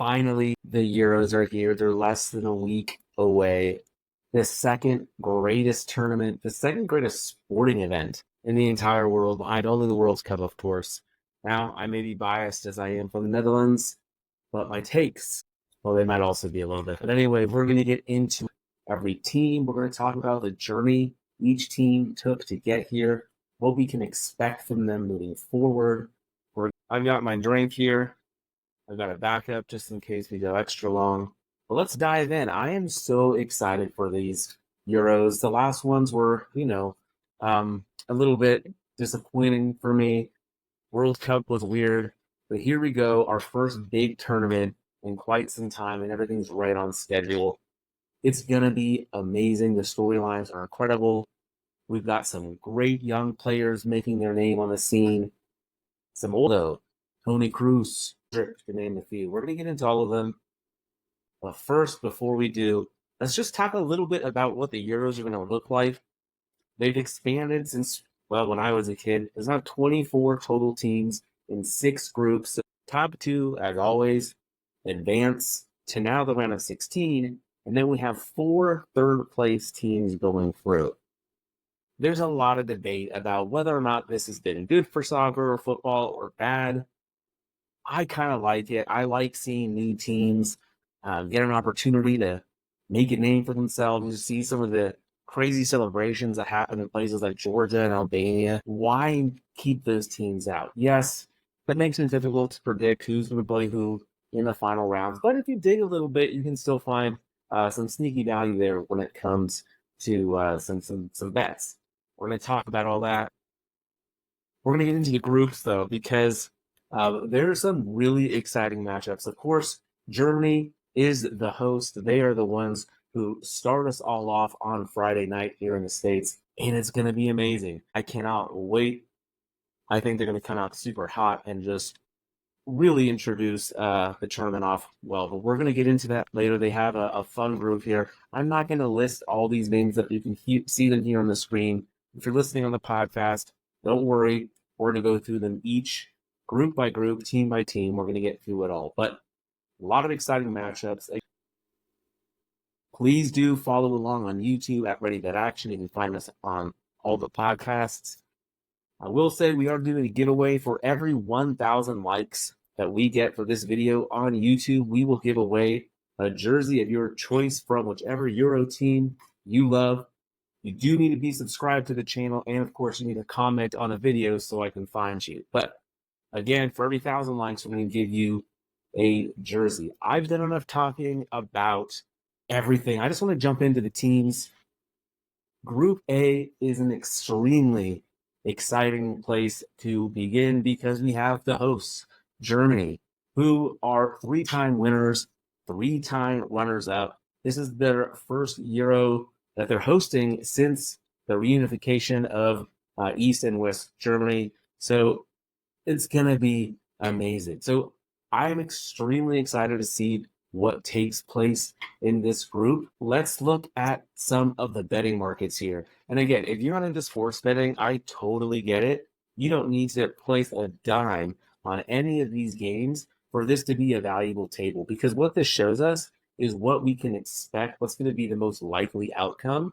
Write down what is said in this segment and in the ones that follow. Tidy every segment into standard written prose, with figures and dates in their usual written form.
Finally, the Euros are here. They're less than a week away. The second greatest tournament, the second greatest sporting event in the entire world, behind only the World Cup, of course. Now, I may be biased as I am from the Netherlands, but my takes, well, they might also be a little bit. But anyway, we're going to get into every team. We're going to talk about the journey each team took to get here, what we can expect from them moving forward. I've got my drink here. I've got a backup just in case we go extra long. But let's dive in. I am so excited for these Euros. The last ones were, a little bit disappointing for me. World Cup was weird. But here we go, our first big tournament in quite some time, and everything's right on schedule. It's going to be amazing. The storylines are incredible. We've got some great young players making their name on the scene. Some old, Tony Cruz, to name a few. We're going to get into all of them. But first, before we do, let's just talk a little bit about what the Euros are going to look like. They've expanded since, well, when I was a kid. There's now 24 total teams in 6 groups. So top 2, as always, advance to now the round of 16. And then we have 4 third-place teams going through. There's a lot of debate about whether or not this has been good for soccer or football or bad. I kind of like it. I like seeing new teams get an opportunity to make a name for themselves. You see some of the crazy celebrations that happen in places like Georgia and Albania. Why keep those teams out? Yes, that makes it difficult to predict who's going to play who in the final rounds. But if you dig a little bit, you can still find some sneaky value there when it comes to some bets. We're going to talk about all that. We're going to get into the groups, though, because there are some really exciting matchups. Of course, Germany is the host. They are the ones who start us all off on Friday night here in the States, and it's going to be amazing. I cannot wait. I think they're going to come out super hot and just really introduce the tournament off well. But we're going to get into that later. They have a fun group here. I'm not going to list all these names that you can see them here on the screen. If you're listening on the podcast, don't worry. We're going to go through them each group by group, team by team. We're going to get through it all. But a lot of exciting matchups. Please do follow along on YouTube at Ready Bet Action. You can find us on all the podcasts. I will say we are doing a giveaway for every 1,000 likes that we get for this video on YouTube. We will give away a jersey of your choice from whichever Euro team you love. You do need to be subscribed to the channel, and of course, you need to comment on a video so I can find you. But again, for every 1,000 likes, we're going to give you a jersey. I've done enough talking about everything. I just want to jump into the teams. Group A is an extremely exciting place to begin because we have the hosts, Germany, who are 3-time winners, 3-time runners-up. This is their first Euro that they're hosting since the reunification of East and West Germany. So it's going to be amazing. So I'm extremely excited to see what takes place in this group. Let's look at some of the betting markets here. And again, if you're not into sports betting, I totally get it. You don't need to place a dime on any of these games for this to be a valuable table, because what this shows us is what we can expect, what's going to be the most likely outcome,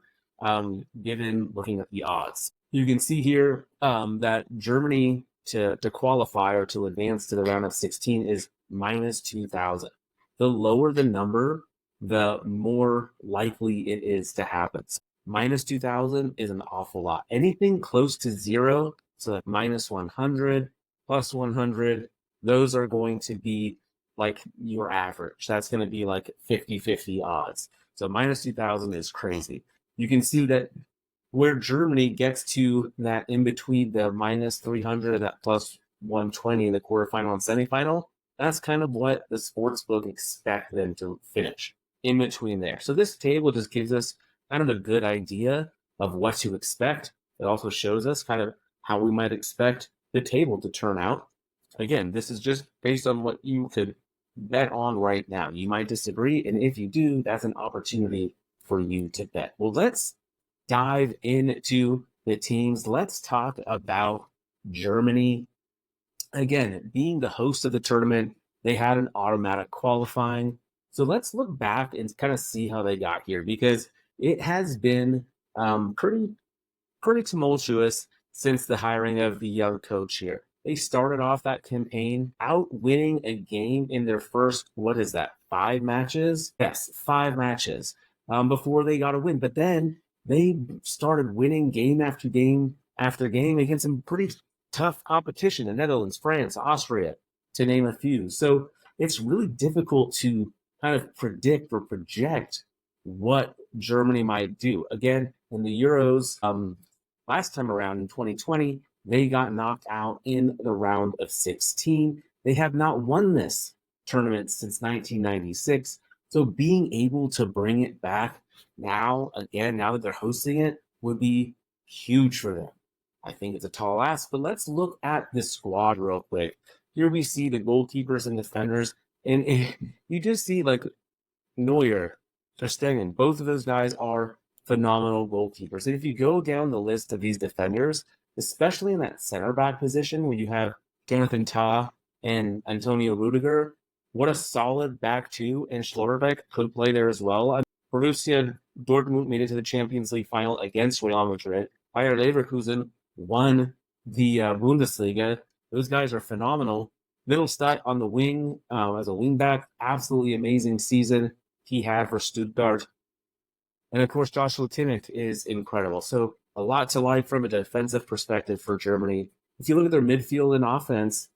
given looking at the odds. You can see here that Germany to qualify or to advance to the round of 16 is minus 2,000. The lower the number, the more likely it is to happen. So minus 2,000 is an awful lot. Anything close to 0, so like minus 100, plus 100, those are going to be like your average. That's going to be like 50-50 odds. So minus 2,000 is crazy. You can see that where Germany gets to that in between the minus 300 and that plus 120 in the quarterfinal and semifinal, that's kind of what the sportsbook expect them to finish in between there. So this table just gives us kind of a good idea of what to expect. It also shows us kind of how we might expect the table to turn out. Again, this is just based on what you could bet on right now. You might disagree, and if you do, that's an opportunity for you to bet. Well, let's dive into the teams. Let's talk about Germany. Again, being the host of the tournament, They had an automatic qualifying. So let's look back and kind of see how they got here, because it has been pretty tumultuous since the hiring of the young coach here. They started off that campaign out winning a game in their first, what is that, 5 matches? Yes, 5 matches before they got a win. But then they started winning game after game after game against some pretty tough competition: the Netherlands, France, Austria, to name a few. So it's really difficult to kind of predict or project what Germany might do. Again, in the Euros, last time around in 2020, they got knocked out in the round of 16. They have not won this tournament since 1996. So being able to bring it back now, again, now that they're hosting it, would be huge for them. I think it's a tall ask, but let's look at the squad real quick. Here we see the goalkeepers and defenders, and you just see like Neuer, Ter Stegen. Both of those guys are phenomenal goalkeepers. And if you go down the list of these defenders, especially in that center back position where you have Jonathan Tah and Antonio Rudiger, what a solid back two, and Schlotterbeck could play there as well. Borussia Dortmund made it to the Champions League final against Real Madrid. Bayer Leverkusen won the Bundesliga. Those guys are phenomenal. Mittelstadt on the wing as a wingback, absolutely amazing season he had for Stuttgart. And of course, Joshua Kimmich is incredible. So a lot to like from a defensive perspective for Germany. If you look at their midfield and offense,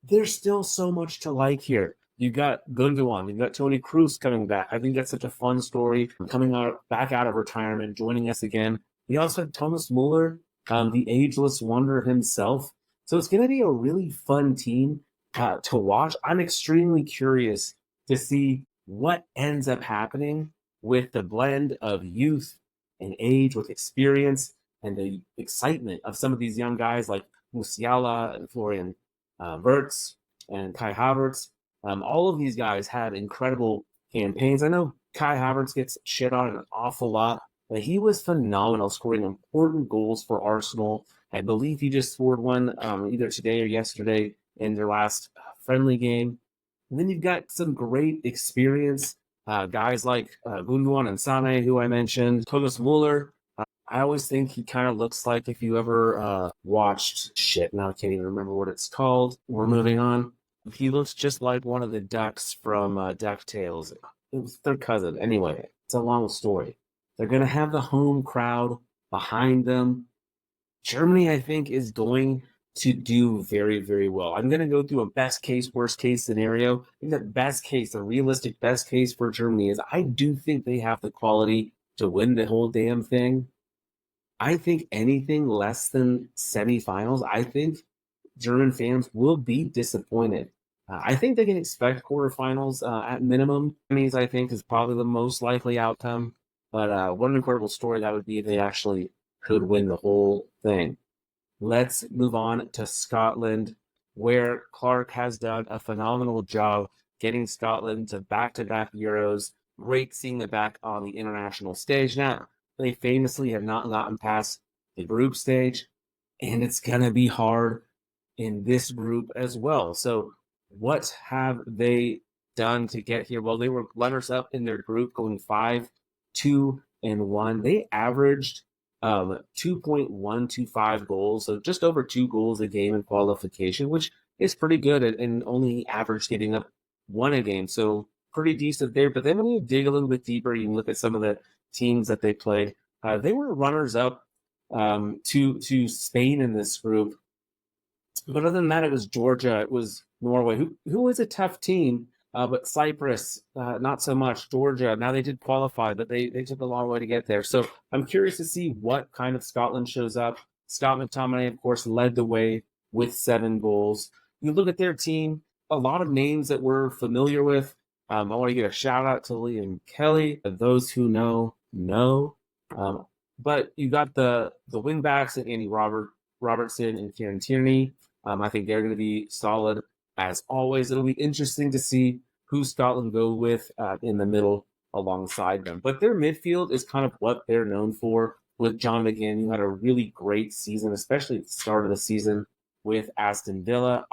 there's still so much to like here. You've got Gundogan, you've got Toni Kroos coming back. I think that's such a fun story, coming back out of retirement, joining us again. We also have Thomas Muller, the ageless wonder himself. So it's going to be a really fun team to watch. I'm extremely curious to see what ends up happening with the blend of youth and age with experience and the excitement of some of these young guys like Musiala and Florian Wirtz and Kai Havertz. All of these guys had incredible campaigns. I know Kai Havertz gets shit on an awful lot, but he was phenomenal, scoring important goals for Arsenal. I believe he just scored one either today or yesterday in their last friendly game. And then you've got some great experience, guys like Gundogan and Sane, who I mentioned, Thomas Muller. I always think he kind of looks like, if you ever watched now I can't even remember what it's called. We're moving on. He looks just like one of the ducks from DuckTales. It was their cousin. Anyway, it's a long story. They're going to have the home crowd behind them. Germany, I think, is going to do very, very well. I'm going to go through a best case, worst case scenario. I think the best case, the realistic best case for Germany is I do think they have the quality to win the whole damn thing. I think anything less than semifinals, I think German fans will be disappointed. I think they can expect quarterfinals at minimum. Semis, I think, is probably the most likely outcome. But what an incredible story that would be if they actually could win the whole thing. Let's move on to Scotland, where Clark has done a phenomenal job getting Scotland to back-to-back Euros. Great seeing them back on the international stage. Now, they famously have not gotten past the group stage, and it's going to be hard in this group as well. So what have they done to get here? Well, they were runners-up in their group, going 5-2-1. They averaged 2.125 goals, so just over 2 goals a game in qualification, which is pretty good, and only average getting up 1 a game, so pretty decent there. But then when you dig a little bit deeper, you can look at some of the teams that they played. They were runners-up to Spain in this group. But other than that, it was Georgia, it was Norway, who is a tough team, but Cyprus, not so much. Georgia, now they did qualify, but they took a long way to get there. So I'm curious to see what kind of Scotland shows up. Scott McTominay, of course, led the way with 7 goals. You look at their team, a lot of names that we're familiar with. I want to give a shout out to Liam Kelly. Those who know. But you got the wingbacks and Andy Robertson and Kieran Tierney. I think they're going to be solid as always. It'll be interesting to see who Scotland go with in the middle alongside them. But their midfield is kind of what they're known for. With John McGinn, who had a really great season, especially at the start of the season with Aston Villa.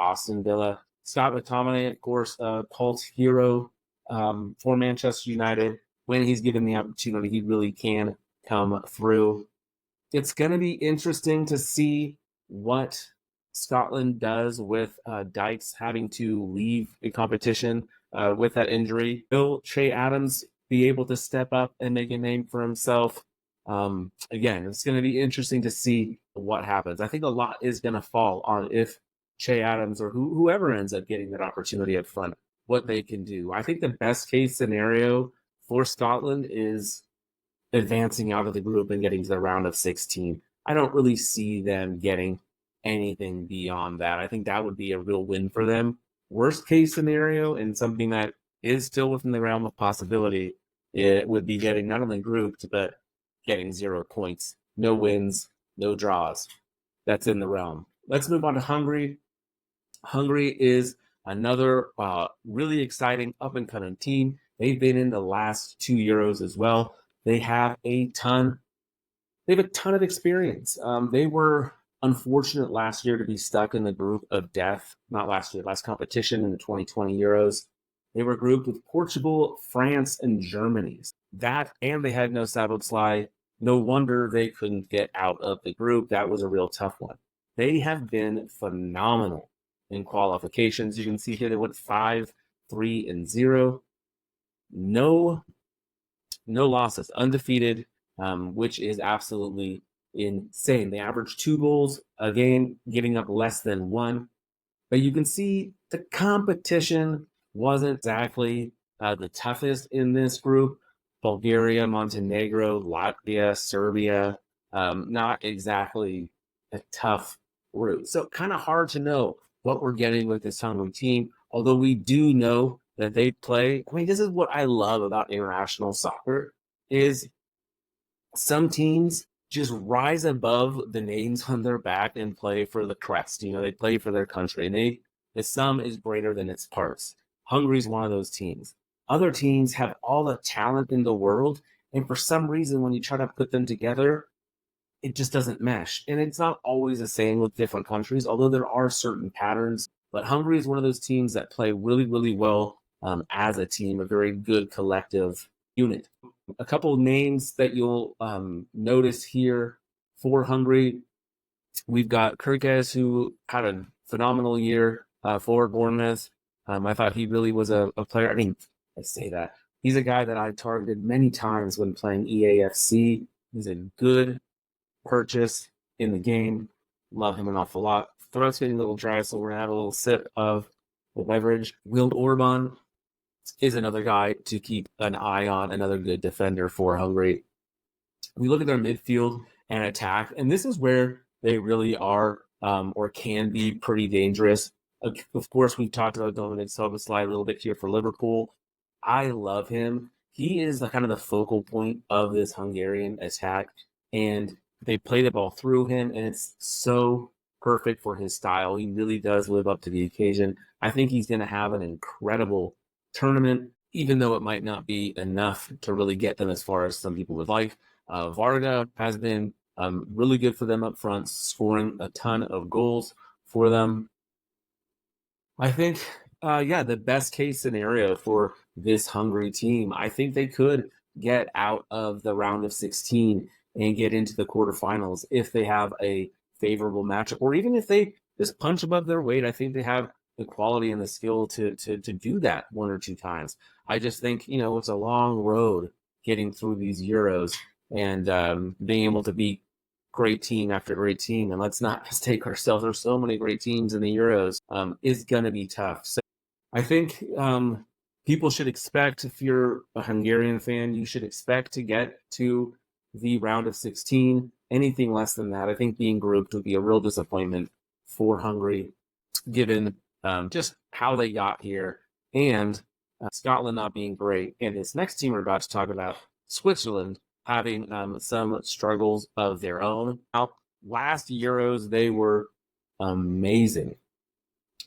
Scott McTominay, of course, cult hero for Manchester United. When he's given the opportunity, he really can come through. It's going to be interesting to see what Scotland does with Dykes having to leave a competition with that injury. Will Che Adams be able to step up and make a name for himself? Again, it's going to be interesting to see what happens. I think a lot is going to fall on if Che Adams or whoever ends up getting that opportunity up front, what they can do. I think the best case scenario for Scotland is advancing out of the group and getting to the round of 16. I don't really see them getting anything beyond that. I think that would be a real win for them. Worst case scenario, and something that is still within the realm of possibility, it would be getting not only grouped, but getting 0 points. No wins, no draws. That's in the realm. Let's move on to Hungary. Hungary is another really exciting up-and-coming team. They've been in the last 2 Euros as well. They have a ton of experience. They were unfortunate last year to be stuck in the group of death. Not last year, last competition in the 2020 Euros. They were grouped with Portugal, France, and Germany. That, and they had no Szoboszlai. No wonder they couldn't get out of the group. That was a real tough one. They have been phenomenal in qualifications. You can see here they went 5-3-0. No losses, undefeated, which is absolutely insane. They averaged 2 goals a game, getting up less than 1. But you can see the competition wasn't exactly the toughest in this group. Bulgaria, Montenegro, Latvia, Serbia, not exactly a tough group. So kind of hard to know what we're getting with this Hungary team, although we do know that they play. I mean, this is what I love about international soccer is some teams just rise above the names on their back and play for the crest. You know, they play for their country, and the sum is greater than its parts. Hungary's one of those teams. Other teams have all the talent in the world, and for some reason, when you try to put them together, it just doesn't mesh. And it's not always the same with different countries, although there are certain patterns. But Hungary is one of those teams that play really, really well as a team, a very good collective unit. A couple of names that you'll notice here for Hungary. We've got Kirkes, who had a phenomenal year for Bournemouth. I thought he really was a player. I mean, I say that. He's a guy that I targeted many times when playing EAFC. He's a good purchase in the game. Love him an awful lot. Throat's getting a little dry, so we're going to have a little sip of the beverage. Wild Orban is another guy to keep an eye on, another good defender for Hungary. We look at their midfield and attack, and this is where they really are or can be pretty dangerous. Of course, we've talked about Dominic Szoboszlai a little bit here for Liverpool. I love him. He is kind of the focal point of this Hungarian attack, and they play the ball through him, and it's so perfect for his style. He really does live up to the occasion. I think he's going to have an incredible tournament, even though it might not be enough to really get them as far as some people would like. Varga has been really good for them up front, scoring a ton of goals for them. I think, the best case scenario for this Hungary team, I think they could get out of the round of 16 and get into the quarterfinals if they have a favorable matchup, or even if they just punch above their weight. I think they have the quality and the skill to do that 1 or 2 times. I just think, it's a long road getting through these Euros and being able to beat great team after great team. And let's not mistake ourselves. There's so many great teams in the Euros. Is going to be tough. So I think people should expect, if you're a Hungarian fan, you should expect to get to the round of 16. Anything less than that, I think being grouped would be a real disappointment for Hungary, given just how they got here and Scotland not being great. And this next team we're about to talk about, Switzerland, having some struggles of their own. Now, last Euros, they were amazing.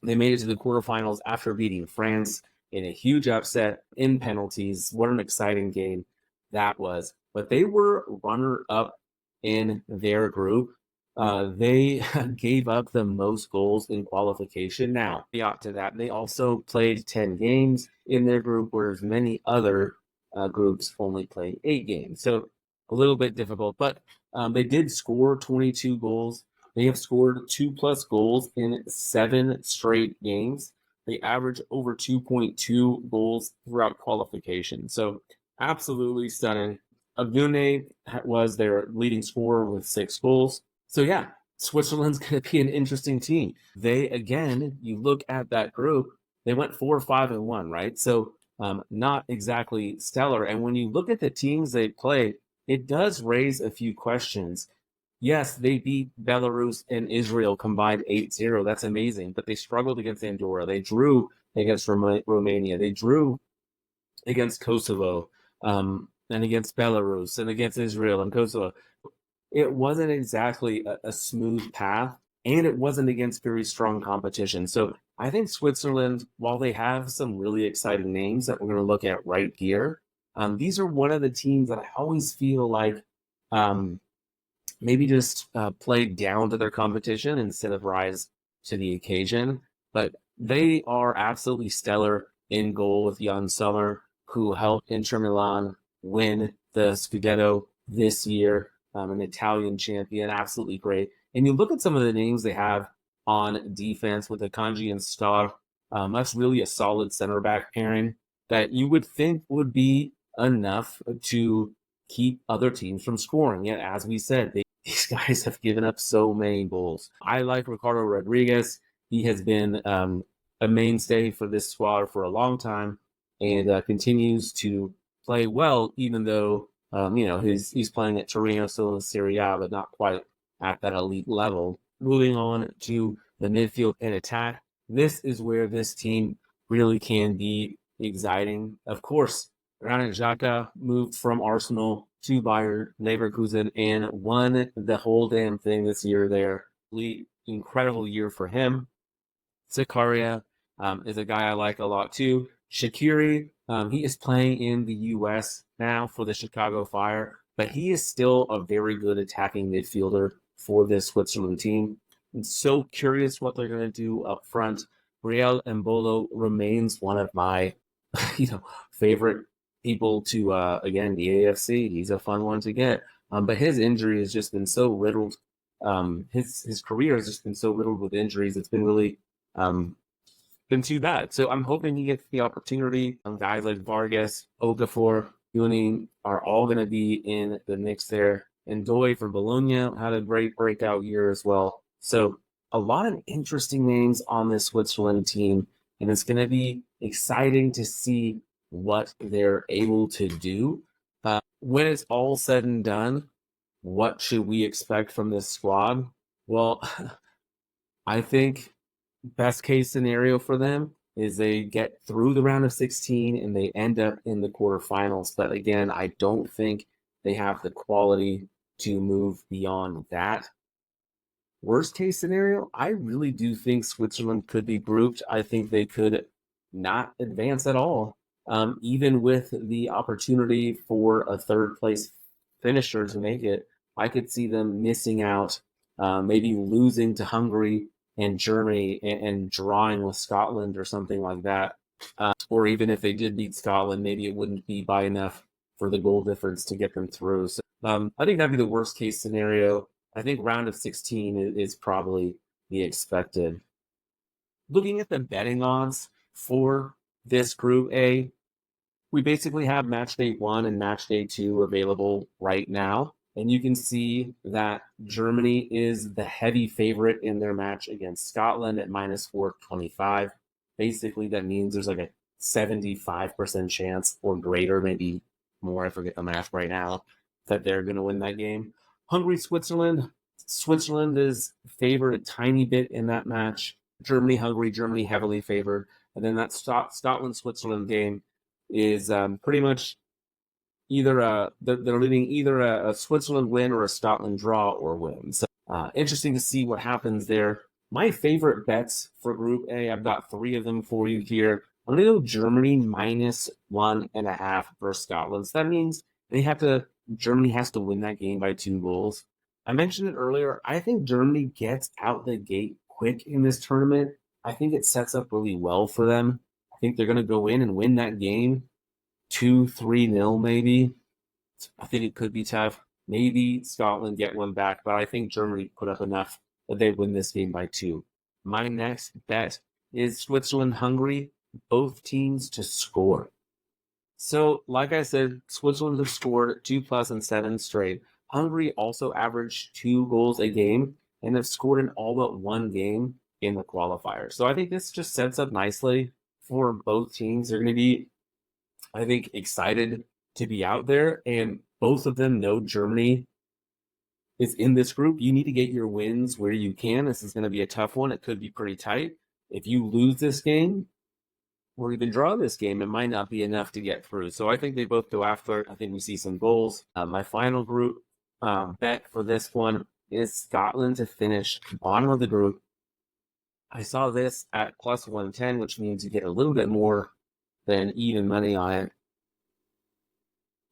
They made it to the quarterfinals after beating France in a huge upset in penalties. What an exciting game that was. But they were runner-up in their group, They gave up the most goals in qualification. Now, beyond to that, they also played 10 games in their group, whereas many other groups only played 8 games. So a little bit difficult, but they did score 22 goals. They have scored 2+ goals in 7 straight games. They average over 2.2 goals throughout qualification. So absolutely stunning. Agune was their leading scorer with 6 goals. So yeah, Switzerland's going to be an interesting team. They again, you look at that group, they went 4-5-1, right? So not exactly stellar. And when you look at the teams they played, it does raise a few questions. Yes, they beat Belarus and Israel combined 8-0. That's amazing. But they struggled against Andorra. They drew against Romania. They drew against Kosovo, and against Belarus and against Israel and Kosovo. It wasn't exactly a smooth path, and it wasn't against very strong competition. So I think Switzerland, while they have some really exciting names that we're going to look at right here, these are one of the teams that I always feel like um, maybe just play down to their competition instead of rise to the occasion. But they are absolutely stellar in goal with Jan Sommer, who helped Inter Milan win the Scudetto this year, an Italian champion, absolutely great. And you look at some of the names they have on defense with Akanji and Star. That's really a solid center back pairing that you would think would be enough to keep other teams from scoring. Yet, as we said, these guys have given up so many goals. I like Ricardo Rodriguez. He has been a mainstay for this squad for a long time and continues to play well, even though he's playing at Torino, still in Serie A, but not quite at that elite level. Moving on to the midfield and attack, this is where this team really can be exciting. Of course, Granit Xhaka moved from Arsenal to Bayer Leverkusen and won the whole damn thing this year there. Incredible year for him. Zakaria is a guy I like a lot too. Shaqiri, he is playing in the U.S. now for the Chicago Fire, but he is still a very good attacking midfielder for this Switzerland team. I'm so curious what they're going to do up front. Brielle Mbolo remains one of my, favorite people to, again, the AFC. He's a fun one to get. But his injury has just been so riddled. His career has just been so riddled with injuries. It's been really been too bad. So I'm hoping he gets the opportunity. Guys like Vargas, Okafor, Yuning are all going to be in the mix there. And Doi for Bologna had a great breakout year as well. So a lot of interesting names on this Switzerland team, and it's going to be exciting to see what they're able to do. When it's all said and done, what should we expect from this squad? Well, I think best case scenario for them is they get through the round of 16 and they end up in the quarterfinals. But again, I don't think they have the quality to move beyond that. Worst case scenario, I really do think Switzerland could be grouped. I think they could not advance at all, even with the opportunity for a third place finisher to make it. I could see them missing out, maybe losing to Hungary and Germany and drawing with Scotland or something like that. Or even if they did beat Scotland, maybe it wouldn't be by enough for the goal difference to get them through. So I think that'd be the worst case scenario. I think round of 16 is probably the expected. Looking at the betting odds for this Group A, we basically have match day 1 and match day 2 available right now. And you can see that Germany is the heavy favorite in their match against Scotland at minus 425. Basically, that means there's like a 75% chance or greater, maybe more, I forget the math right now, that they're going to win that game. Hungary, Switzerland. Switzerland is favored a tiny bit in that match. Germany, Hungary, Germany heavily favored. And then that Scotland-Switzerland game is pretty much either they're leading either a Switzerland win or a Scotland draw or win. So interesting to see what happens there. My favorite bets for Group A, I've got 3 of them for you here. I'm going to go Germany minus 1.5 versus Scotland. So that means Germany has to win that game by 2 goals. I mentioned it earlier. I think Germany gets out the gate quick in this tournament. I think it sets up really well for them. I think they're going to go in and win that game 2-3-0 maybe. I think it could be tough. Maybe Scotland get one back, but I think Germany put up enough that they win this game by 2. My next bet is Switzerland, Hungary, both teams to score. So, like I said, Switzerland have scored 2+ and 7 straight. Hungary also averaged 2 goals a game and have scored in all but one game in the qualifier. So I think this just sets up nicely for both teams. They're going to be, I think, excited to be out there, and both of them know Germany is in this group. You need to get your wins where you can. This is going to be a tough one. It could be pretty tight. If you lose this game, or even draw this game, it might not be enough to get through. So I think they both go after it. I think we see some goals. My final group bet for this one is Scotland to finish bottom of the group. I saw this at plus 110, which means you get a little bit more than even money on it.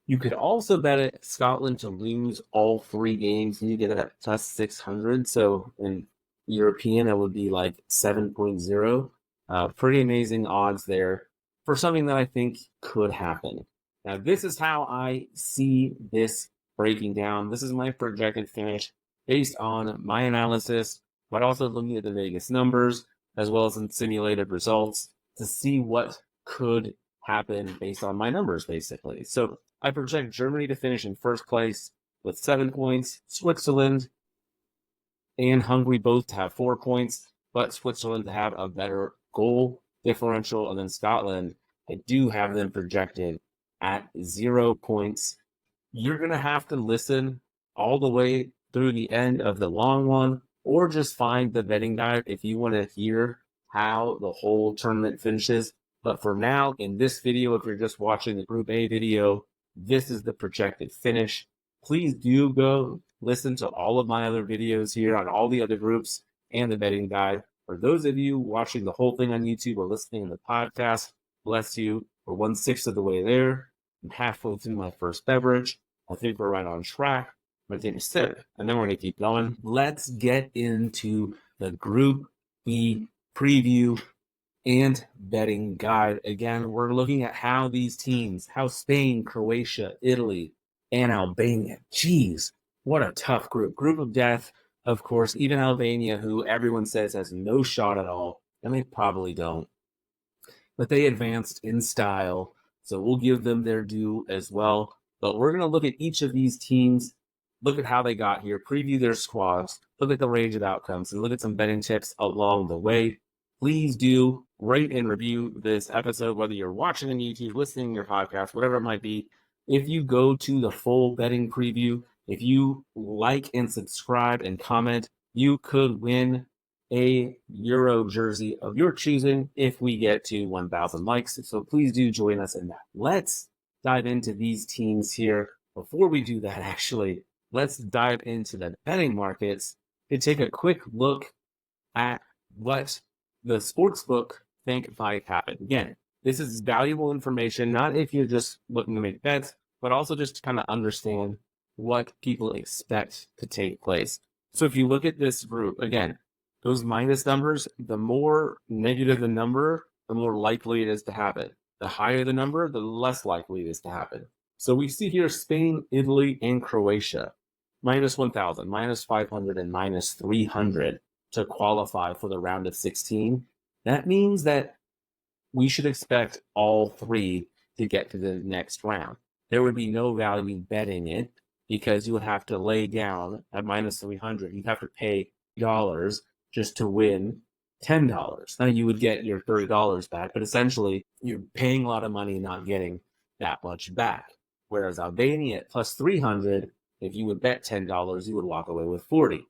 You could also bet it Scotland to lose all 3 games, and you get it at plus 600. So in European, it would be like 7.0. Pretty amazing odds there for something that I think could happen. Now, this is how I see this breaking down. This is my projected finish based on my analysis, but also looking at the Vegas numbers as well as some simulated results to see what could happen based on my numbers, basically. So I project Germany to finish in first place with 7 points, Switzerland and Hungary both to have 4 points, but Switzerland to have a better goal differential, and then Scotland, I do have them projected at 0 points. You're going to have to listen all the way through the end of the long one, or just find the betting guide if you want to hear how the whole tournament finishes. But for now, in this video, if you're just watching the Group A video, this is the projected finish. Please do go listen to all of my other videos here on all the other groups and the betting guide. For those of you watching the whole thing on YouTube or listening to the podcast, bless you. We're 1/6 of the way there. I'm halfway through my first beverage. I think we're right on track. I'm going to take a sip, and then we're going to keep going. Let's get into the Group B preview and betting guide. Again, we're looking at how these teams, how Spain, Croatia, Italy, and Albania. Jeez, what a tough group. Group of death. Of course, even Albania, who everyone says has no shot at all, and they probably don't. But they advanced in style, so we'll give them their due as well. But we're going to look at each of these teams, look at how they got here, preview their squads, look at the range of outcomes, and look at some betting tips along the way. Please do rate and review this episode, whether you're watching on YouTube, listening to your podcast, whatever it might be. If you go to the full betting preview, if you like and subscribe and comment, you could win a Euro jersey of your choosing if we get to 1,000 likes. So please do join us in that. Let's dive into these teams here. Before we do that, actually, let's dive into the betting markets and take a quick look at what the sportsbook think might happen. Again, this is valuable information, not if you're just looking to make bets, but also just to kind of understand what people expect to take place. So if you look at this group, again, those minus numbers, the more negative the number, the more likely it is to happen. The higher the number, the less likely it is to happen. So we see here Spain, Italy, and Croatia, minus 1,000, minus 500, and minus 300 to qualify for the round of 16. That means that we should expect all 3 to get to the next round. There would be no value betting it because you would have to lay down at minus 300. You'd have to pay $30 just to win $10. Now you would get your $30 back, but essentially you're paying a lot of money and not getting that much back. Whereas Albania at plus 300, if you would bet $10, you would walk away with 40.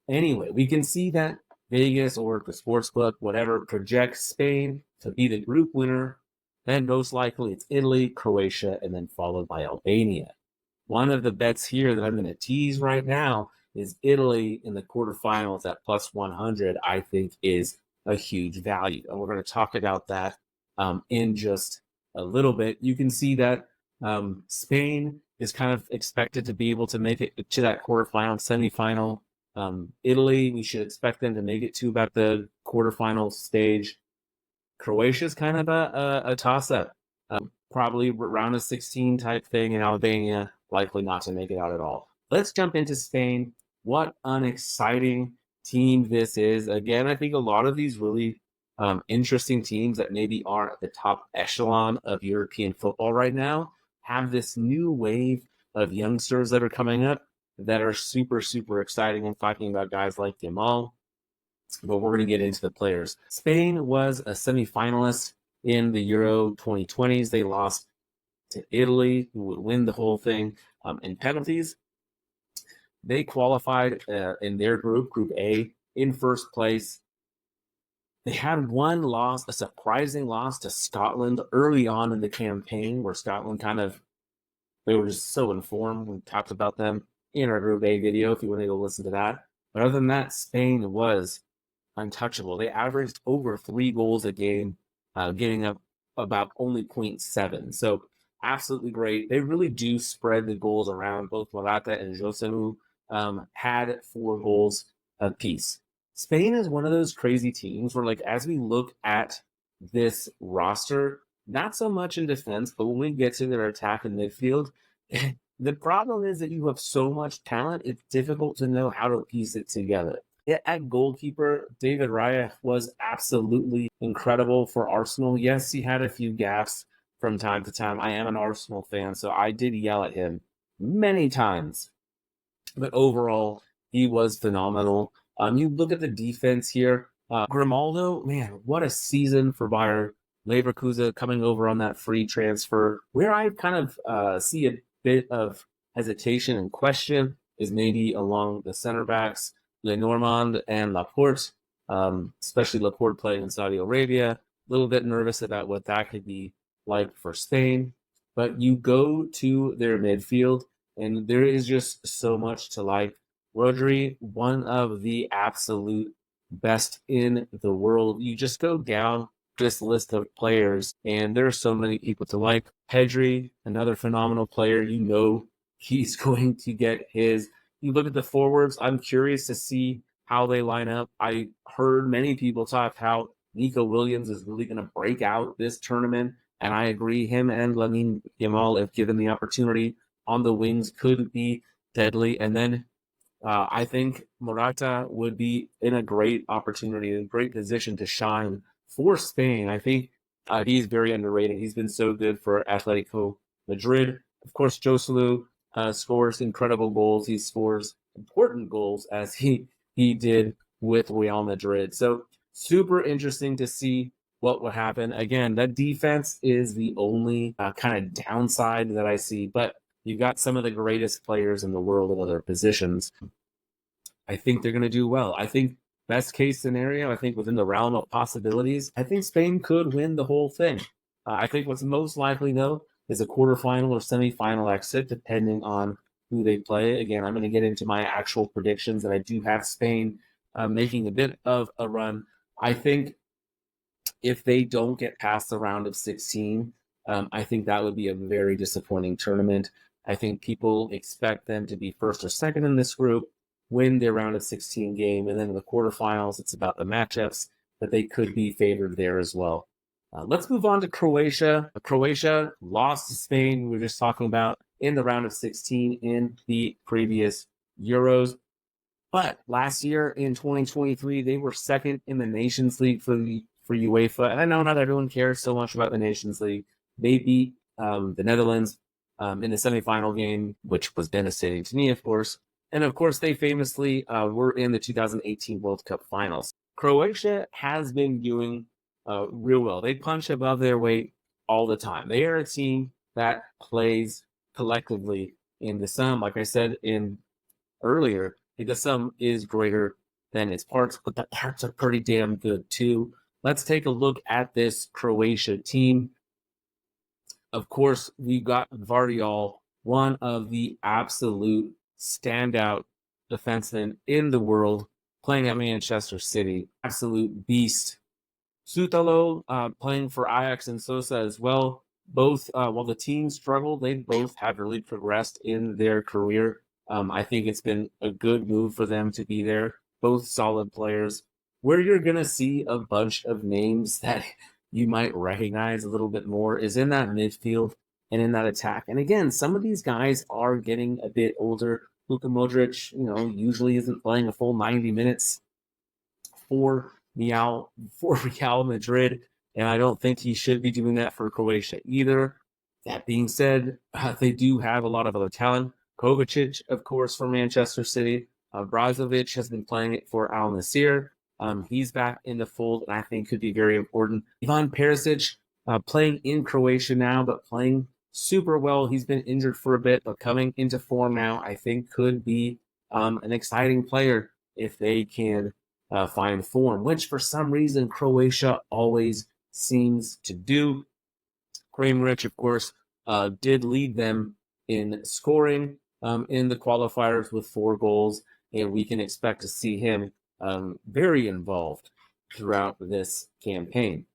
Anyway, we can see that Vegas or the sportsbook, whatever, projects Spain to be the group winner. Then most likely it's Italy, Croatia, and then followed by Albania. One of the bets here that I'm going to tease right now is Italy in the quarterfinals at plus 100, I think is a huge value. And we're going to talk about that in just a little bit. You can see that Spain is kind of expected to be able to make it to that quarterfinal, semifinal. Italy, we should expect them to make it to about the quarterfinal stage. Croatia is kind of a toss-up. Probably round of 16 type thing, and Albania likely not to make it out at all. Let's jump into Spain. What an exciting team this is. Again, I think a lot of these really interesting teams that maybe are at the top echelon of European football right now have this new wave of youngsters that are coming up that are super, super exciting. I'm talking about guys like Yamal, but we're going to get into the players. Spain was a semifinalist in the Euro 2020s. They lost to Italy, who would win the whole thing in penalties. They qualified in their group, Group A, in first place. They had one loss, a surprising loss to Scotland early on in the campaign, where Scotland they were just so informed. We talked about them in our Group A video if you want to go listen to that. But other than that, Spain was untouchable. They averaged over 3 goals a game, giving up about only 0.7. So absolutely great. They really do spread the goals around. Both Morata and Joselu had 4 goals apiece. Spain is one of those crazy teams where, like, as we look at this roster, not so much in defense, but when we get to their attack in midfield, the problem is that you have so much talent, it's difficult to know how to piece it together. At goalkeeper, David Raya was absolutely incredible for Arsenal. Yes, he had a few gaffes from time to time. I am an Arsenal fan, so I did yell at him many times. But overall, he was phenomenal. You look at the defense here. Grimaldo, man, what a season for Bayer Leverkusen coming over on that free transfer. Where I kind of see a bit of hesitation and question is maybe along the center backs, Lenormand and Laporte, especially Laporte playing in Saudi Arabia. A little bit nervous about what that could be like for Spain. But you go to their midfield, and there is just so much to like. Rodri, one of the absolute best in the world. You just go down this list of players, and there are so many people to like. Pedri, another phenomenal player. You know he's going to get his. You look at the forwards, I'm curious to see how they line up. I heard many people talk how Nico Williams is really going to break out this tournament, and I agree. Him and Lamine Yamal, if given the opportunity on the wings, could be deadly. And then I think Morata would be in a great opportunity, a great position to shine for Spain. I think he's very underrated. He's been so good for Atletico Madrid. Of course, Joselu scores incredible goals. He scores important goals as he did with Real Madrid. So super interesting to see what would happen. Again, that defense is the only kind of downside that I see, but you've got some of the greatest players in the world at other positions. I think they're going to do well. I think best case scenario, I think within the realm of possibilities, I think Spain could win the whole thing. I think what's most likely, though, is a quarterfinal or semifinal exit, depending on who they play. Again, I'm going to get into my actual predictions, and I do have Spain making a bit of a run. I think if they don't get past the round of 16, I think that would be a very disappointing tournament. I think people expect them to be first or second in this group, win their round of 16 game, and then in the quarterfinals, it's about the matchups, but they could be favored there as well. Let's move on to Croatia. Croatia lost to Spain, we were just talking about, in the round of 16 in the previous Euros. But last year in 2023, they were second in the Nations League for UEFA. And I know not everyone cares so much about the Nations League. They beat the Netherlands in the semifinal game, which was devastating to me, of course. And of course, they famously were in the 2018 World Cup finals. Croatia has been doing real well. They punch above their weight all the time. They are a team that plays collectively in the sum. Like I said earlier, the sum is greater than its parts, but the parts are pretty damn good too. Let's take a look at this Croatia team. Of course, we've got Vardiol, one of the absolute standout defensemen in the world, playing at Manchester City. Absolute beast. Sutalo playing for Ajax and Sosa as well. while the team struggled, they both have really progressed in their career. I think it's been a good move for them to be there. Both solid players. Where you're going to see a bunch of names that you might recognize a little bit more is in that midfield and in that attack. And again, some of these guys are getting a bit older. Luka Modric, usually isn't playing a full 90 minutes for Real Madrid, and I don't think he should be doing that for Croatia either. That being said, they do have a lot of other talent. Kovacic, of course, for Manchester City. Brozovic has been playing it for Al Nassr. He's back in the fold, and I think could be very important. Ivan Perisic, playing in Croatia now, but playing super well. He's been injured for a bit, but coming into form now, I think could be an exciting player if they can find form, which for some reason Croatia always seems to do. Kramaric, of course, did lead them in scoring in the qualifiers with 4 goals, and we can expect to see him very involved throughout this campaign.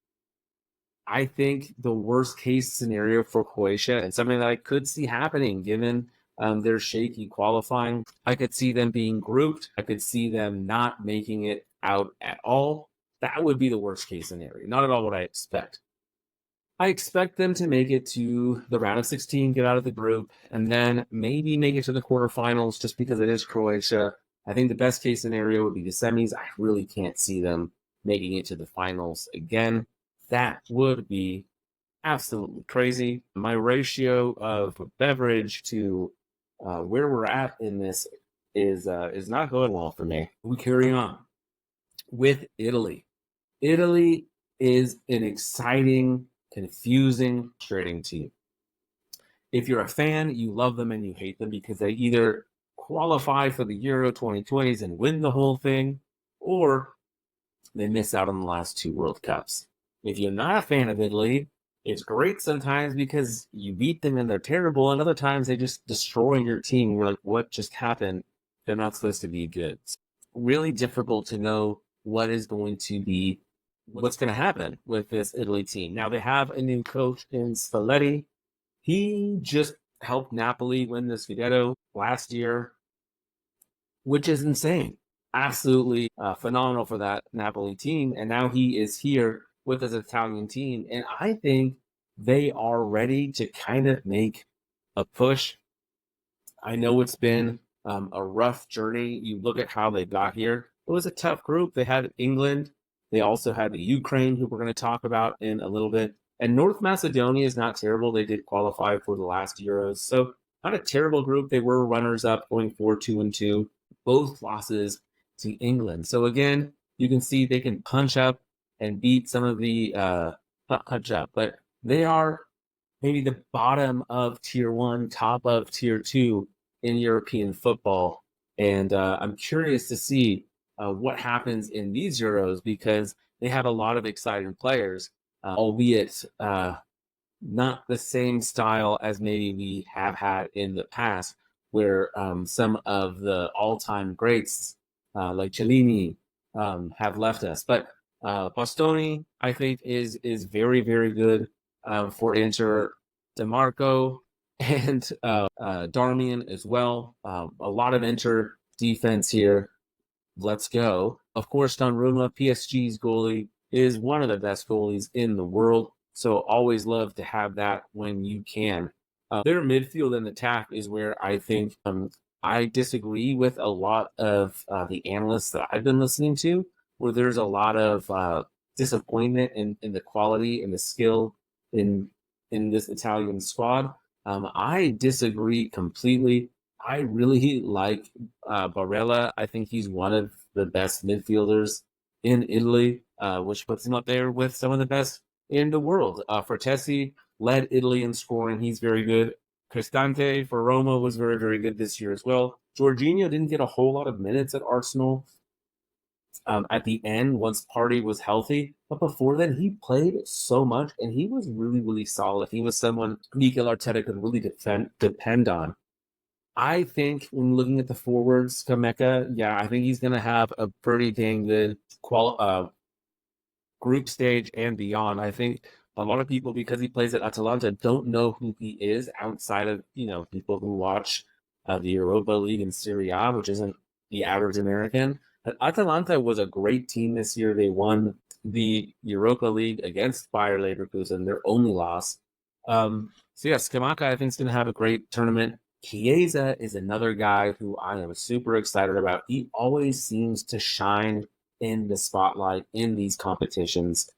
I think the worst case scenario for Croatia, and something that I could see happening given their shaky qualifying, I could see them being grouped. I could see them not making it out at all. That would be the worst case scenario. Not at all what I expect. I expect them to make it to the round of 16, get out of the group, and then maybe make it to the quarterfinals just because it is Croatia. I think the best case scenario would be the semis. I really can't see them making it to the finals again. That would be absolutely crazy. My ratio of beverage to where we're at in this is not going well for me. We carry on with Italy. Italy is an exciting, confusing, frustrating team. If you're a fan, you love them and you hate them because they either qualify for the Euro 2020s and win the whole thing, or they miss out on the last 2 World Cups. If you're not a fan of Italy, it's great sometimes because you beat them and they're terrible, and other times they just destroy your team. You're like, what just happened? They're not supposed to be good. It's really difficult to know what's going to happen with this Italy team. Now they have a new coach in Spalletti. He just helped Napoli win the Scudetto last year, which is insane. Absolutely phenomenal for that Napoli team. And now he is here with his Italian team. And I think they are ready to kind of make a push. I know it's been a rough journey. You look at how they got here. It was a tough group. They had England. They also had the Ukraine, who we're going to talk about in a little bit. And North Macedonia is not terrible. They did qualify for the last Euros. So not a terrible group. They were runners up going 4-2-2. Both losses to England. So again, you can see they can punch up and beat some of the not punch up, but they are maybe the bottom of tier 1, top of tier 2 in European football. And I'm curious to see what happens in these Euros because they have a lot of exciting players, albeit not the same style as maybe we have had in the past, where some of the all-time greats like Cellini have left us. But Bastoni, I think, is very, very good for Inter. DeMarco and Darmian as well. A lot of Inter defense here. Let's go. Of course, Donnarumma, PSG's goalie, is one of the best goalies in the world. So always love to have that when you can. Their midfield and attack is where I think I disagree with a lot of the analysts that I've been listening to, where there's a lot of disappointment in the quality and the skill in this Italian squad. I disagree completely. I really like Barella. I think he's one of the best midfielders in Italy, which puts him up there with some of the best in the world. Frattesi led Italy in scoring. He's very good. Cristante for Roma was very, very good this year as well. Jorginho didn't get a whole lot of minutes at Arsenal at the end once Partey was healthy. But before then, he played so much, and he was really, really solid. He was someone Mikel Arteta could really depend on. I think when looking at the forwards, Kameka, I think he's going to have a pretty dang good group stage and beyond. I think A lot of people, because he plays at Atalanta, don't know who he is outside of, people who watch the Europa League and Serie A, which isn't the average American. But Atalanta was a great team this year. They won the Europa League against Bayer Leverkusen, their only loss. So yeah, Scamacca, I think, is going to have a great tournament. Chiesa is another guy who I am super excited about. He always seems to shine in the spotlight in these competitions.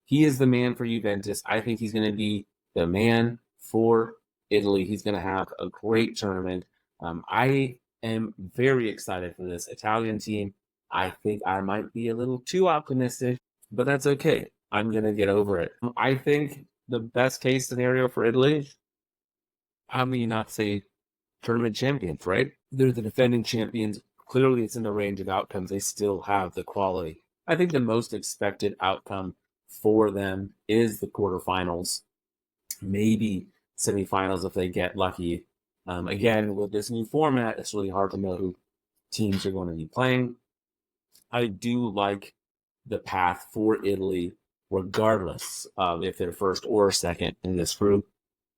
He is the man for Juventus. I think he's going to be the man for Italy. He's going to have a great tournament. I am very excited for this Italian team. I think I might be a little too optimistic, but that's okay. I'm going to get over it. I think the best case scenario for Italy, how may you not say tournament champions, right? They're the defending champions. Clearly, it's in the range of outcomes. They still have the quality. I think the most expected outcome for them is the quarterfinals, maybe semifinals if they get lucky. Again, with this new format, it's really hard to know who teams are going to be playing. I do like the path for Italy, regardless of if they're first or second in this group,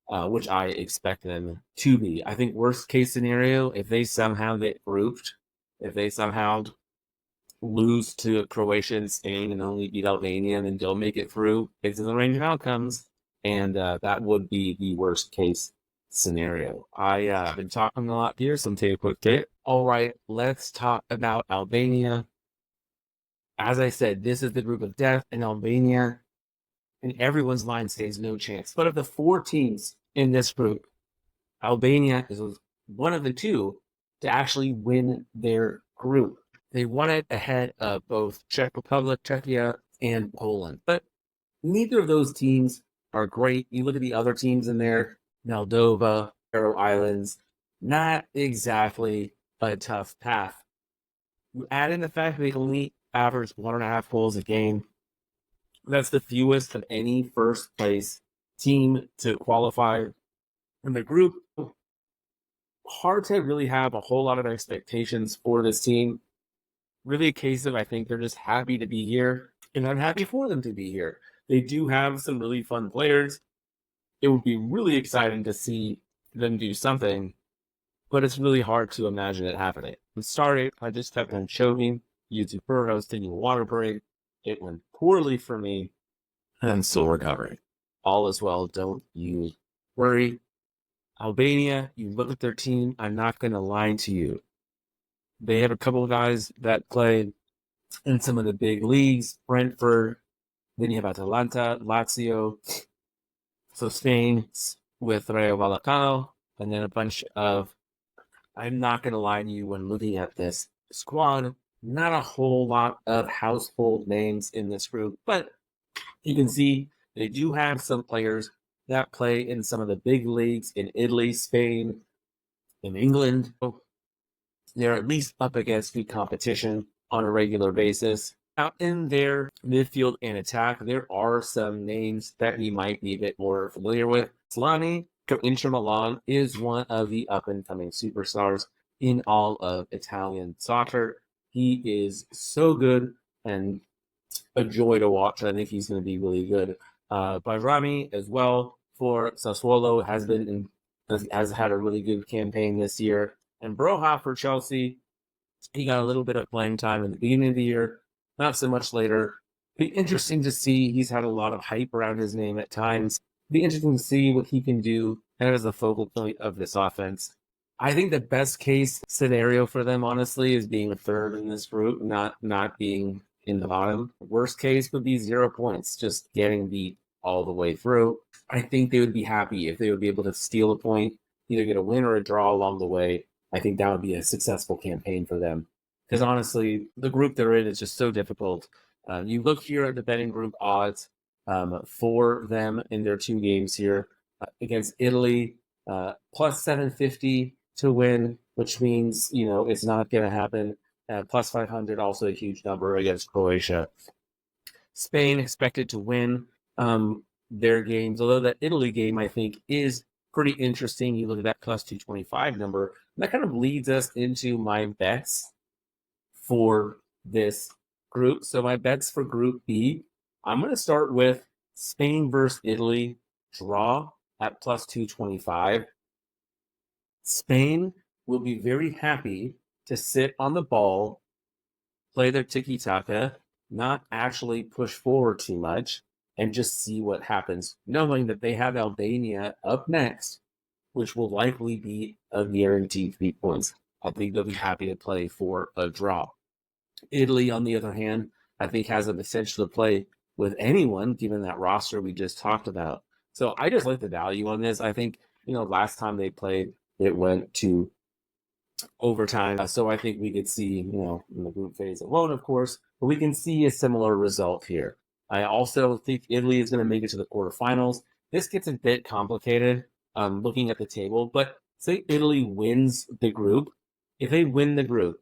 which I expect them to be. I think worst case scenario, if they somehow get grouped, if they somehow lose to Croatia and Spain and only beat Albania and then don't make it through, it's in the range of outcomes, and that would be the worst case scenario. I've been talking a lot here, so I'm taking a quick dip. All right, let's talk about Albania. As I said, this is the group of death in Albania, and everyone's line stays no chance. But of the 4 teams in this group, Albania is one of the 2 to actually win their group. They won it ahead of both Czech Republic, Czechia, and Poland. But neither of those teams are great. You look at the other teams in there, Moldova, Faroe Islands, not exactly a tough path. You add in the fact that they only average 1.5 goals a game. That's the fewest of any first place team to qualify in the group. Hard to really have a whole lot of expectations for this team. Really a case of I think they're just happy to be here, and I'm happy for them to be here. They do have some really fun players. It would be really exciting to see them do something, but it's really hard to imagine it happening. I'm sorry, I just kept on choking. YouTuber, I was taking a water break. It went poorly for me, and I'm still recovering. All is well, don't you worry. Albania, you look at their team, I'm not going to lie to you. They have a couple of guys that play in some of the big leagues, Brentford, then you have Atalanta, Lazio, so Spain with Rayo Vallecano, and then a bunch of, I'm not going to lie to you when looking at this squad, not a whole lot of household names in this group, but you can see they do have some players that play in some of the big leagues in Italy, Spain, in England. They're at least up against the competition on a regular basis. Now, in their midfield and attack, there are some names that you might be a bit more familiar with. Slani from Inter Milan is one of the up-and-coming superstars in all of Italian soccer. He is so good and a joy to watch. I think he's going to be really good. Bajrami as well for Sassuolo has had a really good campaign this year. And Broha for Chelsea, he got a little bit of playing time in the beginning of the year, not so much later. Be interesting to see. He's had a lot of hype around his name at times. Be interesting to see what he can do as the focal point of this offense. I think the best case scenario for them, honestly, is being a third in this group, not being in the bottom. Worst case would be 0 points, just getting beat all the way through. I think they would be happy if they would be able to steal a point, either get a win or a draw along the way. I think that would be a successful campaign for them. Because honestly, the group they're in is just so difficult. You look here at the betting group odds for them in their 2 games here against Italy, plus 750 to win, which means, it's not going to happen. Plus 500, also a huge number against Croatia. Spain expected to win their games, although that Italy game, I think, is pretty interesting. You look at that plus 225 number, and that kind of leads us into my bets for this group. So my bets for Group B, I'm going to start with Spain versus Italy, draw at plus 225. Spain will be very happy to sit on the ball, play their tiki-taka, not actually push forward too much, and just see what happens, knowing that they have Albania up next, which will likely be a guaranteed 3 points. I think they'll be happy to play for a draw. Italy, on the other hand, I think has the potential to play with anyone, given that roster we just talked about. So I just like the value on this. I think, last time they played, it went to overtime. So I think we could see, in the group phase alone, of course, but we can see a similar result here. I also think Italy is going to make it to the quarterfinals. This gets a bit complicated looking at the table, but say Italy wins the group. If they win the group,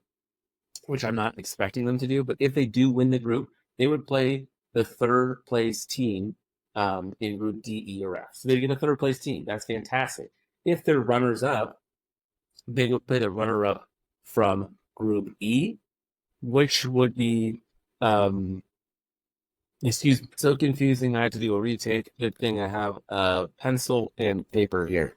which I'm not expecting them to do, but if they do win the group, they would play the third place team in Group D, E, or F. So they get a third place team. That's fantastic. If they're runners up, they would play the runner up from Group E, which would be so confusing. I had to do a retake. Good thing I have a pencil and paper here.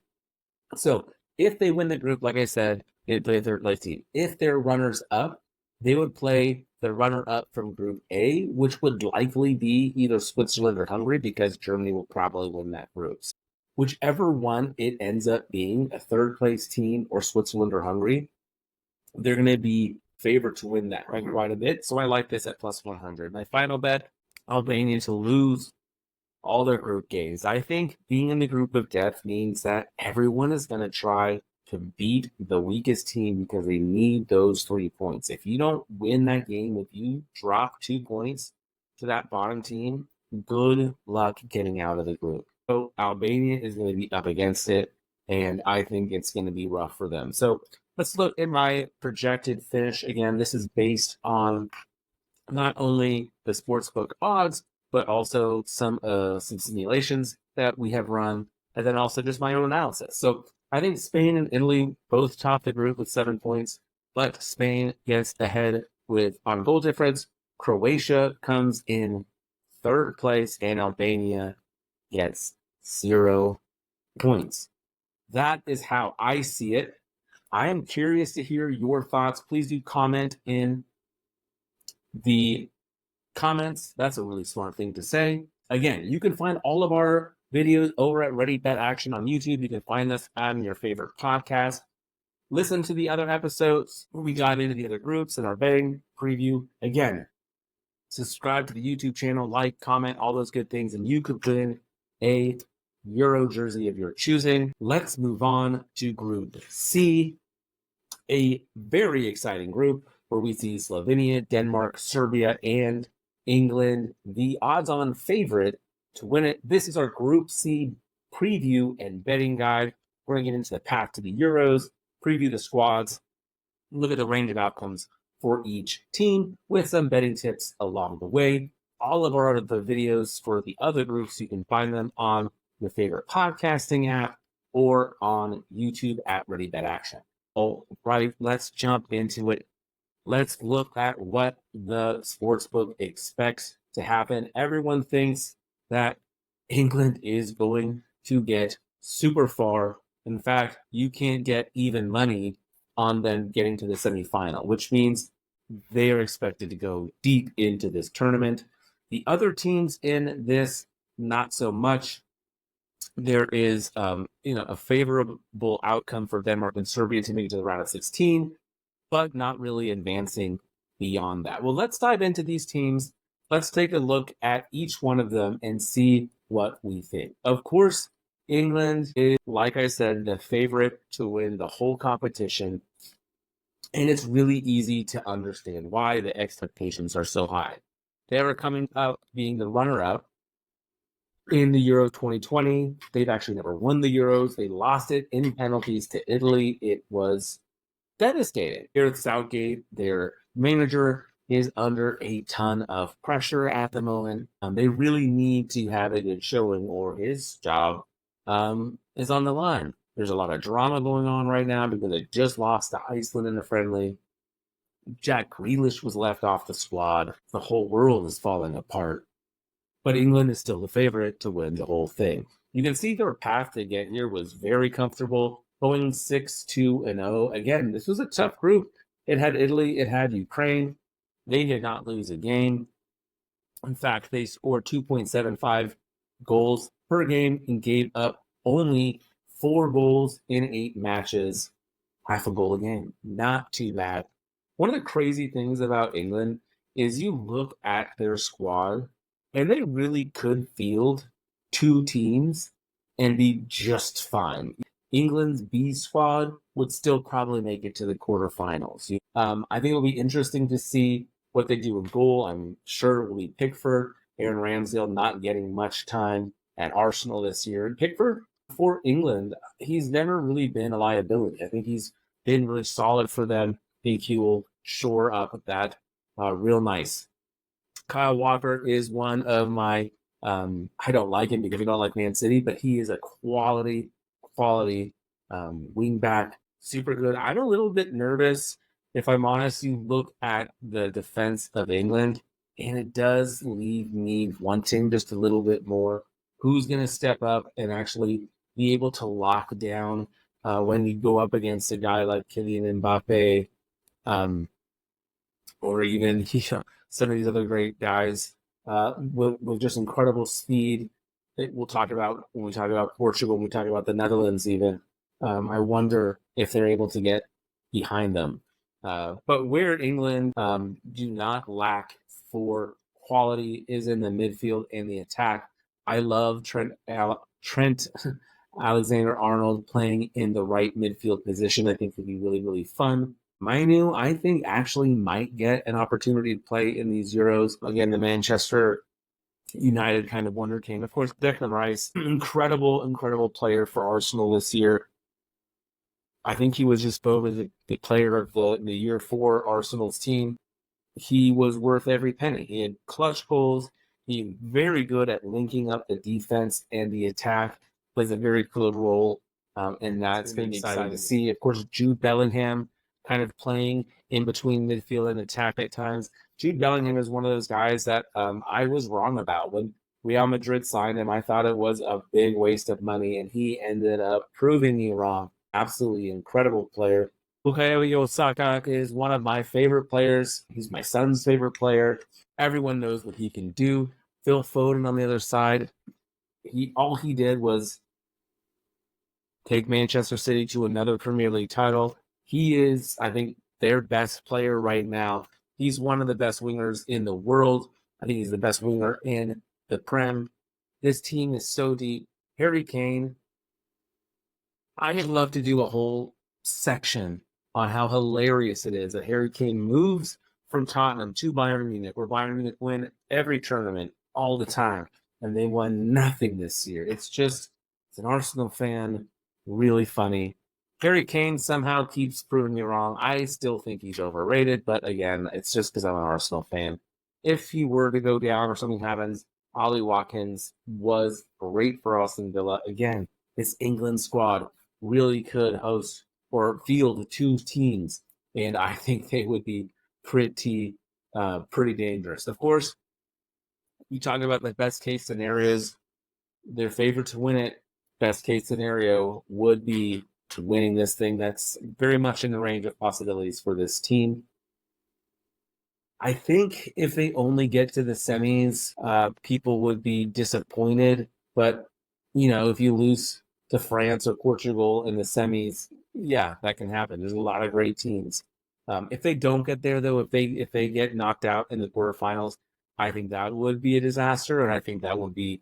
So if they win the group, like I said, they'd play a third place team. If they're runners up, they would play the runner up from Group A, which would likely be either Switzerland or Hungary, because Germany will probably win that group. So whichever one it ends up being, a third place team or Switzerland or Hungary, they're going to be favored to win that right quite a bit. So I like this at plus 100. My final bet, Albania to lose all their group games. I think being in the group of death means that everyone is going to try to beat the weakest team because they need those 3 points. If you don't win that game, if you drop 2 points to that bottom team, good luck getting out of the group. So Albania is going to be up against it, and I think it's going to be rough for them. So let's look at my projected finish. Again, this is based on not only the sportsbook odds, but also some simulations that we have run, and then also just my own analysis. So I think Spain and Italy both top the group with 7 points, but Spain gets ahead on goal difference. Croatia comes in third place, and Albania gets 0 points. That is how I see it. I am curious to hear your thoughts. Please do comment in the comments. That's a really smart thing to say. Again, you can find all of our videos over at Ready Bet Action on YouTube. You can find us on your favorite podcast. Listen to the other episodes where we got into the other groups and our betting preview. Again, subscribe to the YouTube channel, like, comment, all those good things, and you could win a Euro jersey of your choosing. Let's move on to Group C, a very exciting group where we see Slovenia, Denmark, Serbia, and England, the odds-on favorite to win it. This is our Group C preview and betting guide. We're going to get into the path to the Euros, preview the squads, look at the range of outcomes for each team with some betting tips along the way. All of our other videos for the other groups, you can find them on your favorite podcasting app or on YouTube at Ready Bet Action. All right, let's jump into it. Let's look at what the sportsbook expects to happen. Everyone thinks that England is going to get super far. In fact, you can't get even money on them getting to the semifinal, which means they are expected to go deep into this tournament. The other teams in this, not so much. There is, a favorable outcome for Denmark and Serbia to make it to the round of 16, but not really advancing beyond that. Well, let's dive into these teams. Let's take a look at each one of them and see what we think. Of course, England is, like I said, the favorite to win the whole competition. And it's really easy to understand why the expectations are so high. They are coming out being the runner-up in the Euro 2020. They've actually never won the Euros. They lost it in penalties to Italy. It was devastating. Gareth Southgate, their manager, is under a ton of pressure at the moment. They really need to have a good showing or his job is on the line. There's a lot of drama going on right now because they just lost to Iceland in the friendly. Jack Grealish was left off the squad. The whole world is falling apart. but England is still the favorite to win the whole thing. You can see their path to get here was very comfortable, going 6-2-0. Again, this was a tough group. It had Italy, it had Ukraine. They did not lose a game. In fact, they scored 2.75 goals per game and gave up only 4 goals in 8 matches, half a goal a game. Not too bad. One of the crazy things about England is you look at their squad and they really could field 2 teams and be just fine. England's B squad would still probably make it to the quarterfinals. I think it'll be interesting to see what they do in goal. I'm sure it will be Pickford. Aaron Ramsdale not getting much time at Arsenal this year. And Pickford, for England, he's never really been a liability. I think he's been really solid for them. I think he will shore up that real nice. Kyle Walker is one of my, I don't like him because I don't like Man City, but he is a quality wing back. Super good. I'm a little bit nervous. If I'm honest, you look at the defense of England, and it does leave me wanting just a little bit more. Who's going to step up and actually be able to lock down when you go up against a guy like Kylian Mbappe, or even some of these other great guys with just incredible speed. We'll talk about when we talk about Portugal, when we talk about the Netherlands even. I wonder if they're able to get behind them. But where England do not lack for quality is in the midfield and the attack. I love Trent Alexander-Arnold playing in the right midfield position. I think would be really, really fun. Mainu, I think, actually might get an opportunity to play in these Euros. Again, the Manchester United kind of wonder king. Of course, Declan Rice, incredible player for Arsenal this year. I think he was just voted the player of the year for Arsenal's team. He was worth every penny. He had clutch goals. He's very good at linking up the defense and the attack. Plays a very good role in that. It's going to be exciting to see. Of course, Jude Bellingham kind of playing in between midfield and attack at times. Jude Bellingham is one of those guys that I was wrong about. When Real Madrid signed him, I thought it was a big waste of money, and he ended up proving me wrong. Absolutely incredible player. Bukayo Saka is one of my favorite players. He's my son's favorite player. Everyone knows what he can do. Phil Foden on the other side, all he did was take Manchester City to another Premier League title. He is, I think, their best player right now. He's one of the best wingers in the world. I think he's the best winger in the Prem. This team is so deep. Harry Kane, I'd love to do a whole section on how hilarious it is that Harry Kane moves from Tottenham to Bayern Munich, where Bayern Munich win every tournament all the time, and they won nothing this year. It's an Arsenal fan, really funny. Harry Kane somehow keeps proving me wrong. I still think he's overrated, but again, it's just because I'm an Arsenal fan. If he were to go down or something happens, Ollie Watkins was great for Aston Villa. Again, this England squad really could host or field 2 teams, and I think they would be pretty dangerous. Of course, we talk about the best case scenarios. Their favorite to win it, best case scenario would be winning this thing. That's very much in the range of possibilities for this team. I think if they only get to the semis, people would be disappointed. But, if you lose to France or Portugal in the semis, yeah, that can happen. There's a lot of great teams. If they don't get there, though, if they get knocked out in the quarterfinals, I think that would be a disaster, and I think that would be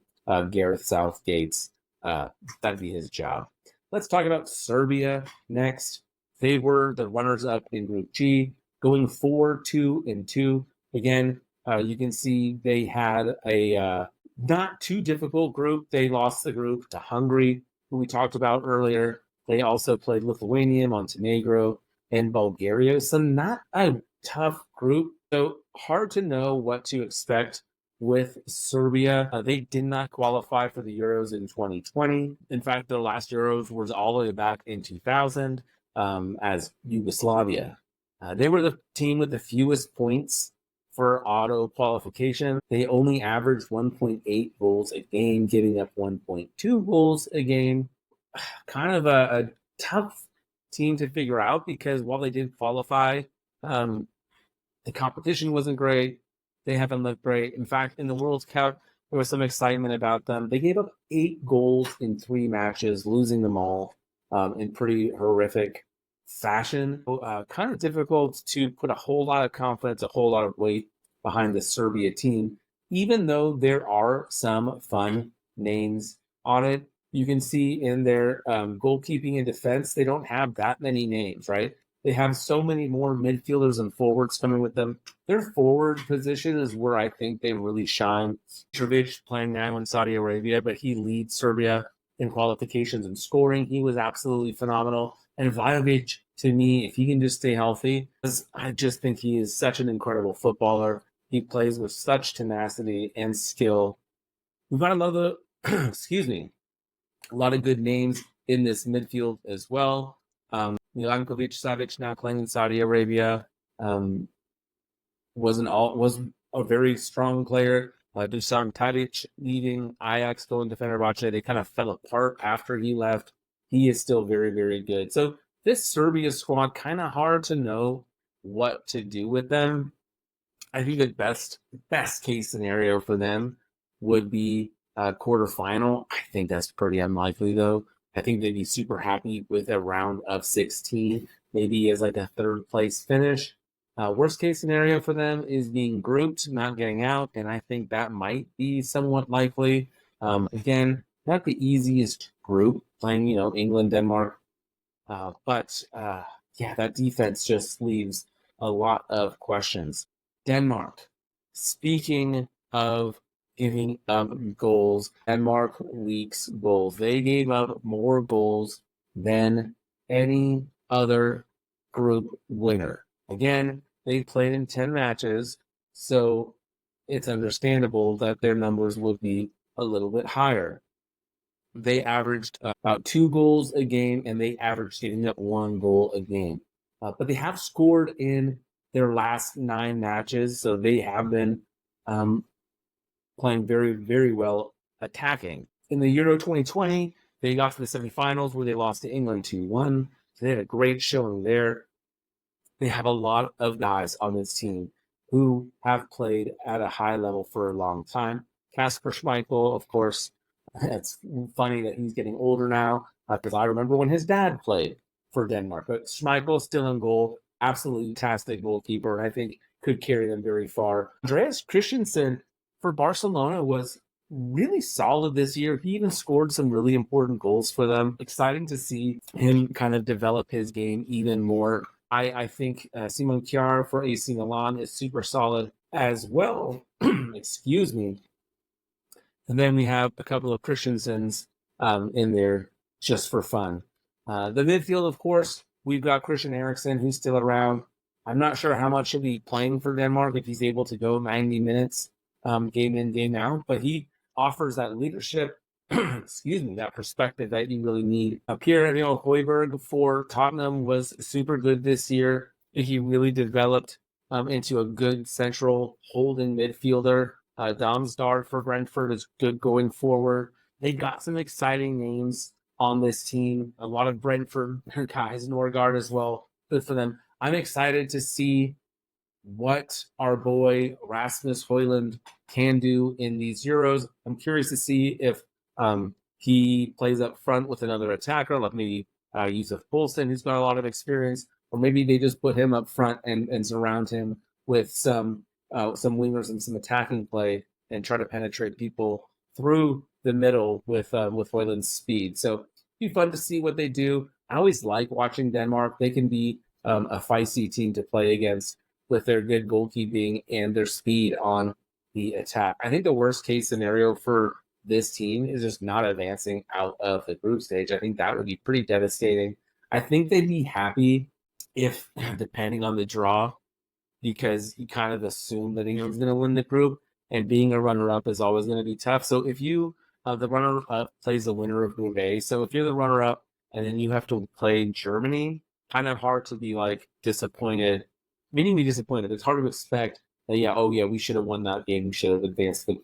Gareth Southgate's. That'd be his job. Let's talk about Serbia next. They were the runners-up in Group G, going 4-2-2. Again, you can see they had a not too difficult group. They lost the group to Hungary, who we talked about earlier. They also played Lithuania, Montenegro, and Bulgaria. So not a tough group. So hard to know what to expect with Serbia. They did not qualify for the Euros in 2020. In fact, their last Euros was all the way back in 2000 as Yugoslavia. They were the team with the fewest points for auto qualification. They only averaged 1.8 goals a game, giving up 1.2 goals a game. Kind of a tough team to figure out because while they did qualify, the competition wasn't great. They haven't looked great. In fact, in the World Cup, there was some excitement about them. They gave up 8 goals in 3 matches, losing them all in pretty horrific fashion. Kind of difficult to put a whole lot of confidence, a whole lot of weight behind the Serbia team, even though there are some fun names on it. You can see in their goalkeeping and defense, they don't have that many names, right? They have so many more midfielders and forwards coming with them. Their forward position is where I think they really shine. Mitrovic playing now in Saudi Arabia, but he leads Serbia in qualifications and scoring. He was absolutely phenomenal. And Vajovic, to me, if he can just stay healthy, I just think he is such an incredible footballer. He plays with such tenacity and skill. We've got another, excuse me, a lot of good names in this midfield as well. Milankovic Savic now playing in Saudi Arabia was a very strong player. Dusan Tadic leaving Ajax, going to Fenerbahce. They kind of fell apart after he left. He is still very, very good. So this Serbia squad, kind of hard to know what to do with them. I think the best case scenario for them would be quarterfinal. I think that's pretty unlikely, though. I think they'd be super happy with a round of 16, maybe as like a third place finish. Worst case scenario for them is being grouped, not getting out, and I think that might be somewhat likely. Again, not the easiest group, playing, England, Denmark. But that defense just leaves a lot of questions. Denmark, speaking of giving up goals, Denmark leaks goals. They gave up more goals than any other group winner. Again, they played in 10 matches, so it's understandable that their numbers will be a little bit higher. They averaged about 2 goals a game, and they averaged giving up 1 goal a game. But they have scored in their last 9 matches, so they have been playing very, very well attacking. In the Euro 2020, they got to the semifinals where they lost to England 2-1. So they had a great showing there. They have a lot of guys on this team who have played at a high level for a long time. Kasper Schmeichel, of course, it's funny that he's getting older now because I remember when his dad played for Denmark. But Schmeichel still in goal, absolutely fantastic goalkeeper, and I think could carry them very far. Andreas Christensen for Barcelona was really solid this year. He even scored some really important goals for them. Exciting to see him kind of develop his game even more. I think Simon Kjaer for AC Milan is super solid as well. Excuse me. And then we have a couple of Christensens in there just for fun. The midfield, of course, we've got Christian Eriksen, who's still around. I'm not sure how much he'll be playing for Denmark if he's able to go 90 minutes game in, game out, but he offers that leadership, that perspective that you really need. Pierre-Emile Højbjerg for Tottenham was super good this year. He really developed into a good central holding midfielder. Damsgaard for Brentford is good going forward. They got some exciting names on this team. A lot of Brentford guys, Norgard as well. Good for them. I'm excited to see what our boy Rasmus Højlund can do in these Euros. I'm curious to see if he plays up front with another attacker, like maybe Yusuf Poulsen, who's got a lot of experience, or maybe they just put him up front and surround him with some wingers and some attacking play and try to penetrate people through the middle with Højlund's speed. So it'd be fun to see what they do. I always like watching Denmark. They can be a feisty team to play against with their good goalkeeping and their speed on the attack. I think the worst case scenario for this team is just not advancing out of the group stage. I think that would be pretty devastating. I think they'd be happy if, depending on the draw, because you kind of assume that England's going to win the group, and being a runner-up is always going to be tough. So if you, the runner-up plays the winner of Group A, so if you're the runner-up and then you have to play Germany, kind of hard to be disappointed. Meaning be disappointed. It's hard to expect Yeah, oh yeah, we should have won that game. We should have advanced the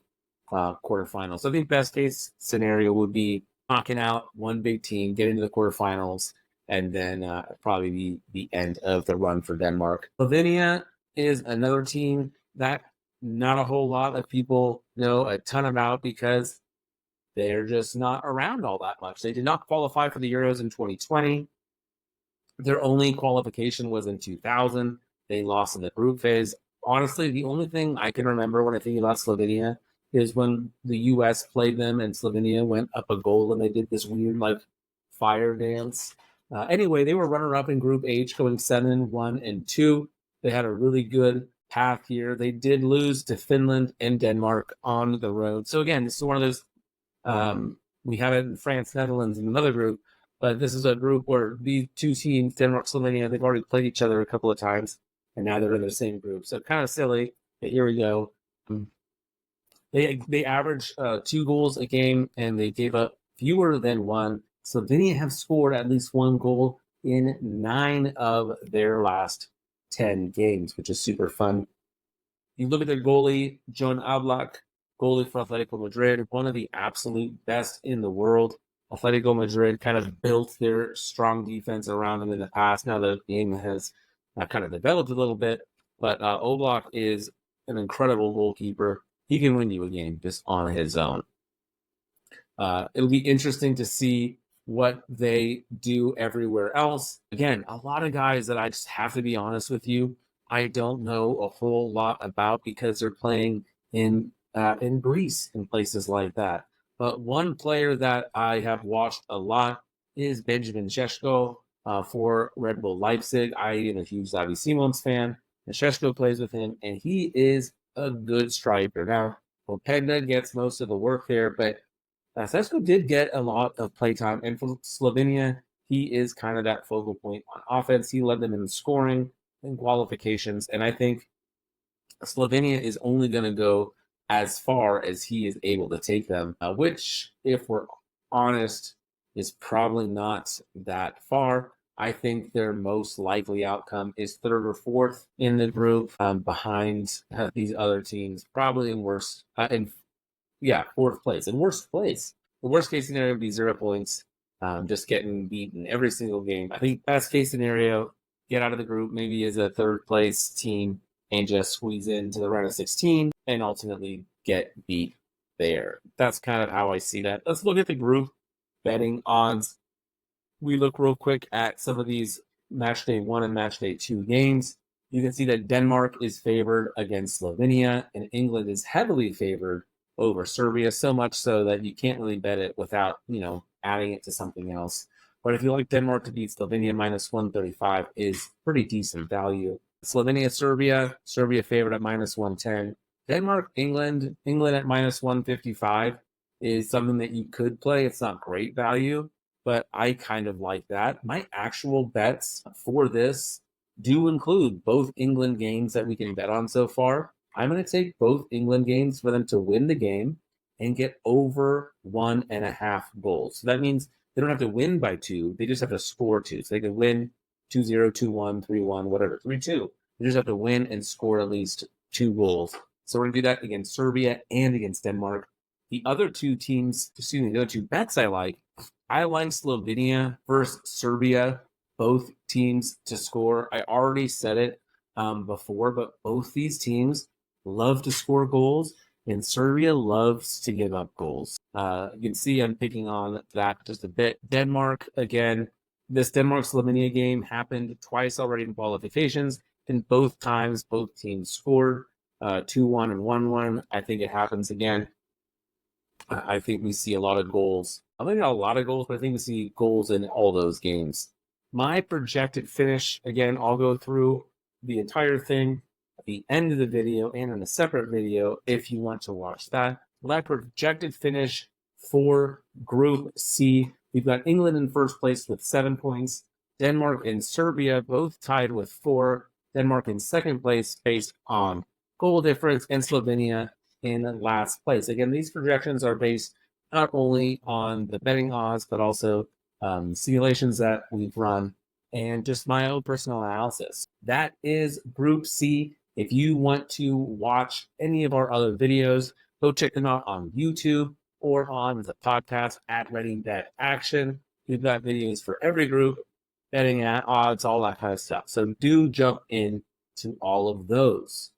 quarterfinals. So I think best case scenario would be knocking out one big team, get into the quarterfinals, and then probably the end of the run for Denmark. Slovenia is another team that not a whole lot of people know a ton about because they're just not around all that much. They did not qualify for the Euros in 2020. Their only qualification was in 2000. They lost in the group phase. Honestly, the only thing I can remember when I think about Slovenia is when the U.S. played them and Slovenia went up a goal and they did this weird like fire dance. Anyway, they were runner-up in Group H, going 7-1-2. They had a really good path here. They did lose to Finland and Denmark on the road. So again, this is one of those. We have it in France, Netherlands, in another group. But this is a group where these two teams, Denmark, Slovenia, they've already played each other a couple of times, and now they're in the same group. So kind of silly. But here we go. They average 2 goals a game, and they gave up fewer than 1. Slovenia have scored at least 1 goal in 9 of their last 10 games, which is super fun. You look at their goalie, Jon Oblak, goalie for Atletico Madrid, one of the absolute best in the world. Atletico Madrid kind of built their strong defense around them in the past. Now the game has kind of developed a little bit, but Oblak is an incredible goalkeeper. He can win you a game just on his own. It'll be interesting to see what they do everywhere else. Again, a lot of guys that I just have to be honest with you, I don't know a whole lot about because they're playing in Greece and places like that. But one player that I have watched a lot is Benjamin Šeško for Red Bull Leipzig. I am a huge Xavi Simons fan, and Šeško plays with him, and he is a good striker. Now, Openda gets most of the work there, but Šeško did get a lot of playtime, and for Slovenia, he is kind of that focal point on offense. He led them in scoring and qualifications, and I think Slovenia is only going to go as far as he is able to take them, which, if we're honest, is probably not that far. I think their most likely outcome is 3rd or 4th in the group, behind these other teams, probably in 4th place. In worst place, the worst case scenario would be 0 points, just getting beaten every single game. I think best case scenario, get out of the group maybe as a 3rd place team and just squeeze into the round of 16 and ultimately get beat there. That's kind of how I see that. Let's look at the group betting odds. We look real quick at some of these match day 1 and match day 2 games. You can see that Denmark is favored against Slovenia, and England is heavily favored over Serbia, so much so that you can't really bet it without, adding it to something else. But if you like Denmark to beat Slovenia, minus 135 is pretty decent value. Slovenia, Serbia favored at minus 110. Denmark, England at minus 155 is something that you could play. It's not great value, but I kind of like that. My actual bets for this do include both England games that we can bet on so far. I'm going to take both England games for them to win the game and get over 1.5 goals. So that means they don't have to win by 2. They just have to score 2. So they can win 2-0, 2-1, 3-1, whatever, 3-2. They just have to win and score at least 2 goals. So we're going to do that against Serbia and against Denmark. The other two bets I like Slovenia versus Serbia, both teams to score. I already said it before, but both these teams love to score goals, and Serbia loves to give up goals. You can see I'm picking on that just a bit. Denmark, again, this Denmark-Slovenia game happened twice already in qualifications, and both times both teams scored 2-1 and 1-1. I think it happens again. I think we see a lot of goals. Maybe not a lot of goals, but I think we see goals in all those games. My projected finish, again, I'll go through the entire thing at the end of the video and in a separate video if you want to watch that. My projected finish for Group C, we've got England in first place with 7 points. Denmark and Serbia both tied with 4. Denmark in second place based on goal difference, and Slovenia in last place. Again, these projections are based not only on the betting odds, but also simulations that we've run and just my own personal analysis. That is Group C. If you want to watch any of our other videos, go check them out on YouTube or on the podcast at Ready Bet Action. We've got videos for every group, betting at odds, all that kind of stuff. So do jump in to all of those.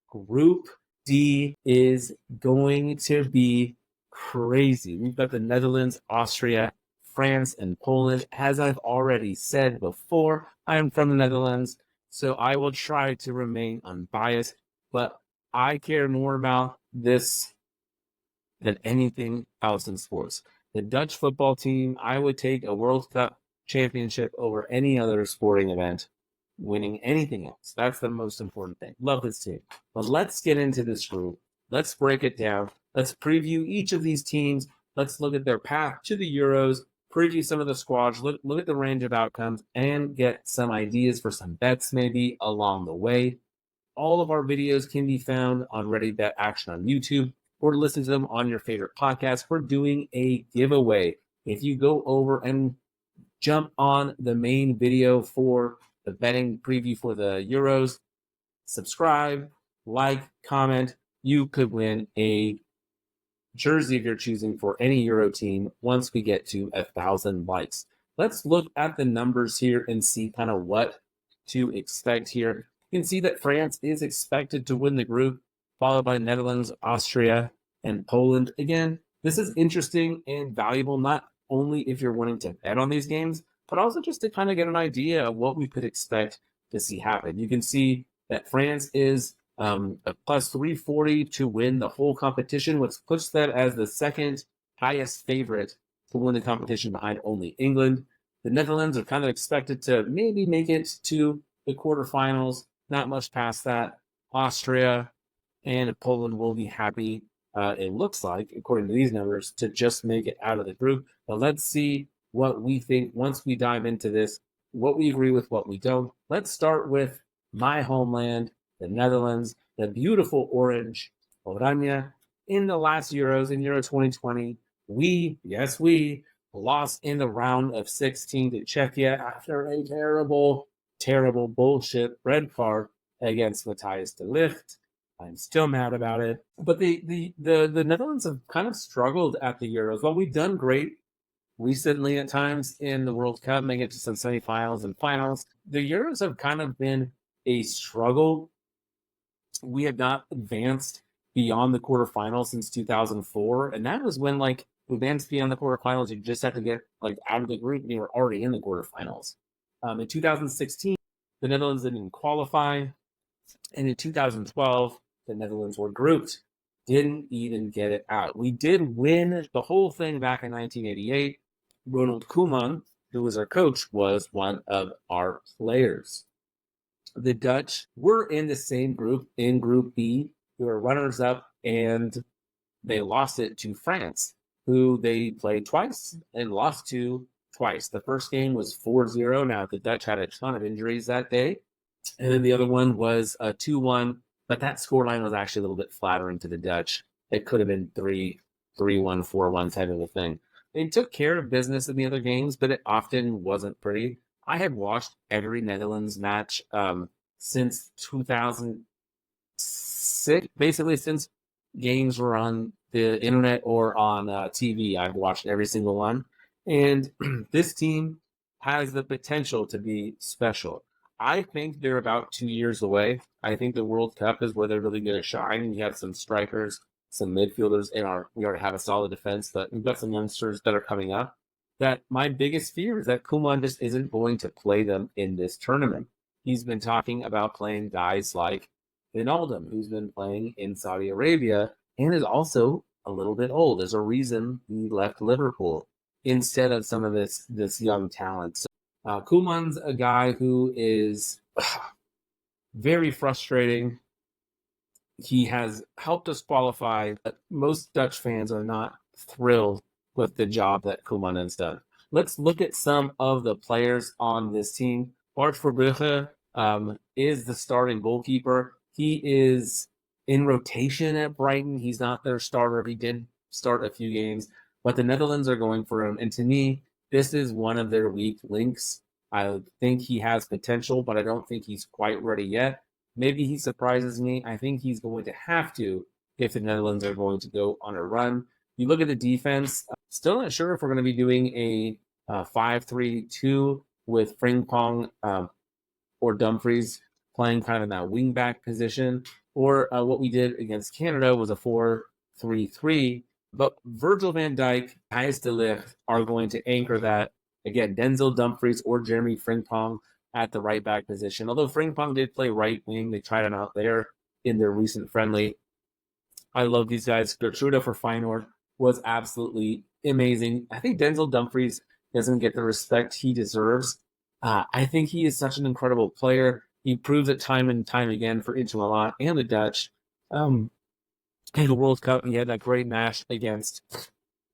Group D is going to be crazy. We've got the Netherlands, Austria, France, and Poland. As I've already said before, I am from the Netherlands, so I will try to remain unbiased, but I care more about this than anything else in sports. The Dutch football team, I would take a World Cup championship over any other sporting event, winning anything else. That's the most important thing. Love this team. But let's get into this group. Let's break it down. Let's preview each of these teams. Let's look at their path to the Euros, preview some of the squads, look at the range of outcomes, and get some ideas for some bets maybe along the way. All of our videos can be found on Ready Bet Action on YouTube, or listen to them on your favorite podcast. We're doing a giveaway. If you go over and jump on the main video for the betting preview for the Euros, subscribe, like, comment, you could win a jersey of your choosing for any Euro team once we get to 1,000 likes. Let's look at the numbers here and see kind of what to expect here. You can see that France is expected to win the group, followed by Netherlands, Austria, and Poland. Again, this is interesting and valuable, not only if you're wanting to bet on these games, but also just to kind of get an idea of what we could expect to see happen. You can see that France is a plus 340 to win the whole competition, which puts that as the second highest favorite to win the competition behind only England. The Netherlands are kind of expected to maybe make it to the quarterfinals, not much past that. Austria and Poland will be happy, it looks like, according to these numbers, to just make it out of the group. But let's see what we think once we dive into this, what we agree with, what we don't. Let's start with my homeland, the Netherlands, the beautiful orange Oranje. In the last Euros, in Euro 2020, we lost in the round of 16 to Czechia after a terrible bullshit red card against Matthias de Ligt. I'm still mad about it. But the Netherlands have kind of struggled at the Euros. Well, we've done great recently at times in the World Cup, making it to some semifinals and finals. The Euros have kind of been a struggle. We have not advanced beyond the quarterfinals since 2004, and that was when we advanced beyond the quarterfinals. You just had to get out of the group, and you were already in the quarterfinals. In 2016, the Netherlands didn't qualify, and in 2012, the Netherlands were grouped, didn't even get it out. We did win the whole thing back in 1988. Ronald Koeman, who was our coach, was one of our players. The Dutch were in the same group, in Group B. They were runners-up, and they lost it to France, who they played twice and lost to twice. The first game was 4-0. Now, the Dutch had a ton of injuries that day, and then the other one was a 2-1, but that scoreline was actually a little bit flattering to the Dutch. It could have been 3-1, 4-1 type of a thing. They took care of business in the other games, but it often wasn't pretty. I had watched every Netherlands match since 2006, basically since games were on the internet or on TV. I've watched every single one. And this team has the potential to be special. I think they're about 2 years away. I think the World Cup is where they're really going to shine. You have some strikers, some midfielders we already have a solid defense, but we've got some youngsters that are coming up. That my biggest fear is that Koeman just isn't going to play them in this tournament. He's been talking about playing guys like Wijnaldum, who's been playing in Saudi Arabia and is also a little bit old. There's a reason he left Liverpool instead of some of this young talent. So, Koeman's a guy who is very frustrating. He has helped us qualify, but most Dutch fans are not thrilled with the job that Koeman has done. Let's look at some of the players on this team. Bart Verbrugge is the starting goalkeeper. He is in rotation at Brighton. He's not their starter. He did start a few games, but the Netherlands are going for him. And to me, this is one of their weak links. I think he has potential, but I don't think he's quite ready yet. Maybe he surprises me. I think he's going to have to if the Netherlands are going to go on a run. You look at the defense, still not sure if we're going to be doing a 5-3-2 with Frimpong or Dumfries playing kind of in that wing back position, or what we did against Canada was a 4-3-3. But Virgil van Dijk, Thijs de Ligt are going to anchor that. Again, Denzel Dumfries or Jeremy Frimpong at the right back position. Although Frimpong did play right wing, they tried him out there in their recent friendly. I love these guys. Gertruda for Feyenoord was absolutely amazing. I think Denzel Dumfries doesn't get the respect he deserves. I think he is such an incredible player. He proves it time and time again for Inter Milan and the Dutch. In the World Cup, he had that great match against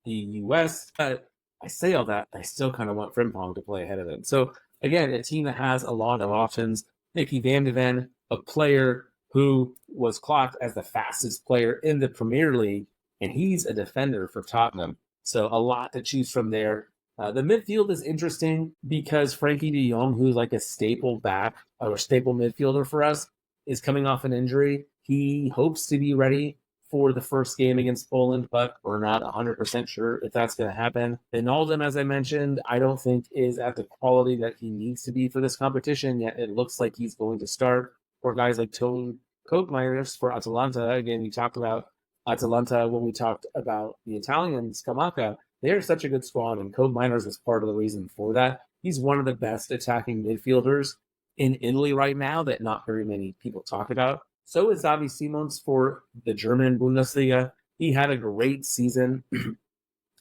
the U.S. But I say all that, I still kind of want Frimpong to play ahead of him. So again, a team that has a lot of options. Nicky van de Ven, a player who was clocked as the fastest player in the Premier League, and he's a defender for Tottenham. So a lot to choose from there. The midfield is interesting because Frankie de Jong, who's like a staple back or staple midfielder for us, is coming off an injury. He hopes to be ready for the first game against Poland, but we're not 100% sure if that's going to happen. Wijnaldum, as I mentioned, I don't think is at the quality that he needs to be for this competition, yet it looks like he's going to start. Or guys like Tony Koopmeiners for Atalanta. Again, we talked about Atalanta when we talked about the Italians, Scamacca. They're such a good squad, and Koopmeiners was part of the reason for that. He's one of the best attacking midfielders in Italy right now that not very many people talk about. So is Xavi Simons for the German Bundesliga. He had a great season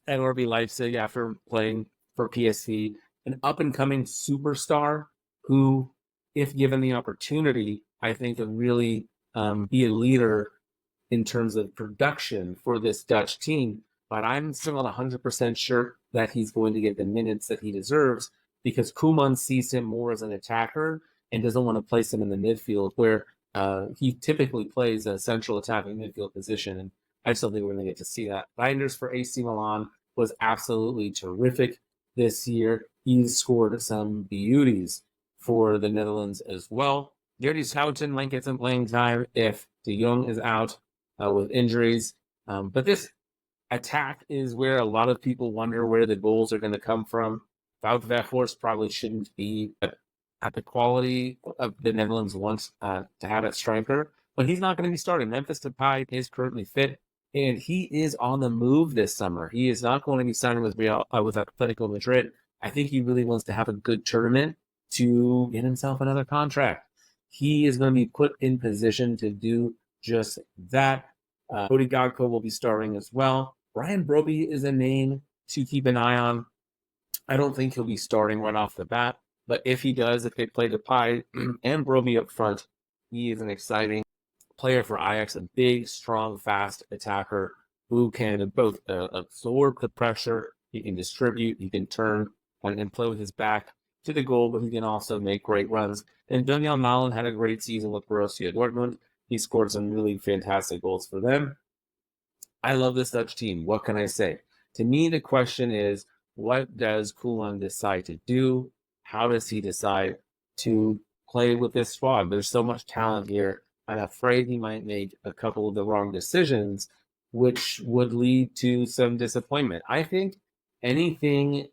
at RB Leipzig after playing for PSV. An up-and-coming superstar who, if given the opportunity, I think could really be a leader in terms of production for this Dutch team. But I'm still not 100% sure that he's going to get the minutes that he deserves because Koeman sees him more as an attacker and doesn't want to place him in the midfield where he typically plays a central attacking midfield position. And I still think we're going to get to see that. Reinders for AC Milan was absolutely terrific this year. He's scored some beauties for the Netherlands as well. Gerdie Schouten might get some playing time if De Jong is out with injuries. But this attack is where a lot of people wonder where the goals are going to come from. Wout Weghorst probably shouldn't be at the quality of the Netherlands wants to have at striker, but he's not going to be starting. Memphis Depay is currently fit, and he is on the move this summer. He is not going to be signing with Atletico Madrid. I think he really wants to have a good tournament to get himself another contract. He is going to be put in position to do just that. Cody Gakpo will be starting as well. Brian Brobbey is a name to keep an eye on. I don't think he'll be starting right off the bat, but if he does, if they play Depay and Brobbey up front, he is an exciting player for Ajax, a big, strong, fast attacker who can both absorb the pressure, he can distribute, he can turn and play with his back to the goal, but he can also make great runs. And Daniel Malen had a great season with Borussia Dortmund. He scored some really fantastic goals for them. I love this Dutch team. What can I say? To me, the question is, what does Koeman decide to do? How does he decide to play with this squad? There's so much talent here. I'm afraid he might make a couple of the wrong decisions, which would lead to some disappointment. I think anything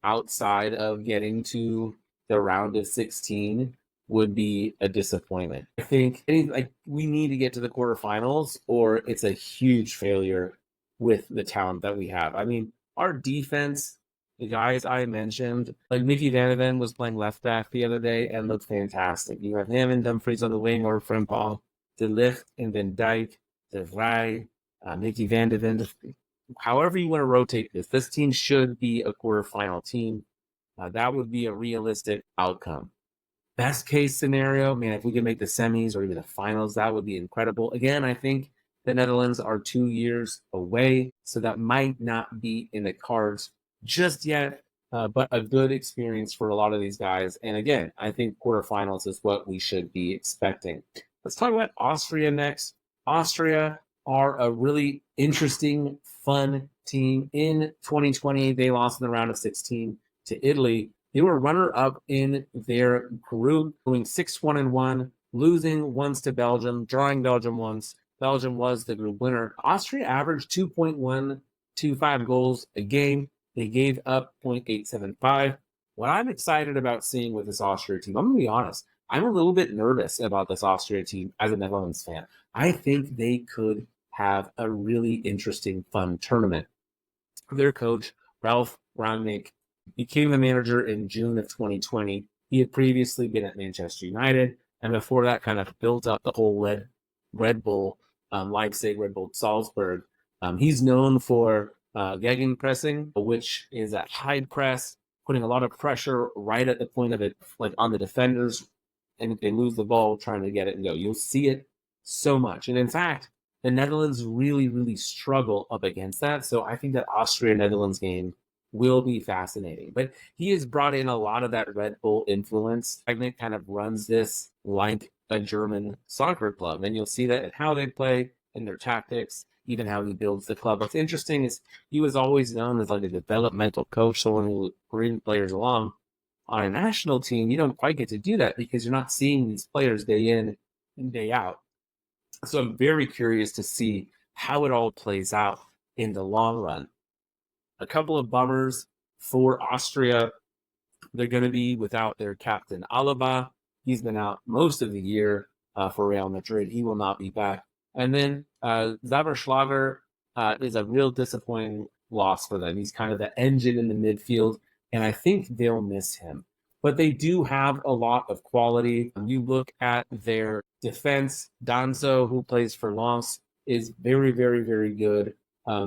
outside of getting to the round of 16 would be a disappointment. I think we need to get to the quarterfinals or it's a huge failure with the talent that we have. I mean, our defense, the guys I mentioned, like Mickey Van de Ven was playing left back the other day and looked fantastic. You have him and Dumfries on the wing or Frimpong, De Ligt and Van Dijk, De Vrij, Mickey Van de Ven. However you want to rotate this team should be a quarterfinal team. That would be a realistic outcome. Best case scenario, man, if we could make the semis or even the finals, that would be incredible. Again, I think the Netherlands are 2 years away, so that might not be in the cards just yet, but a good experience for a lot of these guys. And again, I think quarterfinals is what we should be expecting. Let's talk about Austria next. Austria are a really interesting, fun team. In 2020, they lost in the round of 16 to Italy. They were runner-up in their group, going 6-1-1 losing once to Belgium, drawing Belgium once. Belgium was the group winner. Austria averaged 2.125 goals a game. They gave up 0.875. What I'm excited about seeing with this Austria team, I'm going to be honest, I'm a little bit nervous about this Austria team as a Netherlands fan. I think they could have a really interesting, fun tournament. Their coach, Ralph Rangnick, became the manager in June of 2020. He had previously been at Manchester United, and before that, kind of built up the whole Red Bull Leipzig, Red Bull Salzburg. He's known for gegenpressing, which is a high press, putting a lot of pressure right at the point of it, like on the defenders, and if they lose the ball, trying to get it and go. You'll see it so much. And in fact, the Netherlands really, really struggle up against that. So I think that Austria-Netherlands game will be fascinating. But he has brought in a lot of that Red Bull influence. I think kind of runs this like a German soccer club. And you'll see that in how they play, in their tactics, even how he builds the club. What's interesting is he was always known as like a developmental coach, someone who would bring players along. On a national team, you don't quite get to do that because you're not seeing these players day in and day out. So I'm very curious to see how it all plays out in the long run. A couple of bummers for Austria. They're going to be without their captain Alaba. He's been out most of the year for Real Madrid. He will not be back. And then Zaberschlager is a real disappointing loss for them. He's kind of the engine in the midfield, and I think they'll miss him. But they do have a lot of quality. You look at their defense. Danso, who plays for Lens, is very, very, very good.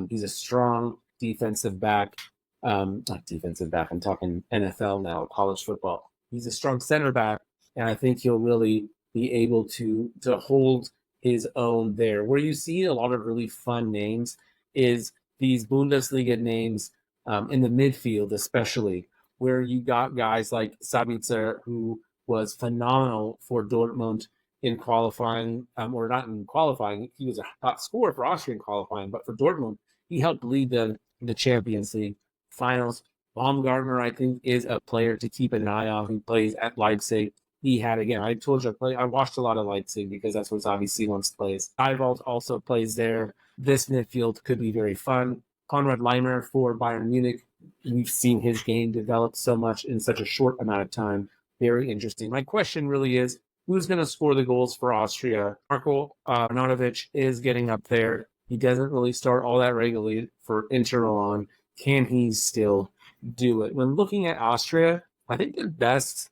He's a strong defensive back. Not defensive back, I'm talking NFL now, college football. He's a strong center back, and I think he'll really be able to hold his own there. Where you see a lot of really fun names is these Bundesliga names in the midfield, especially, where you got guys like Sabitzer, who was phenomenal for Dortmund in qualifying, or not in qualifying. He was a top scorer for Austria in qualifying, but for Dortmund, he helped lead them in the Champions League finals. Baumgartner, I think, is a player to keep an eye on who plays at Leipzig. He had, again, I told you, I watched a lot of Leipzig because that's where Xavi Simons plays. Eivold also plays there. This midfield could be very fun. Konrad Leimer for Bayern Munich. We've seen his game develop so much in such a short amount of time. Very interesting. My question really is, who's going to score the goals for Austria? Marko Arnautovic is getting up there. He doesn't really start all that regularly for Inter Milan. Can he still do it? When looking at Austria, I think the best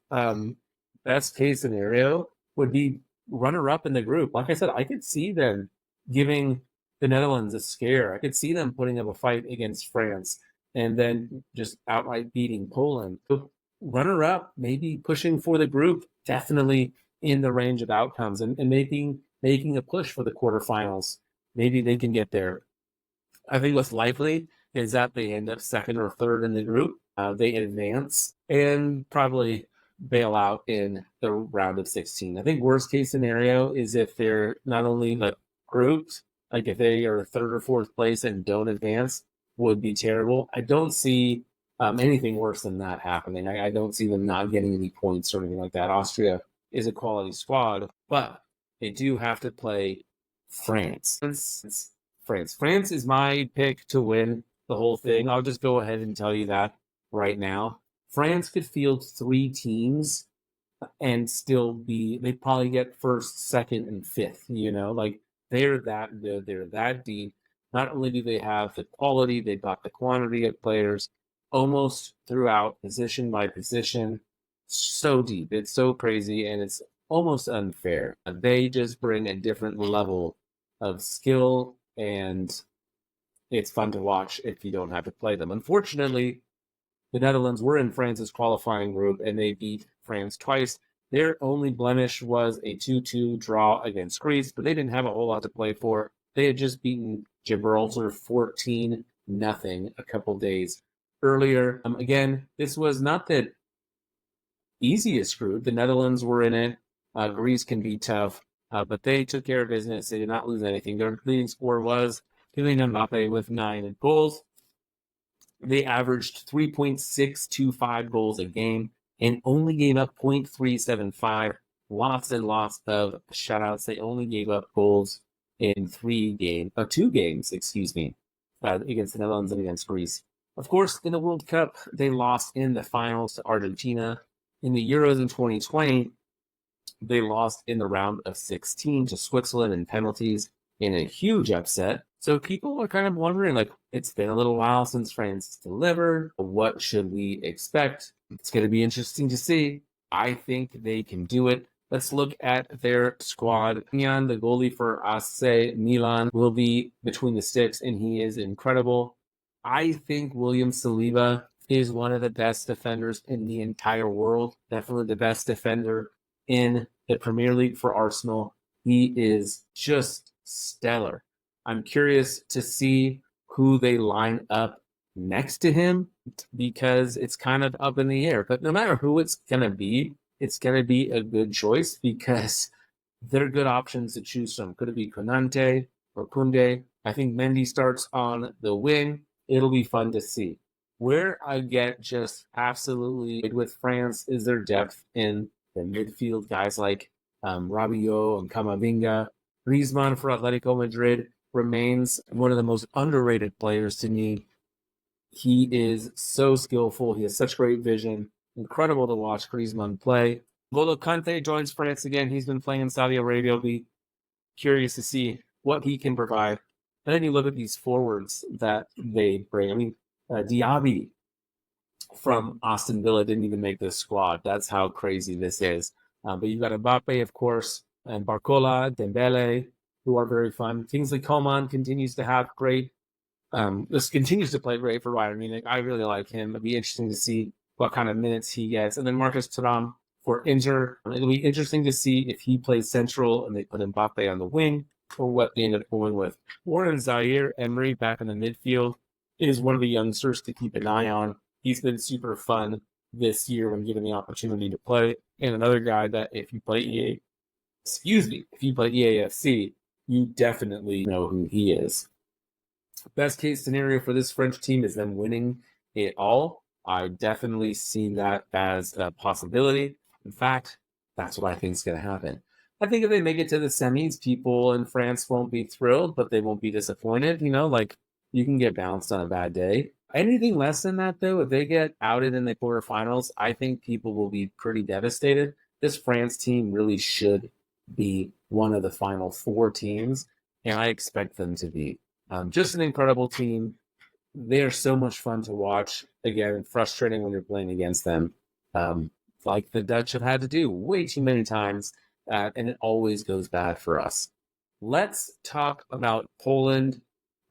case scenario would be runner-up in the group. Like I said, I could see them giving the Netherlands a scare. I could see them putting up a fight against France and then just outright beating Poland. So runner-up, maybe pushing for the group, definitely in the range of outcomes, and making a push for the quarterfinals. Maybe they can get there. I think what's likely is that they end up second or third in the group. They advance and probably bail out in the round of 16. I think worst case scenario is if they're not only the groups, like if they are third or fourth place and don't advance, would be terrible. I don't see anything worse than that happening. I don't see them not getting any points or anything like that. Austria is a quality squad, but they do have to play France. France is my pick to win the whole thing. I'll just go ahead and tell you that right now. France could field 3 teams and still they'd probably get first, second, and fifth, like they're that good, they're that deep. Not only do they have the quality, they've got the quantity of players almost throughout, position by position. So deep, it's so crazy, and it's almost unfair. They just bring a different level of skill, and it's fun to watch if you don't have to play them. Unfortunately, the Netherlands were in France's qualifying group, and they beat France twice. Their only blemish was a 2-2 draw against Greece, but they didn't have a whole lot to play for. They had just beaten Gibraltar 14-0 a couple days earlier. Again, this was not the easiest group. The Netherlands were in it. Greece can be tough, but they took care of business. They did not lose anything. Their leading score was Kylian Mbappe with 9 goals. They averaged 3.625 goals a game and only gave up 0.375 lots and lots of shutouts. They only gave up goals in two games, excuse me, against the Netherlands and against Greece. Of course, in the World Cup, they lost in the finals to Argentina. In the Euros in 2020, they lost in the round of 16 to Switzerland in penalties in a huge upset. So people are kind of wondering, like, it's been a little while since France delivered. What should we expect? It's going to be interesting to see. I think they can do it. Let's look at their squad. Jan, the goalie for AC Milan, will be between the sticks, and he is incredible. I think William Saliba is one of the best defenders in the entire world. Definitely the best defender in the Premier League for Arsenal. He is just stellar. I'm curious to see who they line up next to him because it's kind of up in the air. But no matter who it's going to be a good choice because they're good options to choose from. Could it be Konate or Kunde? I think Mendy starts on the wing. It'll be fun to see. Where I get just absolutely with France is their depth in the midfield. Guys like Rabiot and Camavinga. Griezmann for Atletico Madrid remains one of the most underrated players to me. He is so skillful. He has such great vision. Incredible to watch Griezmann play. N'Golo Kante joins France again. He's been playing in Saudi Arabia. I'll be curious to see what he can provide. And then you look at these forwards that they bring. I mean, Diaby from Aston Villa didn't even make this squad. That's how crazy this is. But you've got Mbappe, of course, and Barcola, Dembele, who are very fun. Kingsley Coman continues to have great. This continues to play great for Bayern Munich. I really like him. It'll be interesting to see what kind of minutes he gets. And then Marcus Thuram for Inter. It'll be interesting to see if he plays central and they put Mbappe on the wing or what they end up going with. Warren Zaire Emery back in the midfield is one of the youngsters to keep an eye on. He's been super fun this year when given the opportunity to play. And another guy that if you play EAFC, you definitely know who he is. Best case scenario for this French team is them winning it all. I definitely see that as a possibility. In fact, that's what I think is going to happen. I think if they make it to the semis, people in France won't be thrilled, but they won't be disappointed. Like you can get bounced on a bad day. Anything less than that, though, if they get outed in the quarterfinals, I think people will be pretty devastated. This France team really should be one of the final four teams, and I expect them to be. Just an incredible team. They are so much fun to watch. Again, frustrating when you're playing against them, like the Dutch have had to do way too many times, and it always goes bad for us. Let's talk about Poland.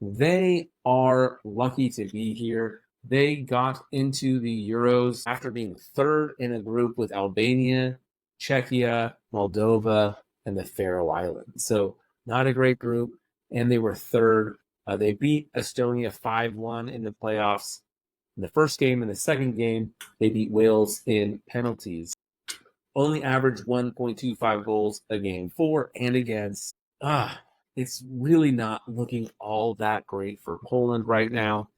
They are lucky to be here. They got into the Euros after being third in a group with Albania, Czechia, Moldova, and the Faroe Islands. So not a great group, and they were third. They beat Estonia 5-1 in the playoffs. In the first game and the second game, they beat Wales in penalties. Only averaged 1.25 goals a game for and against. It's really not looking all that great for Poland right now.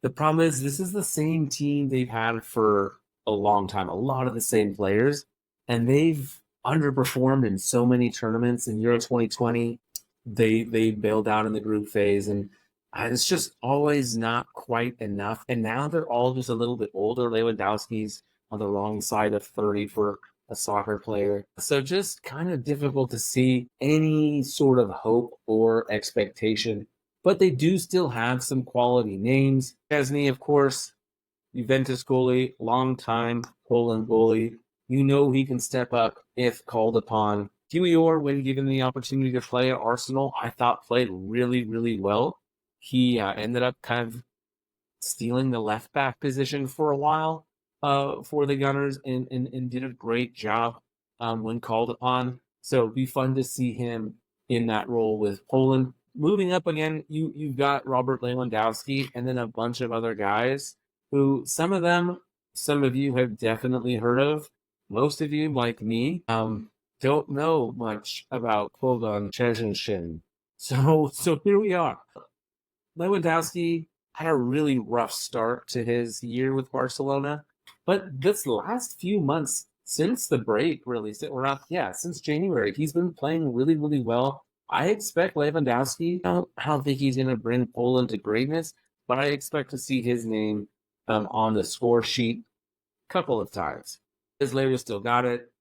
The problem is this is the same team they've had for a long time, a lot of the same players, and they've underperformed in so many tournaments. In Euro 2020, they bailed out in the group phase, and it's just always not quite enough. And now they're all just a little bit older. Lewandowski's on the wrong side of 30 for a soccer player. So just kind of difficult to see any sort of hope or expectation. But they do still have some quality names. Szczesny, of course, Juventus goalie, long-time Poland goalie. You know he can step up if called upon. Huey Orr, when given the opportunity to play at Arsenal, I thought played really, really well. He ended up kind of stealing the left back position for a while for the Gunners and did a great job when called upon. So it'd be fun to see him in that role with Poland. Moving up again, you've got Robert Lewandowski and then a bunch of other guys who some of you have definitely heard of. Most of you, like me, don't know much about Bogdan Szczesny. So here we are. Lewandowski had a really rough start to his year with Barcelona, but this last few months, since the break, really. Since January, he's been playing really, really well. I expect Lewandowski. I don't think he's going to bring Poland to greatness, but I expect to see his name on the score sheet a couple of times. Islayer still got it.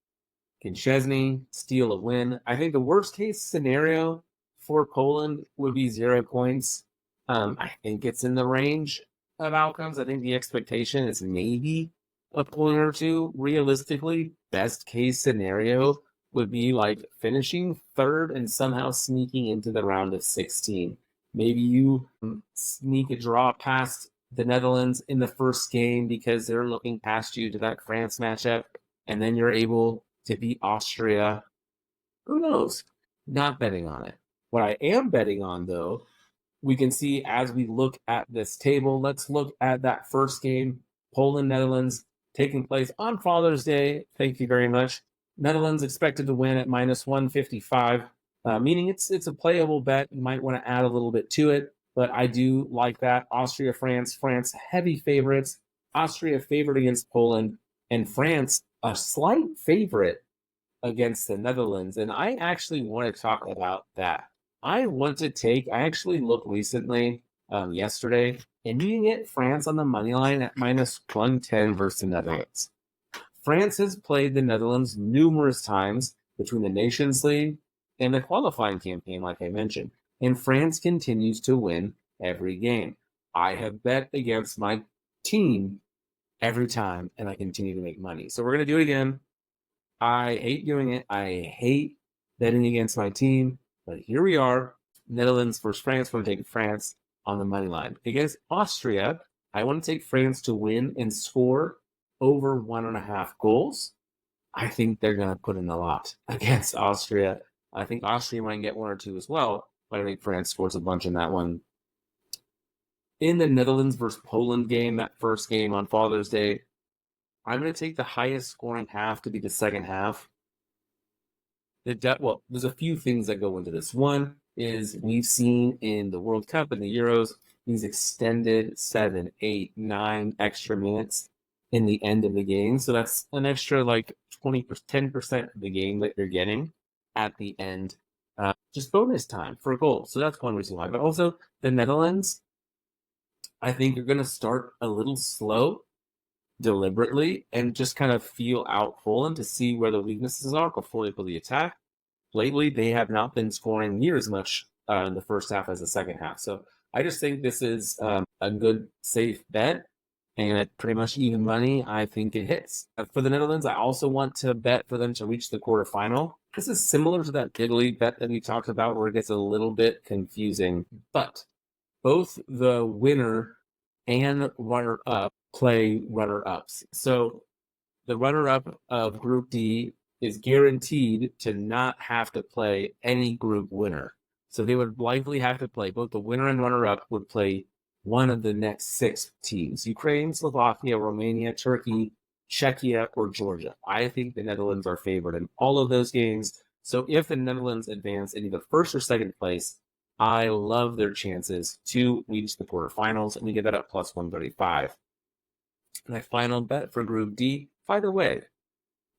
Can Chesney steal a win? I think the worst case scenario for Poland would be 0 points. I think it's in the range of outcomes. I think the expectation is maybe a point or two. Realistically, best case scenario would be like finishing third and somehow sneaking into the round of 16. Maybe you sneak a draw past the Netherlands in the first game because they're looking past you to that France matchup, and then you're able to beat Austria. Who knows? Not betting on it. What I am betting on, though, we can see as we look at this table. Let's look at that first game, Poland Netherlands, taking place on Father's Day. Thank you very much. Netherlands expected to win at minus 155, meaning it's a playable bet. You might want to add a little bit to it, but I do like that. Austria, France heavy favorites. Austria favored against Poland, and France a slight favorite against the Netherlands. And I actually want to talk about that. I actually looked recently, yesterday, and you can get France on the money line at minus 110 versus the Netherlands. France has played the Netherlands numerous times between the Nations League and the qualifying campaign, like I mentioned, and France continues to win every game. I have bet against my team every time, and I continue to make money. So we're going to do it again. I hate doing it. I hate betting against my team, but here we are. Netherlands versus France. We're going to take France on the money line. Against Austria, I want to take France to win and score over 1.5 goals. I think they're going to put in a lot against Austria. I think Austria might get 1 or 2 as well, but I think France scores a bunch in that one. In the Netherlands versus Poland game, that first game on Father's Day, I'm going to take the highest scoring half to be the second half. There's a few things that go into this. One is we've seen in the World Cup and the Euros these extended 7, 8, 9 extra minutes in the end of the game. So that's an extra like 10% of the game that you're getting at the end. Just bonus time for a goal. So that's one reason why. But also the Netherlands, I think you're going to start a little slow deliberately and just kind of feel out Poland to see where the weaknesses are before they put the attack. Lately, they have not been scoring near as much in the first half as the second half. So I just think this is a good, safe bet. And at pretty much even money, I think it hits. For the Netherlands, I also want to bet for them to reach the quarterfinal. This is similar to that Italy bet that we talked about where it gets a little bit confusing. But both the winner and runner-up play runner-ups. So the runner-up of Group D is guaranteed to not have to play any group winner. So they would likely have to play, both the winner and runner-up would play one of the next 6 teams. Ukraine, Slovakia, Romania, Turkey, Czechia, or Georgia. I think the Netherlands are favored in all of those games. So if the Netherlands advance in either first or second place, I love their chances to reach the quarterfinals, and we get that at plus 135. My final bet for Group D, by the way,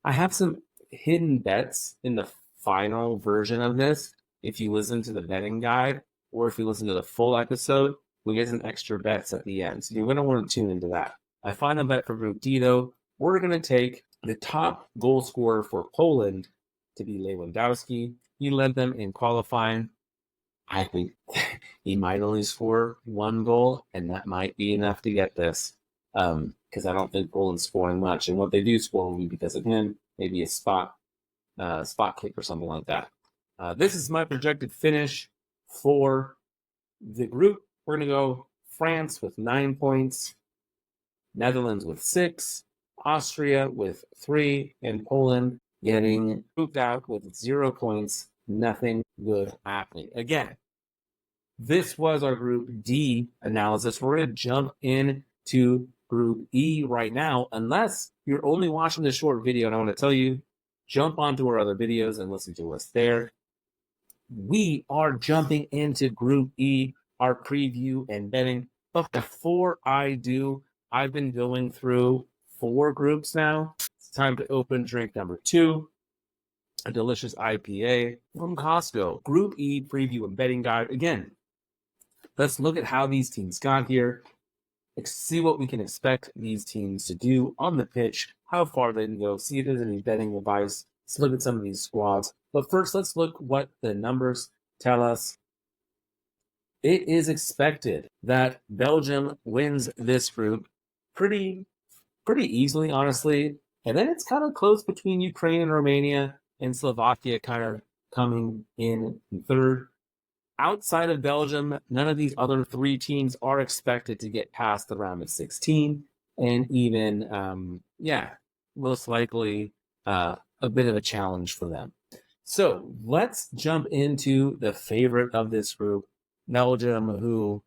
I have some hidden bets in the final version of this. If you listen to the betting guide, or if you listen to the full episode, we get some extra bets at the end. So you're going to want to tune into that. My final bet for Group D, though, we're going to take the top goal scorer for Poland to be Lewandowski. He led them in qualifying. I think he might only score 1 goal, and that might be enough to get this. Because I don't think Poland's scoring much, and what they do score will be because of him, maybe a spot kick or something like that. This is my projected finish for the group. We're going to go France with 9 points, Netherlands with 6, Austria with 3, and Poland getting grouped out with 0 points. Nothing good happening. Again, this was our Group D analysis. We're going to jump into Group E right now, unless you're only watching this short video, and I want to tell you, jump onto our other videos and listen to us there. We are jumping into Group E, our preview and betting. But before I do, I've been going through 4 groups now. time to open drink number 2, a delicious IPA from Costco. Group E preview and betting guide. Again, let's look at how these teams got here, see what we can expect these teams to do on the pitch, how far they can go, see if there's any betting advice. Let's look at some of these squads. But first, let's look what the numbers tell us. It is expected that Belgium wins this group pretty easily, honestly. And then it's kind of close between Ukraine and Romania, and Slovakia kind of coming in third. Outside of Belgium, none of these other 3 teams are expected to get past the round of 16, and even, most likely a bit of a challenge for them. So let's jump into the favorite of this group, Belgium, who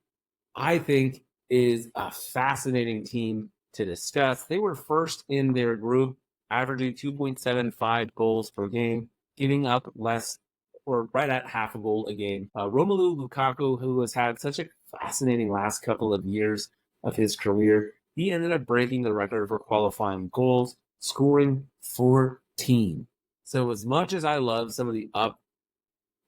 I think is a fascinating team to discuss. They were first in their group, averaging 2.75 goals per game, giving up less or right at half a goal a game. Romelu Lukaku, who has had such a fascinating last couple of years of his career, he ended up breaking the record for qualifying goals, scoring 14. So as much as I love some of the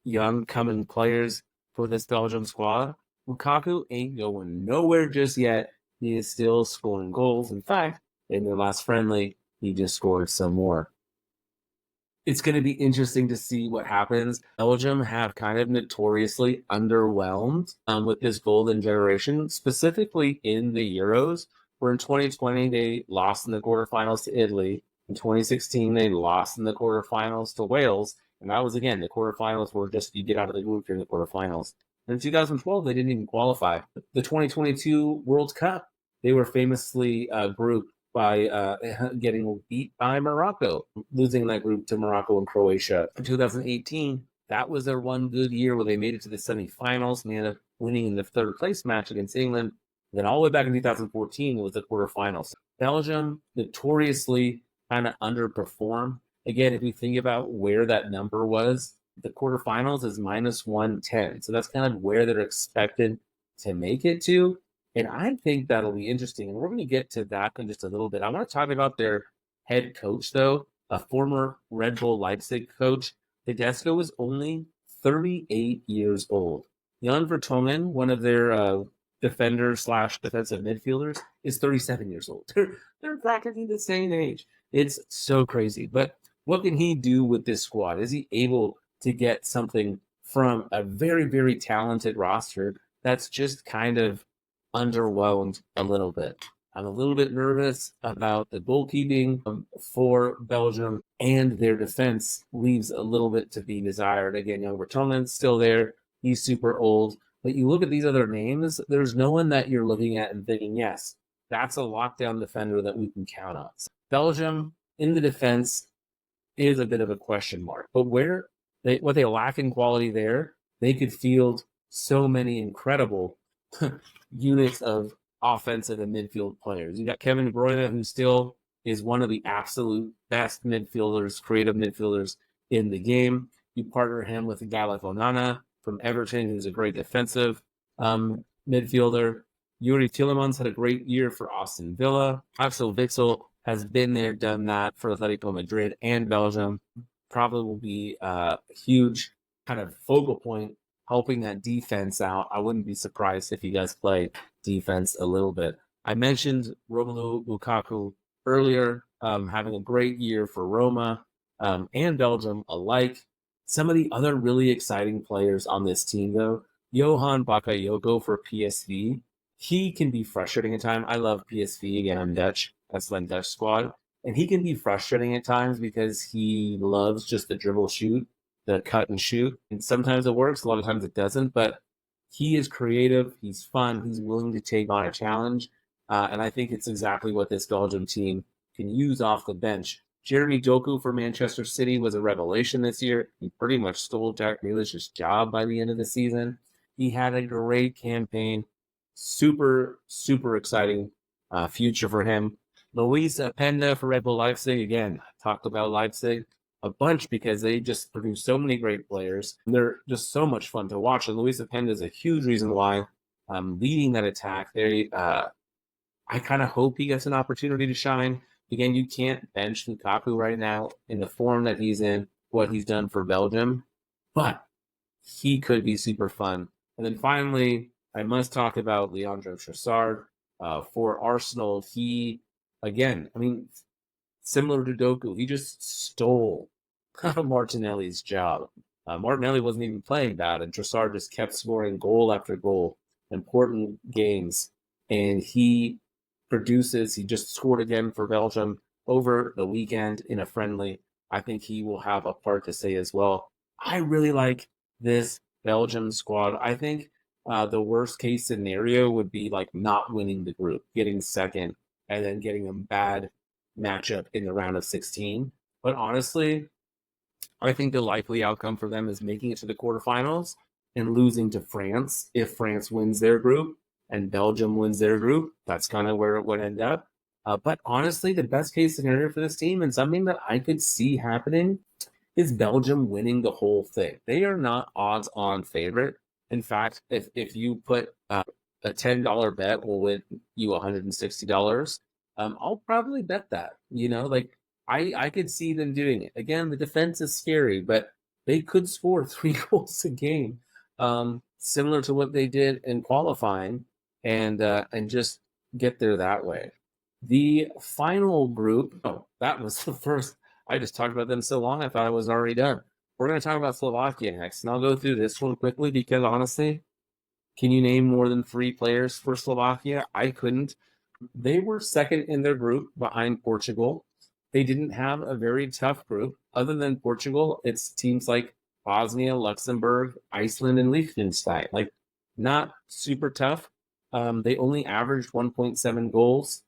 young coming players for this Belgium squad, Lukaku ain't going nowhere just yet. He is still scoring goals. In fact, in their last friendly, he just scored some more. It's going to be interesting to see what happens. Belgium have kind of notoriously underwhelmed with this golden generation, specifically in the Euros, where in 2020 they lost in the quarterfinals to Italy. In 2016, they lost in the quarterfinals to Wales. And that was, again, the quarterfinals were just you get out of the group during the quarterfinals. In 2012, they didn't even qualify. The 2022 World Cup, they were famously grouped by getting beat by Morocco, losing that group to Morocco and Croatia. In 2018, that was their one good year where they made it to the semifinals and they ended up winning in the third place match against England. Then all the way back in 2014 was the quarterfinals. Belgium notoriously kind of underperformed. Again, if you think about where that number was, the quarterfinals is minus 110. So that's kind of where they're expected to make it to. And I think that'll be interesting. And we're going to get to that in just a little bit. I want to talk about their head coach, though, a former Red Bull Leipzig coach. Tedesco is only 38 years old. Jan Vertonghen, one of their defender/defensive midfielders, is 37 years old. They're practically the same age. It's so crazy. But what can he do with this squad? Is he able to get something from a very, very talented roster that's just kind of underwhelmed a little bit? I'm a little bit nervous about the goalkeeping for Belgium, and their defense leaves a little bit to be desired. Again, Jan Vertonghen's still there. He's super old. But you look at these other names, there's no one that you're looking at and thinking, yes, that's a lockdown defender that we can count on. So Belgium in the defense is a bit of a question mark. But what they lack in quality there, they could field so many incredible units of offensive and midfield players. You got Kevin De Bruyne, who still is one of the absolute best midfielders, creative midfielders in the game. You partner him with a guy like Onana from Everton, who's a great defensive midfielder. Yuri Tillemans had a great year for Aston Villa. Axel Witsel has been there, done that for Atletico Madrid and Belgium. Probably will be a huge kind of focal point helping that defense out. I wouldn't be surprised if you guys play defense a little bit. I mentioned Romelu Lukaku earlier, having a great year for Roma and Belgium alike. Some of the other really exciting players on this team, though, Johan Bakayoko for PSV. He can be frustrating at times. I love PSV. Again, I'm Dutch. That's my Dutch squad. And he can be frustrating at times because he loves just the dribble shoot, the cut and shoot. And sometimes it works, a lot of times it doesn't. But he is creative. He's fun. He's willing to take on a challenge. And I think it's exactly what this Belgium team can use off the bench. Jeremy Doku for Manchester City was a revelation this year. He pretty much stole Jack Grealish's job by the end of the season. He had a great campaign. Super, super exciting future for him. Luis Openda for Red Bull Leipzig. Again, I talked about Leipzig a bunch because they just produce so many great players. And they're just so much fun to watch. And Luis Openda is a huge reason why I'm leading that attack. I kind of hope he gets an opportunity to shine. Again, you can't bench Lukaku right now in the form that he's in, what he's done for Belgium, but he could be super fun. And then finally, I must talk about Leandro Trossard for Arsenal. He, again, I mean, similar to Doku, he just stole Martinelli's job. Martinelli wasn't even playing bad, and Trossard just kept scoring goal after goal, important games. And he produces, he just scored again for Belgium over the weekend in a friendly. I think he will have a part to say as well. I really like this Belgium squad. I think the worst case scenario would be like not winning the group, getting second, and then getting a bad matchup in the round of 16. But honestly, I think the likely outcome for them is making it to the quarterfinals and losing to France if France wins their group and Belgium wins their group. That's kind of where it would end up. But honestly, the best case scenario for this team and something that I could see happening is Belgium winning the whole thing. They are not odds-on favorite. In fact, if you put a $10 bet will win you $160, I'll probably bet that. Like I could see them doing it. Again, the defense is scary, but they could score 3 goals a game, similar to what they did in qualifying, and just get there that way. The final group. Oh, that was the first. I just talked about them so long, I thought I was already done. We're going to talk about Slovakia next, and I'll go through this one quickly because honestly, can you name more than 3 players for Slovakia? I couldn't. They were second in their group behind Portugal. They didn't have a very tough group. Other than Portugal, it's teams like Bosnia, Luxembourg, Iceland, and Liechtenstein. Like, not super tough. They only averaged 1.7 goals.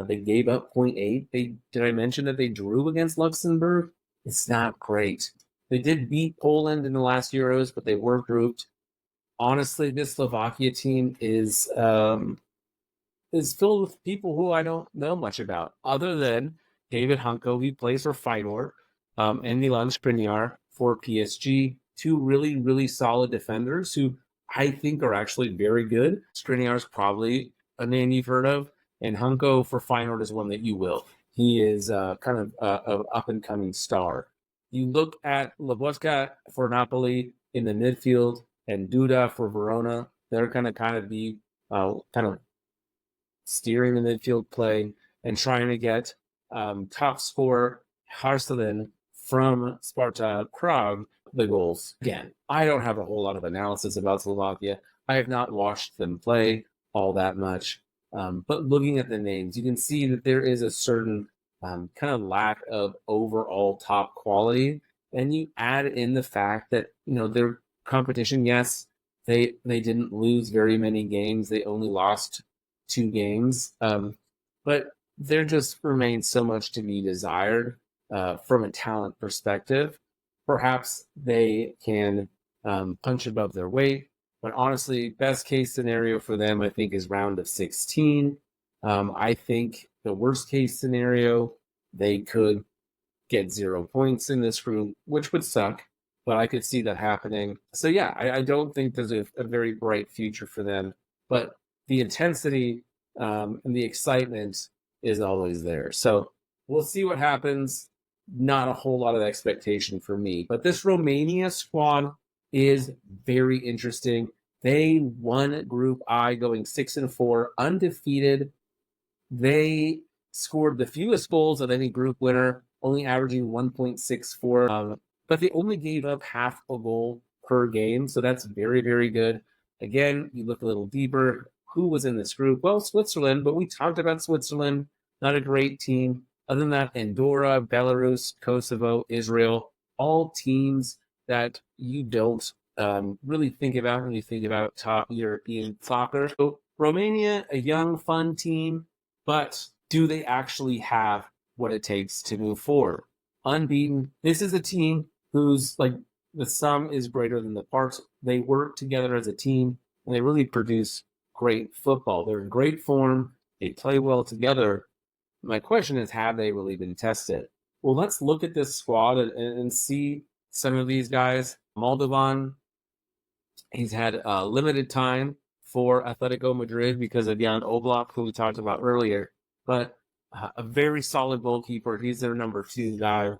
They gave up 0.8. Did I mention that they drew against Luxembourg? It's not great. They did beat Poland in the last Euros, but they were grouped. Honestly, this Slovakia team is filled with people who I don't know much about, other than David Hunko, who plays for Feyenoord, and Milan Skriniar for PSG. 2 really, really solid defenders who I think are actually very good. Skriniar is probably a name you've heard of, and Hunko for Feyenoord is one that you will. He is kind of an up-and-coming star. You look at Lobotka for Napoli in the midfield, and Duda for Verona. They're going to kind of be kind of steering the midfield play and trying to get top scorer Harselin from Sparta Prague the goals. Again, I don't have a whole lot of analysis about Slovakia. I have not watched them play all that much. But looking at the names, you can see that there is a certain kind of lack of overall top quality. And you add in the fact that, their competition, yes, they didn't lose very many games. They only lost 2 games. But there just remains so much to be desired from a talent perspective. Perhaps they can punch above their weight. But honestly, best case scenario for them, I think, is round of 16. I think the worst case scenario, they could get 0 points in this group, which would suck, but I could see that happening. So yeah, I don't think there's a very bright future for them, but the intensity and the excitement is always there. So we'll see what happens. Not a whole lot of expectation for me, but this Romania squad is very interesting. They won Group I, going 6-4, undefeated. They scored the fewest goals of any group winner, only averaging 1.64. But they only gave up half a goal per game, so that's very, very good. Again, you look a little deeper. Who was in this group? Well, Switzerland, but we talked about Switzerland. Not a great team. Other than that, Andorra, Belarus, Kosovo, Israel, all teams that you don't really think about when you think about top European soccer. So Romania, a young, fun team, but do they actually have what it takes to move forward? Unbeaten. This is a team whose the sum is greater than the parts. They work together as a team, and they really produce great football. They're in great form. They play well together. My question is, have they really been tested? Well, let's look at this squad and see some of these guys. Moldovan, he's had limited time for Atletico Madrid because of Jan Oblak, who we talked about earlier. But a very solid goalkeeper. He's their number 2 guy,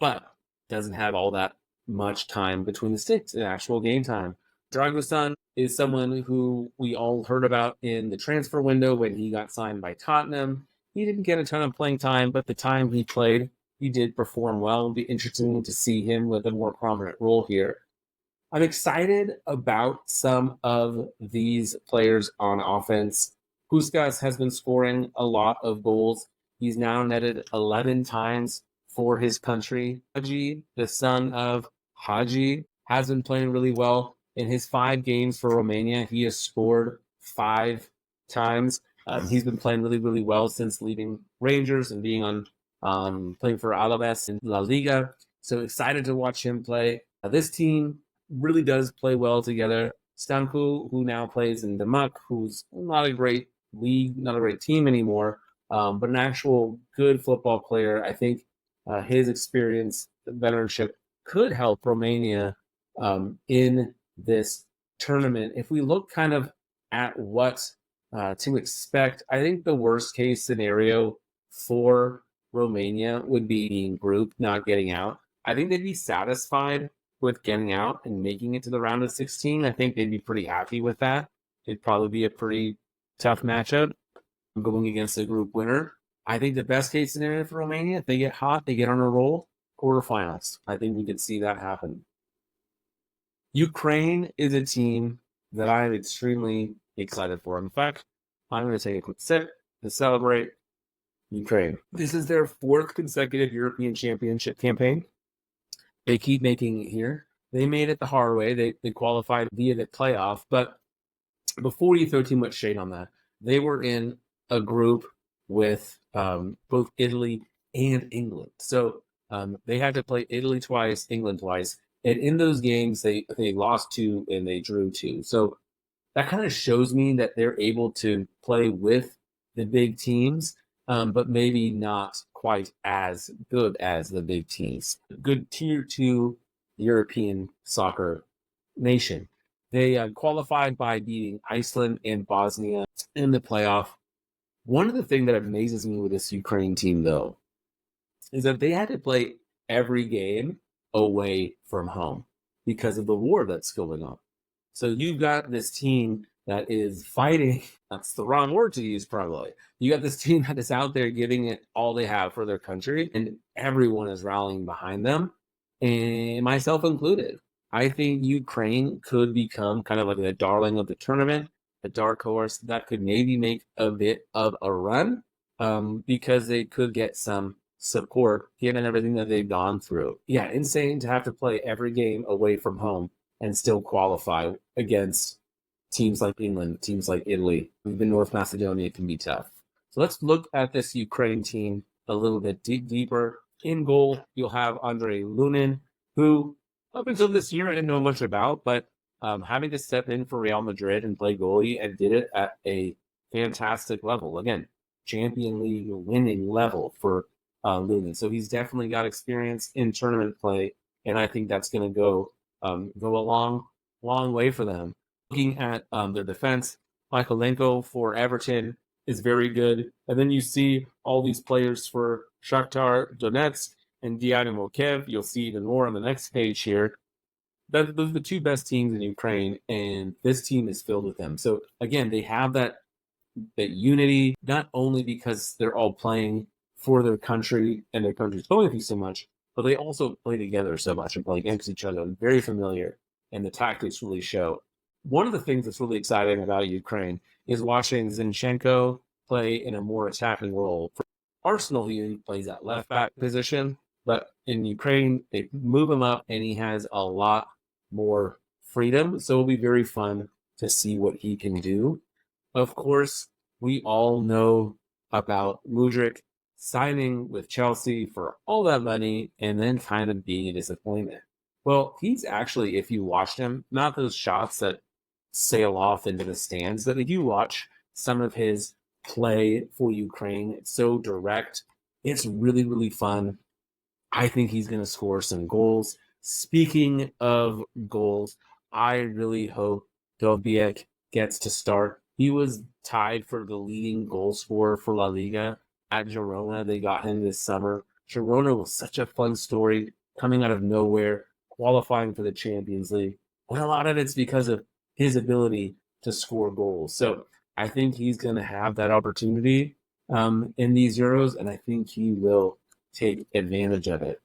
but doesn't have all that much time between the sticks in actual game time. Dragosan is someone who we all heard about in the transfer window when he got signed by Tottenham. He didn't get a ton of playing time, but the time he played, he did perform well. It'll be interesting to see him with a more prominent role here. I'm excited about some of these players on offense. Puskas has been scoring a lot of goals. He's now netted 11 times for his country. Haji, the son of Haji, has been playing really well. In his 5 games for Romania, he has scored 5 times. He's been playing really, really well since leaving Rangers and being on playing for Alaves in La Liga. So excited to watch him play. This team really does play well together. Stanku, who now plays in Denmark, who's not a great league, not a great team anymore, but an actual good football player. I think his experience, veteranship, could help Romania in this tournament. If we look kind of at what to expect, I think the worst case scenario for Romania would be being grouped, not getting out. I think they'd be satisfied with getting out and making it to the round of 16. I think they'd be pretty happy with that. It'd probably be a pretty tough matchup going against a group winner. I think the best case scenario for Romania, if they get hot, they get on a roll, quarterfinals. I think we could see that happen. Ukraine is a team that I'm extremely excited for. In fact, I'm going to take a quick sip to celebrate Ukraine. This is their 4th consecutive European Championship campaign. They keep making it here. They made it the hard way. They qualified via the playoff. But before you throw too much shade on that, they were in a group with both Italy and England. So they had to play Italy twice, England twice. And in those games, they lost 2 and they drew 2. So that kind of shows me that they're able to play with the big teams, but maybe not quite as good as the big teams. Good tier 2 European soccer nation. They qualified by beating Iceland and Bosnia in the playoff. One of the things that amazes me with this Ukraine team, though, is that they had to play every game away from home because of the war that's going on. So you've got this team that is fighting. That's the wrong word to use, probably. You got this team that is out there giving it all they have for their country, and everyone is rallying behind them, and myself included. I think Ukraine could become kind of like the darling of the tournament, a dark horse that could maybe make a bit of a run because they could get some support given everything that they've gone through. Yeah, insane to have to play every game away from home and still qualify against teams like England, teams like Italy. Even North Macedonia can be tough. So let's look at this Ukraine team a little bit deeper. In goal, you'll have Andrei Lunin, who up until this year I didn't know much about, but having to step in for Real Madrid and play goalie and did it at a fantastic level. Again, Champion League winning level for Lunin. So he's definitely got experience in tournament play, and I think that's going to go a long way for them. Looking at their defense, Michaelenko for Everton is very good. And then you see all these players for Shakhtar Donetsk and Dynamo Kiev. You'll see even more on the next page here. Those are the 2 best teams in Ukraine, and this team is filled with them. So again, they have that unity, not only because they're all playing for their country and their country's going through so much, but they also play together so much and play against each other. Very familiar, and the tactics really show. One of the things that's really exciting about Ukraine is watching Zinchenko play in a more attacking role. For Arsenal, he plays that left back position, but in Ukraine, they move him up, and he has a lot more freedom. So it'll be very fun to see what he can do. Of course, we all know about Mudryk signing with Chelsea for all that money and then kind of being a disappointment. Well, he's actually, if you watched him, not those shots that sail off into the stands, but if you watch some of his play for Ukraine, it's so direct. It's really, really fun. I think he's going to score some goals. Speaking of goals, I really hope Dobiek gets to start He was tied for the leading goal scorer for La Liga at Girona. They got him this summer. Girona was such a fun story, coming out of nowhere, qualifying for the Champions League. And a lot of it's because of his ability to score goals. So I think he's going to have that opportunity in these Euros, and I think he will take advantage of it.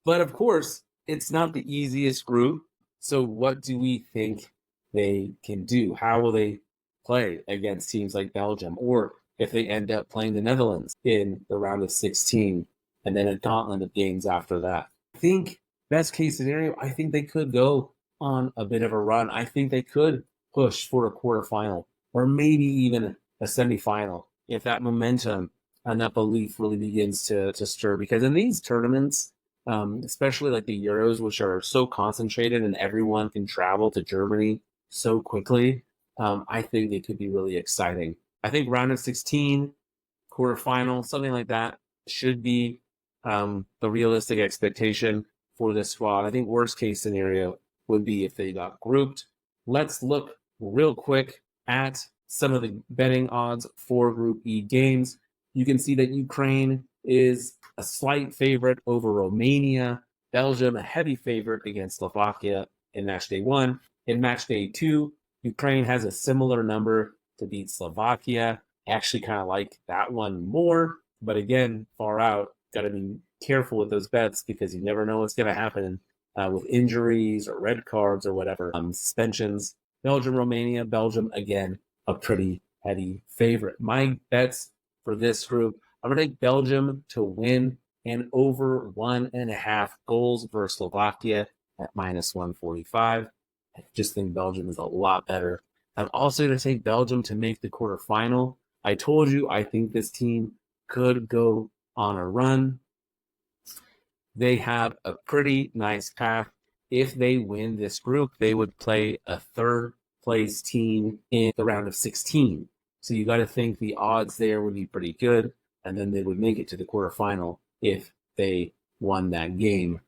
But of course, it's not the easiest group. So what do we think they can do? How will they play against teams like Belgium? Or if they end up playing the Netherlands in the round of 16 and then a gauntlet of games after that? I think best case scenario, I think they could go on a bit of a run. I think they could push for a quarterfinal or maybe even a semifinal if that momentum and that belief really begins to stir. Because in these tournaments, especially like the Euros, which are so concentrated and everyone can travel to Germany so quickly, I think they could be really exciting. I think round of 16, quarterfinal, something like that should be the realistic expectation for this squad. I think worst case scenario would be if they got grouped. Let's look real quick at some of the betting odds for Group E games. You can see that Ukraine is a slight favorite over Romania. Belgium, a heavy favorite against Slovakia in match day 1. In match day 2, Ukraine has a similar number to beat Slovakia. I actually kind of like that one more, but again, far out. Got to be careful with those bets because you never know what's going to happen with injuries or red cards or whatever. Suspensions. Belgium, Romania, Belgium, again, a pretty heavy favorite. My bets for this group, I'm going to take Belgium to win and over 1.5 goals versus Slovakia at minus 145. I just think Belgium is a lot better. I'm also going to take Belgium to make the quarterfinal. I told you I think this team could go on a run. They have a pretty nice path. If they win this group, they would play a third place team in the round of 16. So you got to think the odds there would be pretty good, and then they would make it to the quarterfinal if they won that game.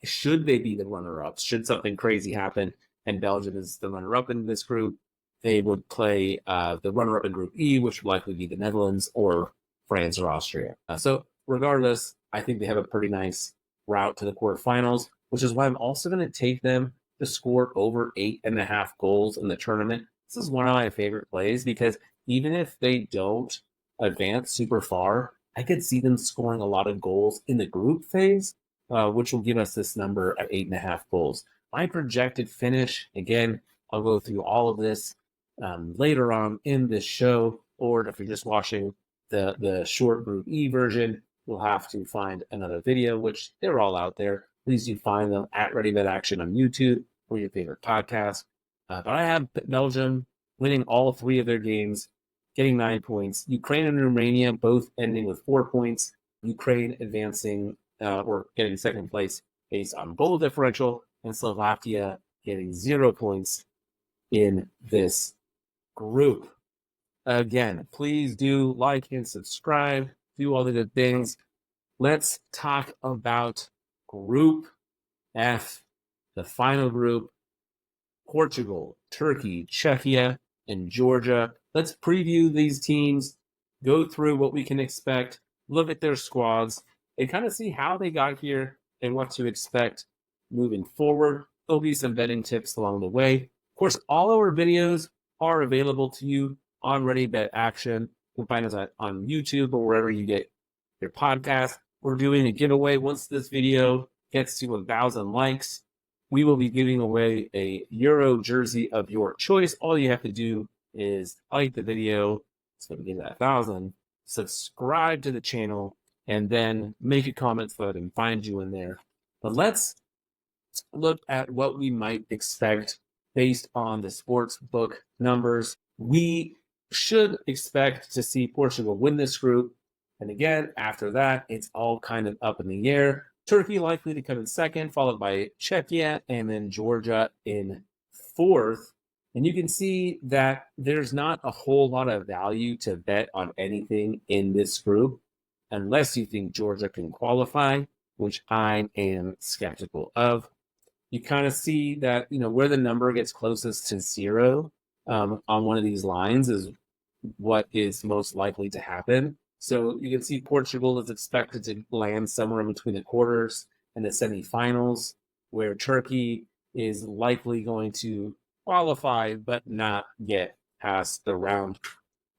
Should they be the runner-ups, should something crazy happen, and Belgium is the runner-up in this group, they would play the runner-up in Group E, which would likely be the Netherlands or France or Austria. So regardless, I think they have a pretty nice route to the quarterfinals, which is why I'm also going to take them to score over 8.5 goals in the tournament. This is one of my favorite plays because even if they don't advance super far, I could see them scoring a lot of goals in the group phase, which will give us this number at 8.5 goals. My projected finish, again, I'll go through all of this later on in this show, or if you're just watching the short Group E version, you'll have to find another video, which they're all out there. Please do find them at Ready Bet Action on YouTube or your favorite podcast. But I have Belgium winning all 3 of their games, getting 9 points. Ukraine and Romania both ending with 4 points. Ukraine advancing or getting second place based on goal differential, and Slovakia getting 0 points in this group. Again, please do like and subscribe, do all the good things. Let's talk about Group F, the final group. Portugal, Turkey, Czechia, and Georgia. Let's preview these teams, go through what we can expect, look at their squads, and kind of see how they got here and what to expect moving forward. There'll be some betting tips along the way. Of course, all our videos are available to you on Ready Bet Action. You can find us on YouTube or wherever you get your podcast. We're doing a giveaway once this video gets to 1,000 likes. We will be giving away a Euro jersey of your choice. All you have to do is like the video, so we get that 1,000, subscribe to the channel, and then make a comment so I can find you in there. But let's look at what we might expect based on the sports book numbers. We should expect to see Portugal win this group. And again, after that, it's all kind of up in the air. Turkey likely to come in second, followed by Czechia, and then Georgia in fourth. And you can see that there's not a whole lot of value to bet on anything in this group, unless you think Georgia can qualify, which I am skeptical of. You kind of see that, where the number gets closest to 0 on one of these lines is what is most likely to happen. So you can see Portugal is expected to land somewhere in between the quarters and the semifinals, where Turkey is likely going to qualify but not get past the round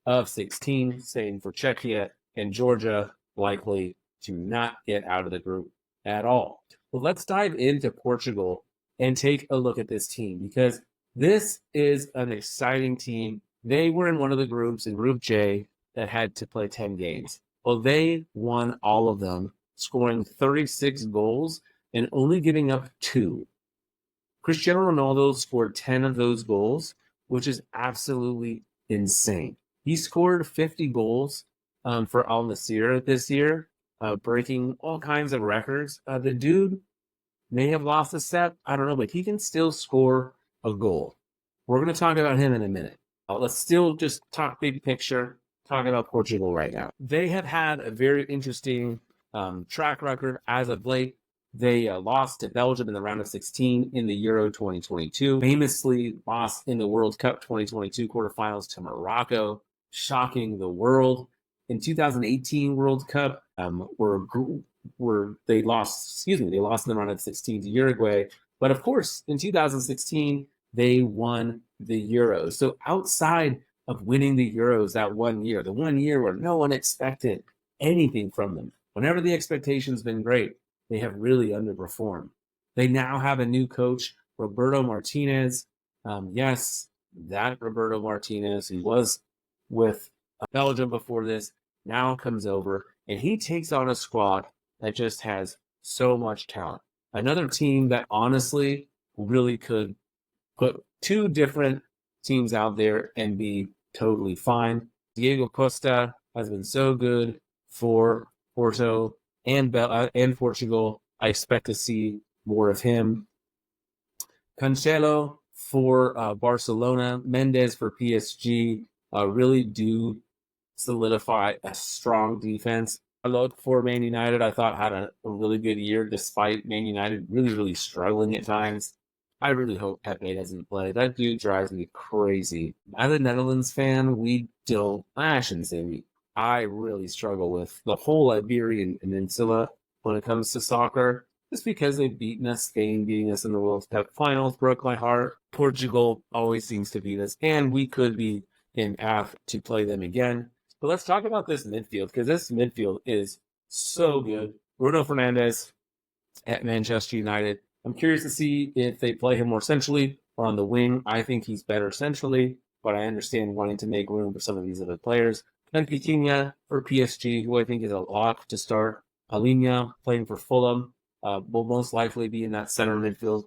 of 16. Same for Czechia and Georgia, likely to not get out of the group at all. Well, let's dive into Portugal and take a look at this team, because this is an exciting team. They were in one of the groups, in Group J, that had to play 10 games. Well, they won all of them, scoring 36 goals and only giving up 2. Cristiano Ronaldo scored 10 of those goals, which is absolutely insane. He scored 50 goals for Al Nassr this year, breaking all kinds of records. The dude may have lost a step, I don't know, but he can still score a goal. We're going to talk about him in a minute. Let's still just talk big picture, talk about Portugal right now. They have had a very interesting track record as of late. They lost to Belgium in the round of 16 in the Euro 2022, famously lost in the World Cup 2022 quarterfinals to Morocco, shocking the world. In 2018 World Cup, they lost in the round of 16 to Uruguay. But of course, in 2016, they won the Euros. So outside of winning the Euros that 1 year, the 1 year where no one expected anything from them, whenever the expectation's been great, they have really underperformed. They now have a new coach, Roberto Martinez. Yes, that Roberto Martinez, who was with Belgium before this, now comes over, and he takes on a squad that just has so much talent. Another team that honestly really could put 2 different teams out there and be totally fine. Diego Costa has been so good for Porto and Portugal. I expect to see more of him. Cancelo for Barcelona, Mendes for PSG really do solidify a strong defense. I look for Man United. I thought had a really good year, despite Man United really struggling at times. I really hope Pepe doesn't play. That dude drives me crazy. As a Netherlands fan, I shouldn't say we, I really struggle with the whole Iberian Peninsula when it comes to soccer. Just because they've beaten us, Spain beating us in the World Cup finals broke my heart. Portugal always seems to beat us, and we could be in path to play them again. But let's talk about this midfield, because this midfield is so good. Bruno Fernandes at Manchester United. I'm curious to see if they play him more centrally or on the wing. I think he's better centrally, but I understand wanting to make room for some of these other players. Then Vitinha for PSG, who I think is a lock to start. Alina playing for Fulham will most likely be in that center midfield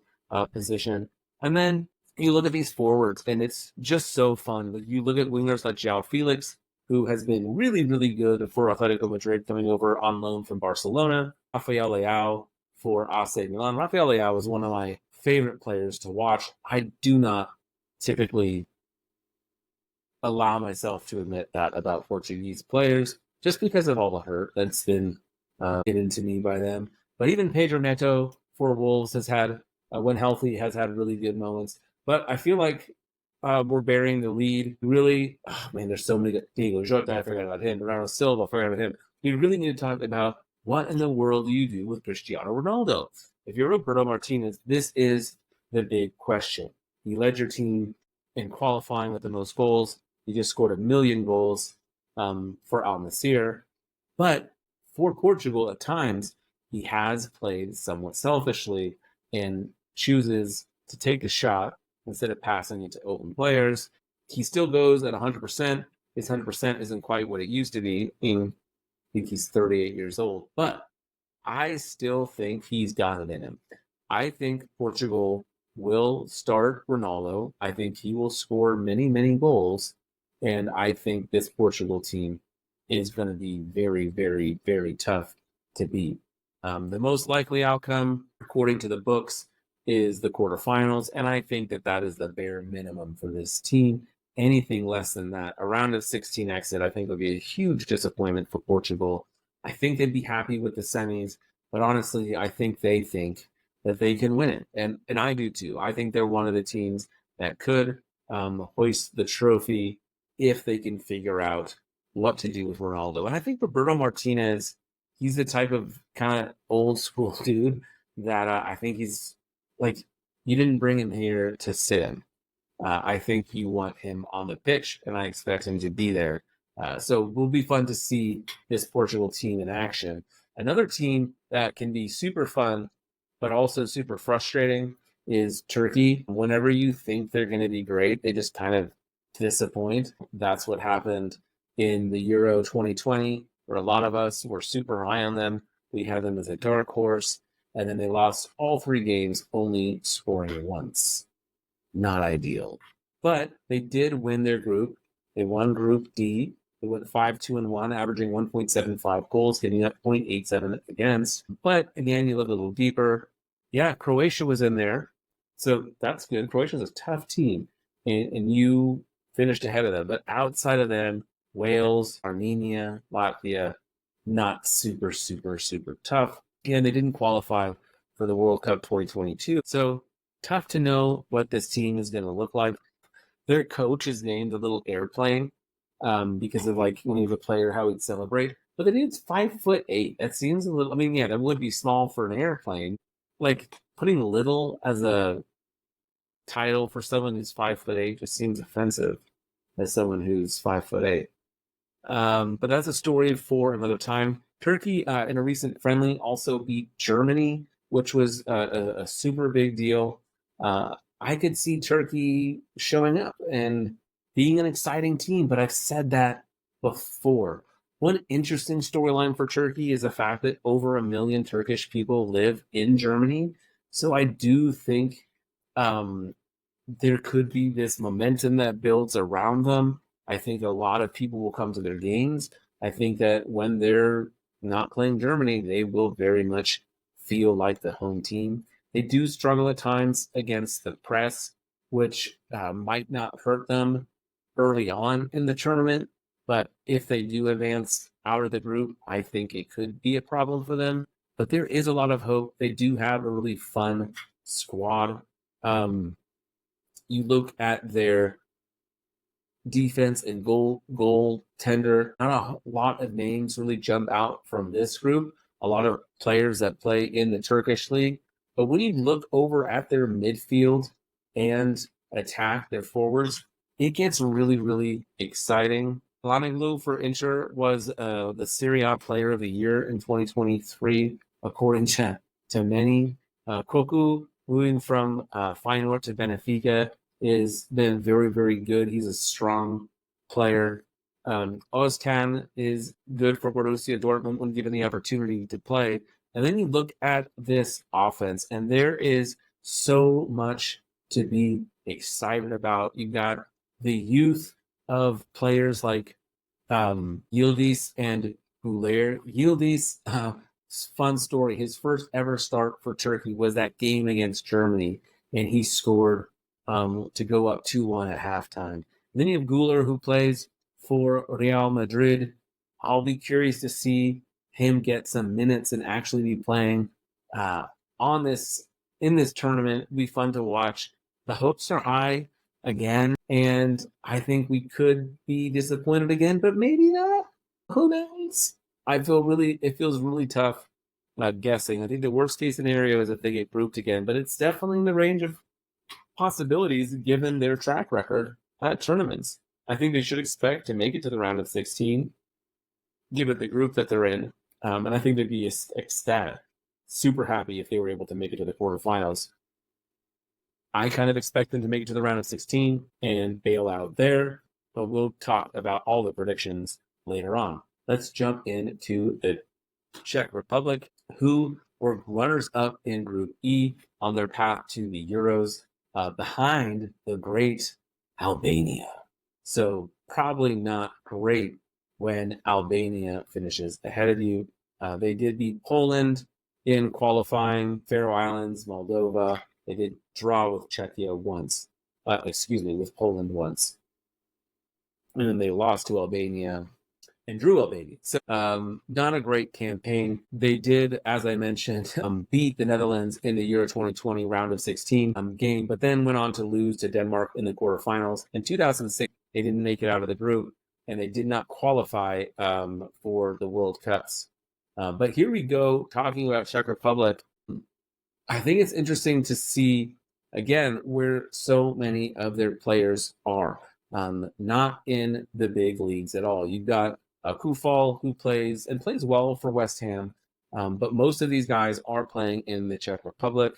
position. And then you look at these forwards, and it's just so fun. You look at wingers like João Felix, who has been really good for Atletico Madrid, coming over on loan from Barcelona. Rafael Leao for AC Milan. Rafael Leao was one of my favorite players to watch. I do not typically allow myself to admit that about Portuguese players, just because of all the hurt that's been given to me by them. But even Pedro Neto for Wolves has had, when healthy, has had really good moments. But I feel like we're bearing the lead. Really, there's so many. Diego Jota, I forgot about him. Bernardo Silva, I forgot about him. We really need to talk about what in the world do you do with Cristiano Ronaldo? If you're Roberto Martinez, this is the big question. He led your team in qualifying with the most goals. He just scored 1 million goals for Al Nassr. But for Portugal, at times, he has played somewhat selfishly and chooses to take a shot instead of passing it to open players. He still goes at 100%. His 100% isn't quite what it used to be. I think he's 38 years old. But I still think he's got it in him. I think Portugal will start Ronaldo. I think he will score many goals. And I think this Portugal team is going to be very tough to beat. The most likely outcome, according to the books, is the quarterfinals. And I think that is the bare minimum for this team. Anything less than that, a round of 16 exit, I think would be a huge disappointment for Portugal. I think they'd be happy with the semis, but honestly, I think they think that they can win it. And I do too. I think they're one of the teams that could. hoist the trophy if they can figure out what to do with Ronaldo. And I think Roberto Martinez, he's the type of kind of old school dude that I think he's like, you didn't bring him here to sit him. I think you want him on the pitch, and I expect him to be there. So it will be fun to see this Portugal team in action. Another team that can be super fun, but also super frustrating is Turkey. Whenever you think they're going to be great, they just kind of disappoint. That's what happened in the Euro 2020, where a lot of us were super high on them. We had them as a dark horse, and then they lost all 3 games, only scoring once. Not ideal. But they did win their group. They won Group D. They went 5-2-1, averaging 1.75 goals, hitting up 0.87 against. But again, you look a little deeper. Yeah, Croatia was in there. So that's good. Croatia's a tough team. And you finished ahead of them. But outside of them, Wales, Armenia, Latvia, not super, super, super tough. Again, they didn't qualify for the World Cup 2022. So tough to know what this team is going to look like. Their coach is named a little airplane because of like when you have a player, how he'd celebrate. But the dude's 5'8". That seems a little. I mean, yeah, that would be small for an airplane. Like putting little as a title for someone who's 5'8" just seems offensive as someone who's 5'8". But that's a story for another time. Turkey, in a recent friendly, also beat Germany, which was a super big deal. I could see Turkey showing up and being an exciting team, but I've said that before. One interesting storyline for Turkey is the fact that over 1 million Turkish people live in Germany. So I do think there could be this momentum that builds around them. I think a lot of people will come to their games. I think that when they're not playing Germany, they will very much feel like the home team. They do struggle at times against the press, which might not hurt them early on in the tournament. But if they do advance out of the group, I think it could be a problem for them. But there is a lot of hope. They do have a really fun squad. You look at their defense and goaltender. Not a lot of names really jump out from this group. A lot of players that play in the Turkish league. But when you look over at their midfield and attack, their forwards, it gets really, really exciting. Laniglu for Inter was the Serie A Player of the Year in 2023, according to many. Koku, moving from Feyenoord to Benfica, has been very, very good. He's a strong player. Ozcan is good for Borussia Dortmund when given the opportunity to play. And then you look at this offense, and there is so much to be excited about. You got the youth of players like Yildiz and Goulier. Yildiz, fun story. His first ever start for Turkey was that game against Germany, and he scored to go up 2-1 at halftime. Then you have Goulier, who plays for Real Madrid. I'll be curious to see him get some minutes and actually be playing on this in this tournament. It'll be fun to watch. The hopes are high again, and I think we could be disappointed again, but maybe not. Who knows? It feels really tough guessing. I think the worst case scenario is if they get grouped again, but it's definitely in the range of possibilities given their track record at tournaments. I think they should expect to make it to the round of 16, given the group that they're in. And I think they'd be ecstatic, super happy if they were able to make it to the quarterfinals. I kind of expect them to make it to the round of 16 and bail out there, but we'll talk about all the predictions later on. Let's jump into the Czech Republic, who were runners-up in Group E on their path to the Euros, behind the great Albania. So probably not great when Albania finishes ahead of you. They did beat Poland in qualifying, Faroe Islands, Moldova. They did draw with Czechia once. With Poland once. And then they lost to Albania and drew Albania. So not a great campaign. They did, as I mentioned, beat the Netherlands in the Euro 2020 round of 16 game, but then went on to lose to Denmark in the quarterfinals. In 2006, they didn't make it out of the group, and they did not qualify for the World Cups. But here we go, talking about Czech Republic. I think it's interesting to see, again, where so many of their players are. Not in the big leagues at all. You've got Kufal, who plays well for West Ham, but most of these guys are playing in the Czech Republic,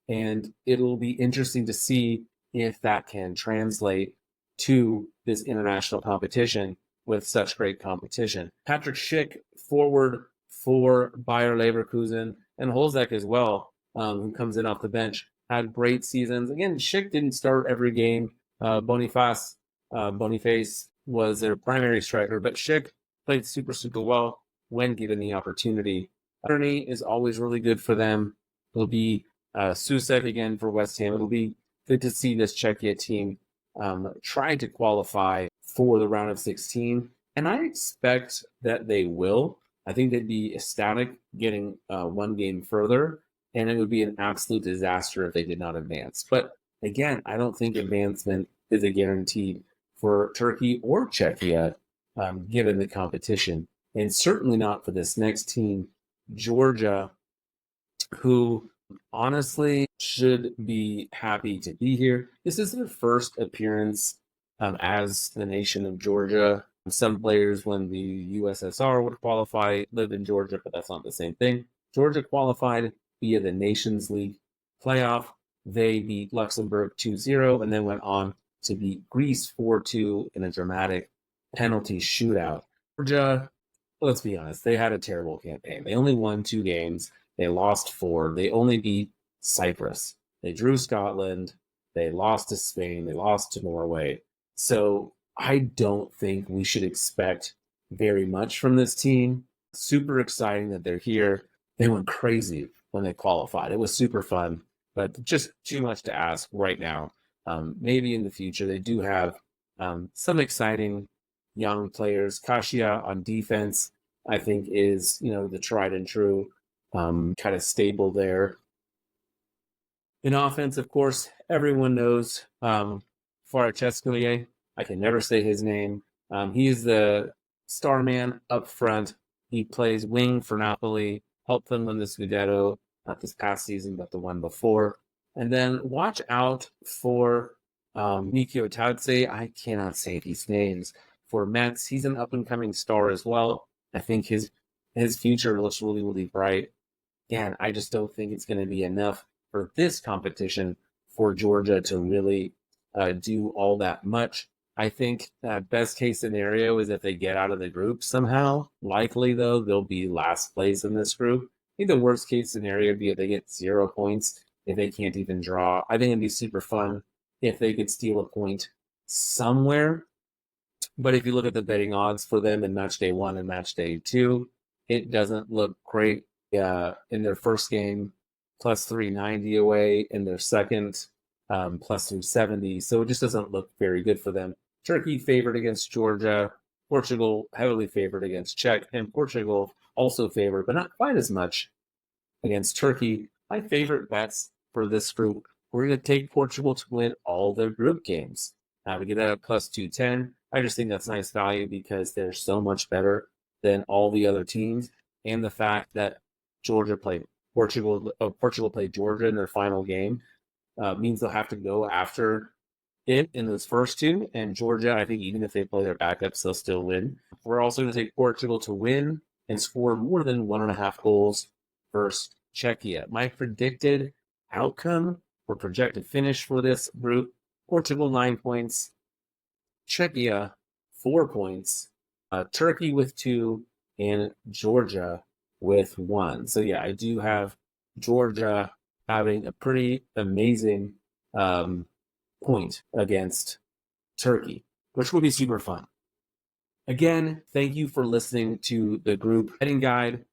and it'll be interesting to see if that can translate to this international competition with such great competition. Patrick Schick, forward for Bayer Leverkusen, and Holzek as well, who comes in off the bench, had great seasons. Again, Schick didn't start every game. Boniface was their primary striker, but Schick played super, super well when given the opportunity. Ernie is always really good for them. It'll be Susek again for West Ham. It'll be good to see this Czechia team try to qualify for the round of 16, and I expect that they will. I think they'd be ecstatic getting one game further, and it would be an absolute disaster if they did not advance. But again, I don't think advancement is a guarantee for Turkey or Czechia, given the competition, and certainly not for this next team, Georgia, who honestly should be happy to be here. This is their first appearance as the nation of Georgia. Some players, when the USSR would qualify, lived in Georgia, but that's not the same thing. Georgia qualified via the Nations League playoff. They beat Luxembourg 2-0 and then went on to beat Greece 4-2 in a dramatic penalty shootout. Georgia, let's be honest, they had a terrible campaign. They only won 2 games. They lost 4. They only beat Cyprus. They drew Scotland. They lost to Spain. They lost to Norway. So I don't think we should expect very much from this team. Super exciting that they're here. They went crazy when they qualified. It was super fun, but just too much to ask right now. Maybe in the future. They do have some exciting young players. Kasia on defense, I think, is the tried and true kind of stable there. In offense, of course, everyone knows Farachesculier. I can never say his name. He's the star man up front. He plays wing for Napoli, helped them win the Scudetto, not this past season, but the one before. And then watch out for Mikio Tadze. I cannot say these names. For Metz, he's an up-and-coming star as well. I think his future looks really, really bright. Again, I just don't think it's going to be enough for this competition for Georgia to really do all that much. I think that best case scenario is if they get out of the group somehow. Likely, though, they'll be last place in this group. I think the worst case scenario would be if they get 0 points, if they can't even draw. I think it'd be super fun if they could steal a point somewhere. But if you look at the betting odds for them in match day 1 and match day 2, it doesn't look great. In their first game, plus 390 away. In their second, plus 370. So it just doesn't look very good for them. Turkey favored against Georgia. Portugal heavily favored against Czech. And Portugal also favored, but not quite as much, against Turkey. My favorite bets for this group, we're going to take Portugal to win all their group games. We get that at plus 210. I just think that's nice value because they're so much better than all the other teams. And the fact that Georgia played Portugal played Georgia in their final game means they'll have to go after it in those first 2. And Georgia, I think even if they play their backups, they'll still win. We're also going to take Portugal to win and score more than 1.5 goals versus Czechia. My predicted outcome or projected finish for this group, Portugal 9 points, Czechia 4 points, Turkey with 2, and Georgia with 1. So yeah, I do have Georgia having a pretty amazing point against Turkey, which will be super fun. Again, thank you for listening to the group betting guide,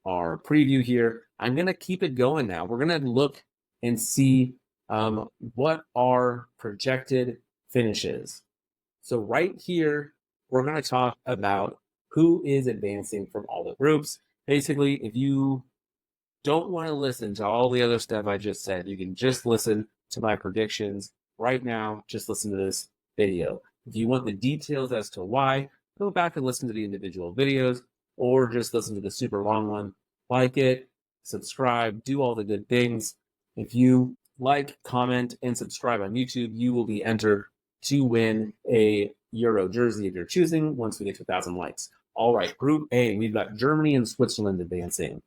our preview here. I'm going to keep it going now. We're going to look and see what our projected finishes. So right here, we're going to talk about who is advancing from all the groups. Basically, if you don't want to listen to all the other stuff I just said, you can just listen to my predictions right now. Just listen to this video. If you want the details as to why, go back and listen to the individual videos, or just listen to the super long one. Like it, subscribe, do all the good things. If you like, comment, and subscribe on YouTube, you will be entered to win a Euro jersey if you're choosing once we get to 1,000 likes. All right, Group A, we've got Germany and Switzerland advancing.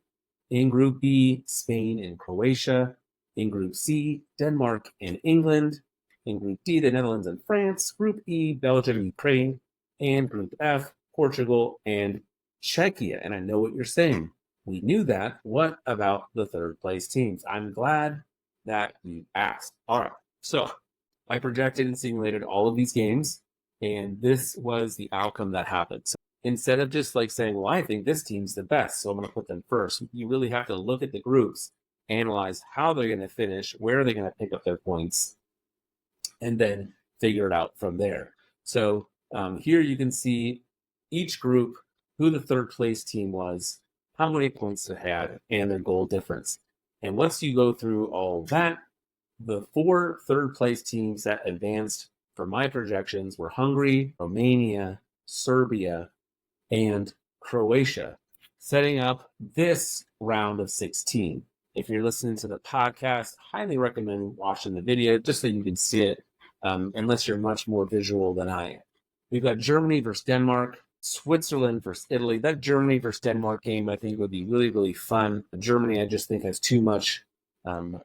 In Group B, Spain and Croatia. In Group C, Denmark and England. In Group D, the Netherlands and France. Group E, Belgium and Ukraine. And Group F, Portugal and Czechia. And I know what you're saying. We knew that. What about the third place teams? I'm glad that you asked. All right. So I projected and simulated all of these games, and this was the outcome that happened. So instead of just like saying, well, I think this team's the best, so I'm going to put them first, you really have to look at the groups, analyze how they're going to finish, where are they going to pick up their points, and then figure it out from there. So here you can see each group, who the third place team was, how many points they had, and their goal difference. And once you go through all that, the 4 third place teams that advanced for my projections were Hungary, Romania, Serbia, and Croatia, setting up this round of 16. If you're listening to the podcast, highly recommend watching the video just so you can see it, unless you're much more visual than I am. We've got Germany versus Denmark, Switzerland versus Italy. That Germany versus Denmark game, I think, would be really, really fun. Germany, I just think, has too much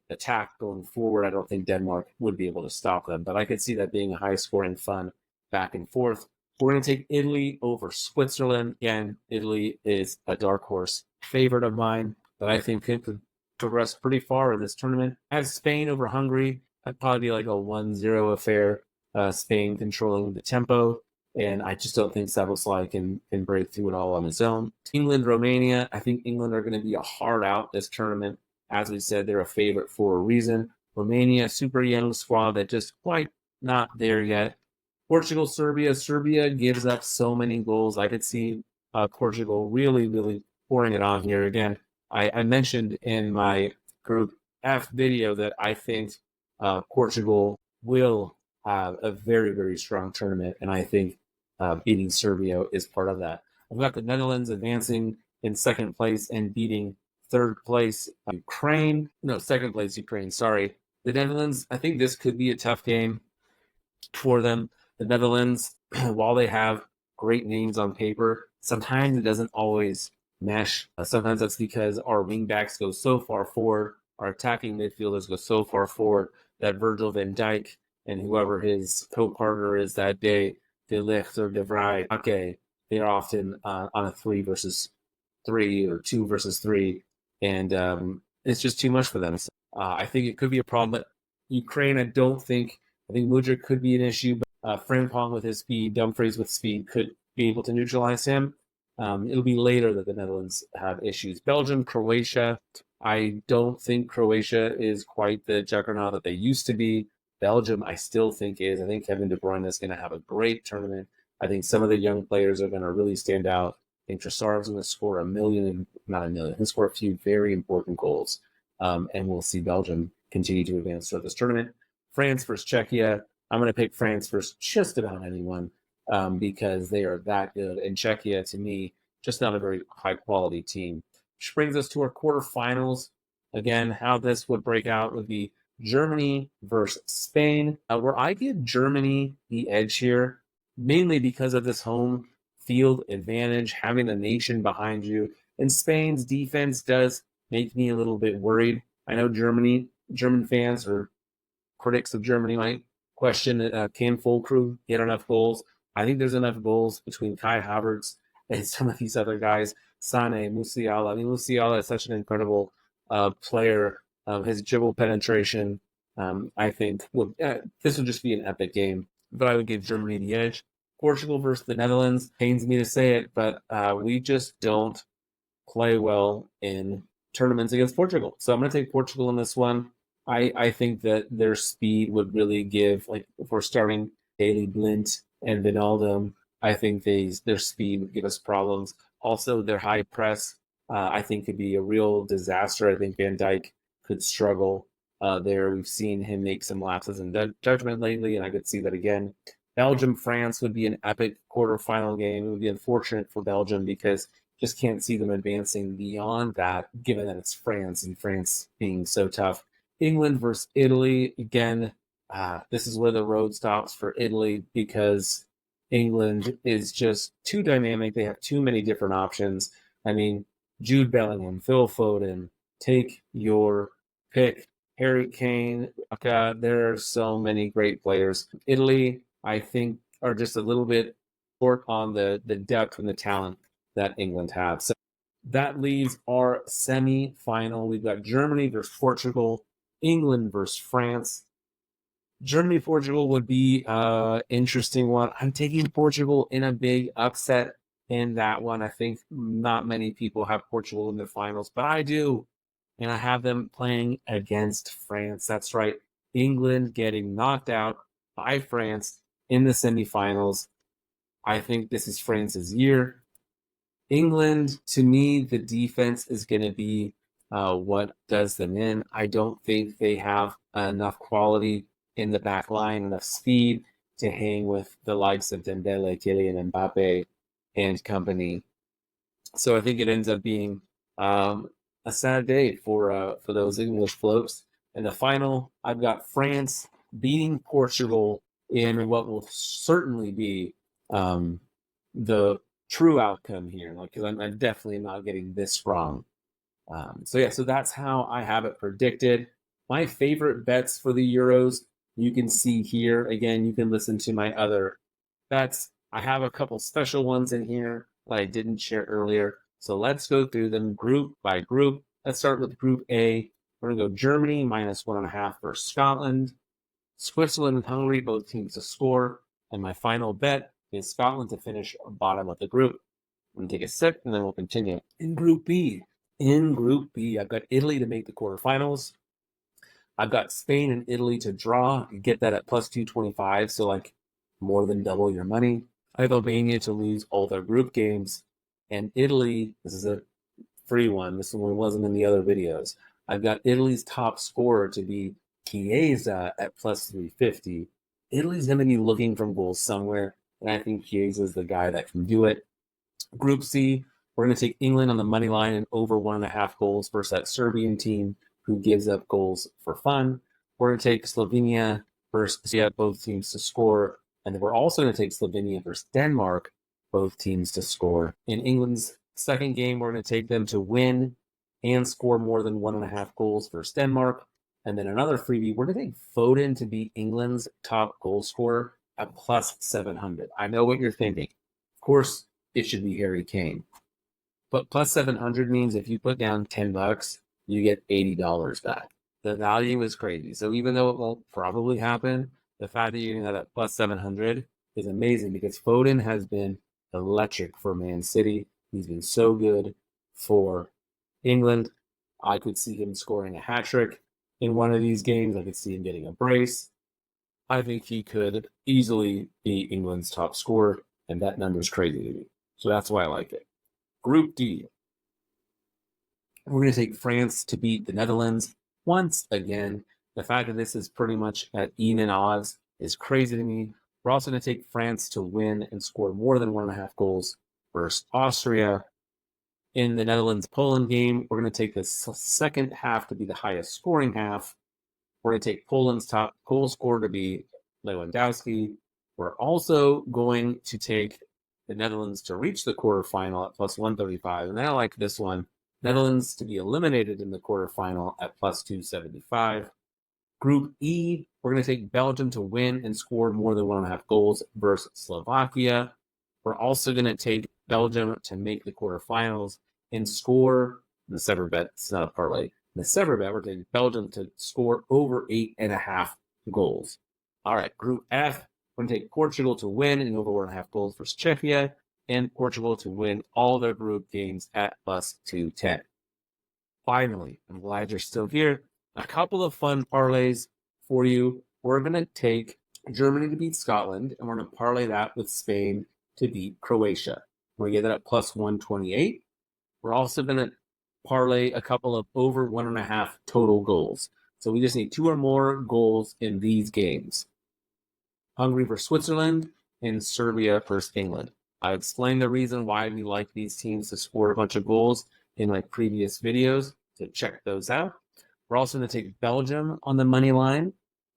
attack going forward. I don't think Denmark would be able to stop them, but I could see that being a high-scoring, fun back and forth. We're going to take Italy over Switzerland. Again, Italy is a dark horse favorite of mine that I think could progress pretty far in this tournament. I have Spain over Hungary. That'd probably be like a 1-0 affair. Spain controlling the tempo, and I just don't think Szoboszlai can break through it all on his own. England, Romania. I think England are going to be a hard out this tournament. As we said, they're a favorite for a reason. Romania, super young squad that just quite not there yet. Portugal, Serbia. Serbia gives up so many goals. I could see Portugal really, really pouring it on here. Again, I mentioned in my Group F video that I think Portugal will have a very, very strong tournament, and I think beating Serbia is part of that. I've got the Netherlands advancing in second place and beating third place Ukraine. No, second place Ukraine, sorry. The Netherlands, I think this could be a tough game for them. The Netherlands, while they have great names on paper, sometimes it doesn't always mesh. Sometimes that's because our wingbacks go so far forward, our attacking midfielders go so far forward that Virgil van Dijk and whoever his co-partner is that day, De Ligt or De Vrij, okay, they're often on a 3 versus 3 or 2 versus 3, and it's just too much for them. So, I think it could be a problem. But Ukraine, I think Mudryk could be an issue, but Frimpong with his speed, Dumfries with speed could be able to neutralize him. It'll be later that the Netherlands have issues. Belgium, Croatia. I don't think Croatia is quite the juggernaut that they used to be. Belgium, I still think is. I think Kevin De Bruyne is going to have a great tournament. I think some of the young players are going to really stand out. I think Trossard's going to score he'll score a few very important goals. And we'll see Belgium continue to advance throughout this tournament. France versus Czechia. I'm going to pick France versus just about anyone because they are that good. And Czechia, to me, just not a very high-quality team. Which brings us to our quarterfinals. Again, how this would break out would be Germany versus Spain. Where I give Germany the edge here, mainly because of this home field advantage, having the nation behind you. And Spain's defense does make me a little bit worried. I know German fans or critics of Germany might question can Füllkrug get enough goals? I think there's enough goals between Kai Havertz and some of these other guys. Sane, Musiala. I mean, Musiala is such an incredible player. His dribble penetration, I think, this will just be an epic game. But I would give Germany the edge. Portugal versus the Netherlands. Pains me to say it, but we just don't play well in tournaments against Portugal. So I'm going to take Portugal in this one. I think that their speed would really give, like, if we're starting Daley Blind and Wijnaldum, I think their speed would give us problems. Also, their high press, I think, could be a real disaster. I think Van Dijk could struggle there. We've seen him make some lapses in judgment lately, and I could see that again. Belgium France would be an epic quarterfinal game. It would be unfortunate for Belgium because just can't see them advancing beyond that, given that it's France and France being so tough. England versus Italy again. This is where the road stops for Italy because England is just too dynamic. They have too many different options. I mean, Jude Bellingham, Phil Foden, take your pick. Harry Kane. There are so many great players. Italy, I think, are just a little bit short on the depth and the talent that England have. So that leaves our semi-final. We've got Germany versus Portugal, England versus France. Germany Portugal would be an interesting one. I'm taking Portugal in a big upset in that one. I think not many people have Portugal in the finals, but I do. And I have them playing against France. That's right. England getting knocked out by France in the semifinals. I think this is France's year. England, to me, the defense is going to be what does them in. I don't think they have enough quality in the back line, enough speed to hang with the likes of Dembele, Kylian Mbappe, and company. So I think it ends up being a sad day for those English floats. In the final, I've got France beating Portugal in what will certainly be the true outcome here, because I'm definitely not getting this wrong. So that's how I have it predicted. My favorite bets for the Euros, you can see here. Again, you can listen to my other bets. I have a couple special ones in here that I didn't share earlier. So let's go through them group by group. Let's start with Group A. We're going to go Germany -1.5 versus Scotland. Switzerland and Hungary, both teams to score. And my final bet is Scotland to finish bottom of the group. I'm going to take a sip and then we'll continue. In Group B, I've got Italy to make the quarterfinals. I've got Spain and Italy to draw. You get that at plus 225, so like more than double your money. I have Albania to lose all their group games. And Italy, this is a free one. This one wasn't in the other videos. I've got Italy's top scorer to be Chiesa at plus 350. Italy's going to be looking for goals somewhere, and I think Chiesa is the guy that can do it. Group C, we're going to take England on the money line and over 1.5 goals versus that Serbian team who gives up goals for fun. We're going to take Slovenia versus both teams to score, and then we're also going to take Slovenia versus Denmark, both teams to score. In England's second game, we're going to take them to win and score more than 1.5 goals versus Denmark. And then another freebie, we're going to take Foden to be England's top goal scorer at plus 700. I know what you're thinking. Of course, it should be Harry Kane. But plus 700 means if you put down $10, you get $80 back. The value is crazy. So even though it won't probably happen, the fact that you're going to have that plus 700 is amazing because Foden has been electric for Man City. He's been so good for England. I could see him scoring a hat trick in one of these games. I could see him getting a brace. I think he could easily be England's top scorer, and that number is crazy to me. So that's why I like it. Group D. We're going to take France to beat the Netherlands once again. The fact that this is pretty much at even odds is crazy to me. We're also going to take France to win and score more than 1.5 goals versus Austria. In the Netherlands-Poland game, we're going to take the second half to be the highest scoring half. We're going to take Poland's top goal scorer to be Lewandowski. We're also going to take the Netherlands to reach the quarterfinal at plus 135. And I like this one. Netherlands to be eliminated in the quarterfinal at plus 275. Group E, we're going to take Belgium to win and score more than 1.5 goals versus Slovakia. We're also going to take Belgium to make the quarterfinals and score the separate bet. It's not a parlay. In the separate bet, we're taking Belgium to score over 8.5 goals. All right, Group F, we're going to take Portugal to win and over 1.5 goals versus Czechia, and Portugal to win all their group games at plus 210. Finally, I'm glad you're still here. A couple of fun parlays for you. We're going to take Germany to beat Scotland, and we're going to parlay that with Spain to beat Croatia. We're going to get that at plus 128. We're also going to parlay a couple of over 1.5 total goals. So we just need 2 or more goals in these games. Hungary versus Switzerland and Serbia versus England. I explained the reason why we like these teams to score a bunch of goals in my previous videos, so check those out. We're also going to take Belgium on the money line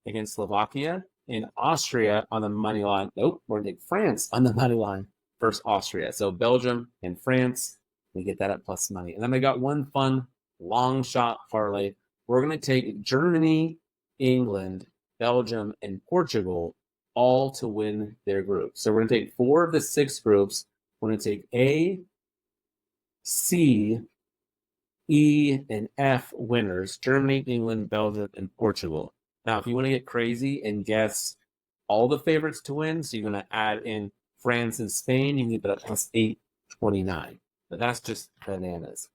against Slovakia and Austria on the money line. Nope, we're going to take France on the money line versus Austria. So Belgium and France, we get that at plus money. And then we got one fun long shot parlay. We're going to take Germany, England, Belgium, and Portugal all to win their group. So we're going to take 4 of the 6 groups. We're going to take A, C, E, and F winners. Germany, England, Belgium, and Portugal. Now, if you want to get crazy and guess all the favorites to win, so you're going to add in France and Spain, you can get that at plus 829. But that's just bananas.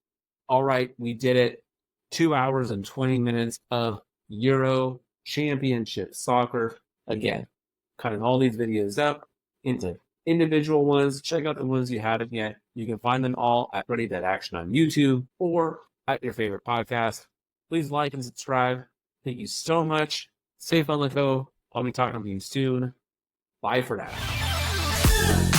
All right, we did it. 2 hours and 20 minutes of Euro Championship soccer. Again, cutting all these videos up into individual ones. Check out the ones you haven't yet. You can find them all at Ready That Action on YouTube or at your favorite podcast. Please like and subscribe. Thank you so much. Safe on the go. I'll be talking to you soon. Bye for now.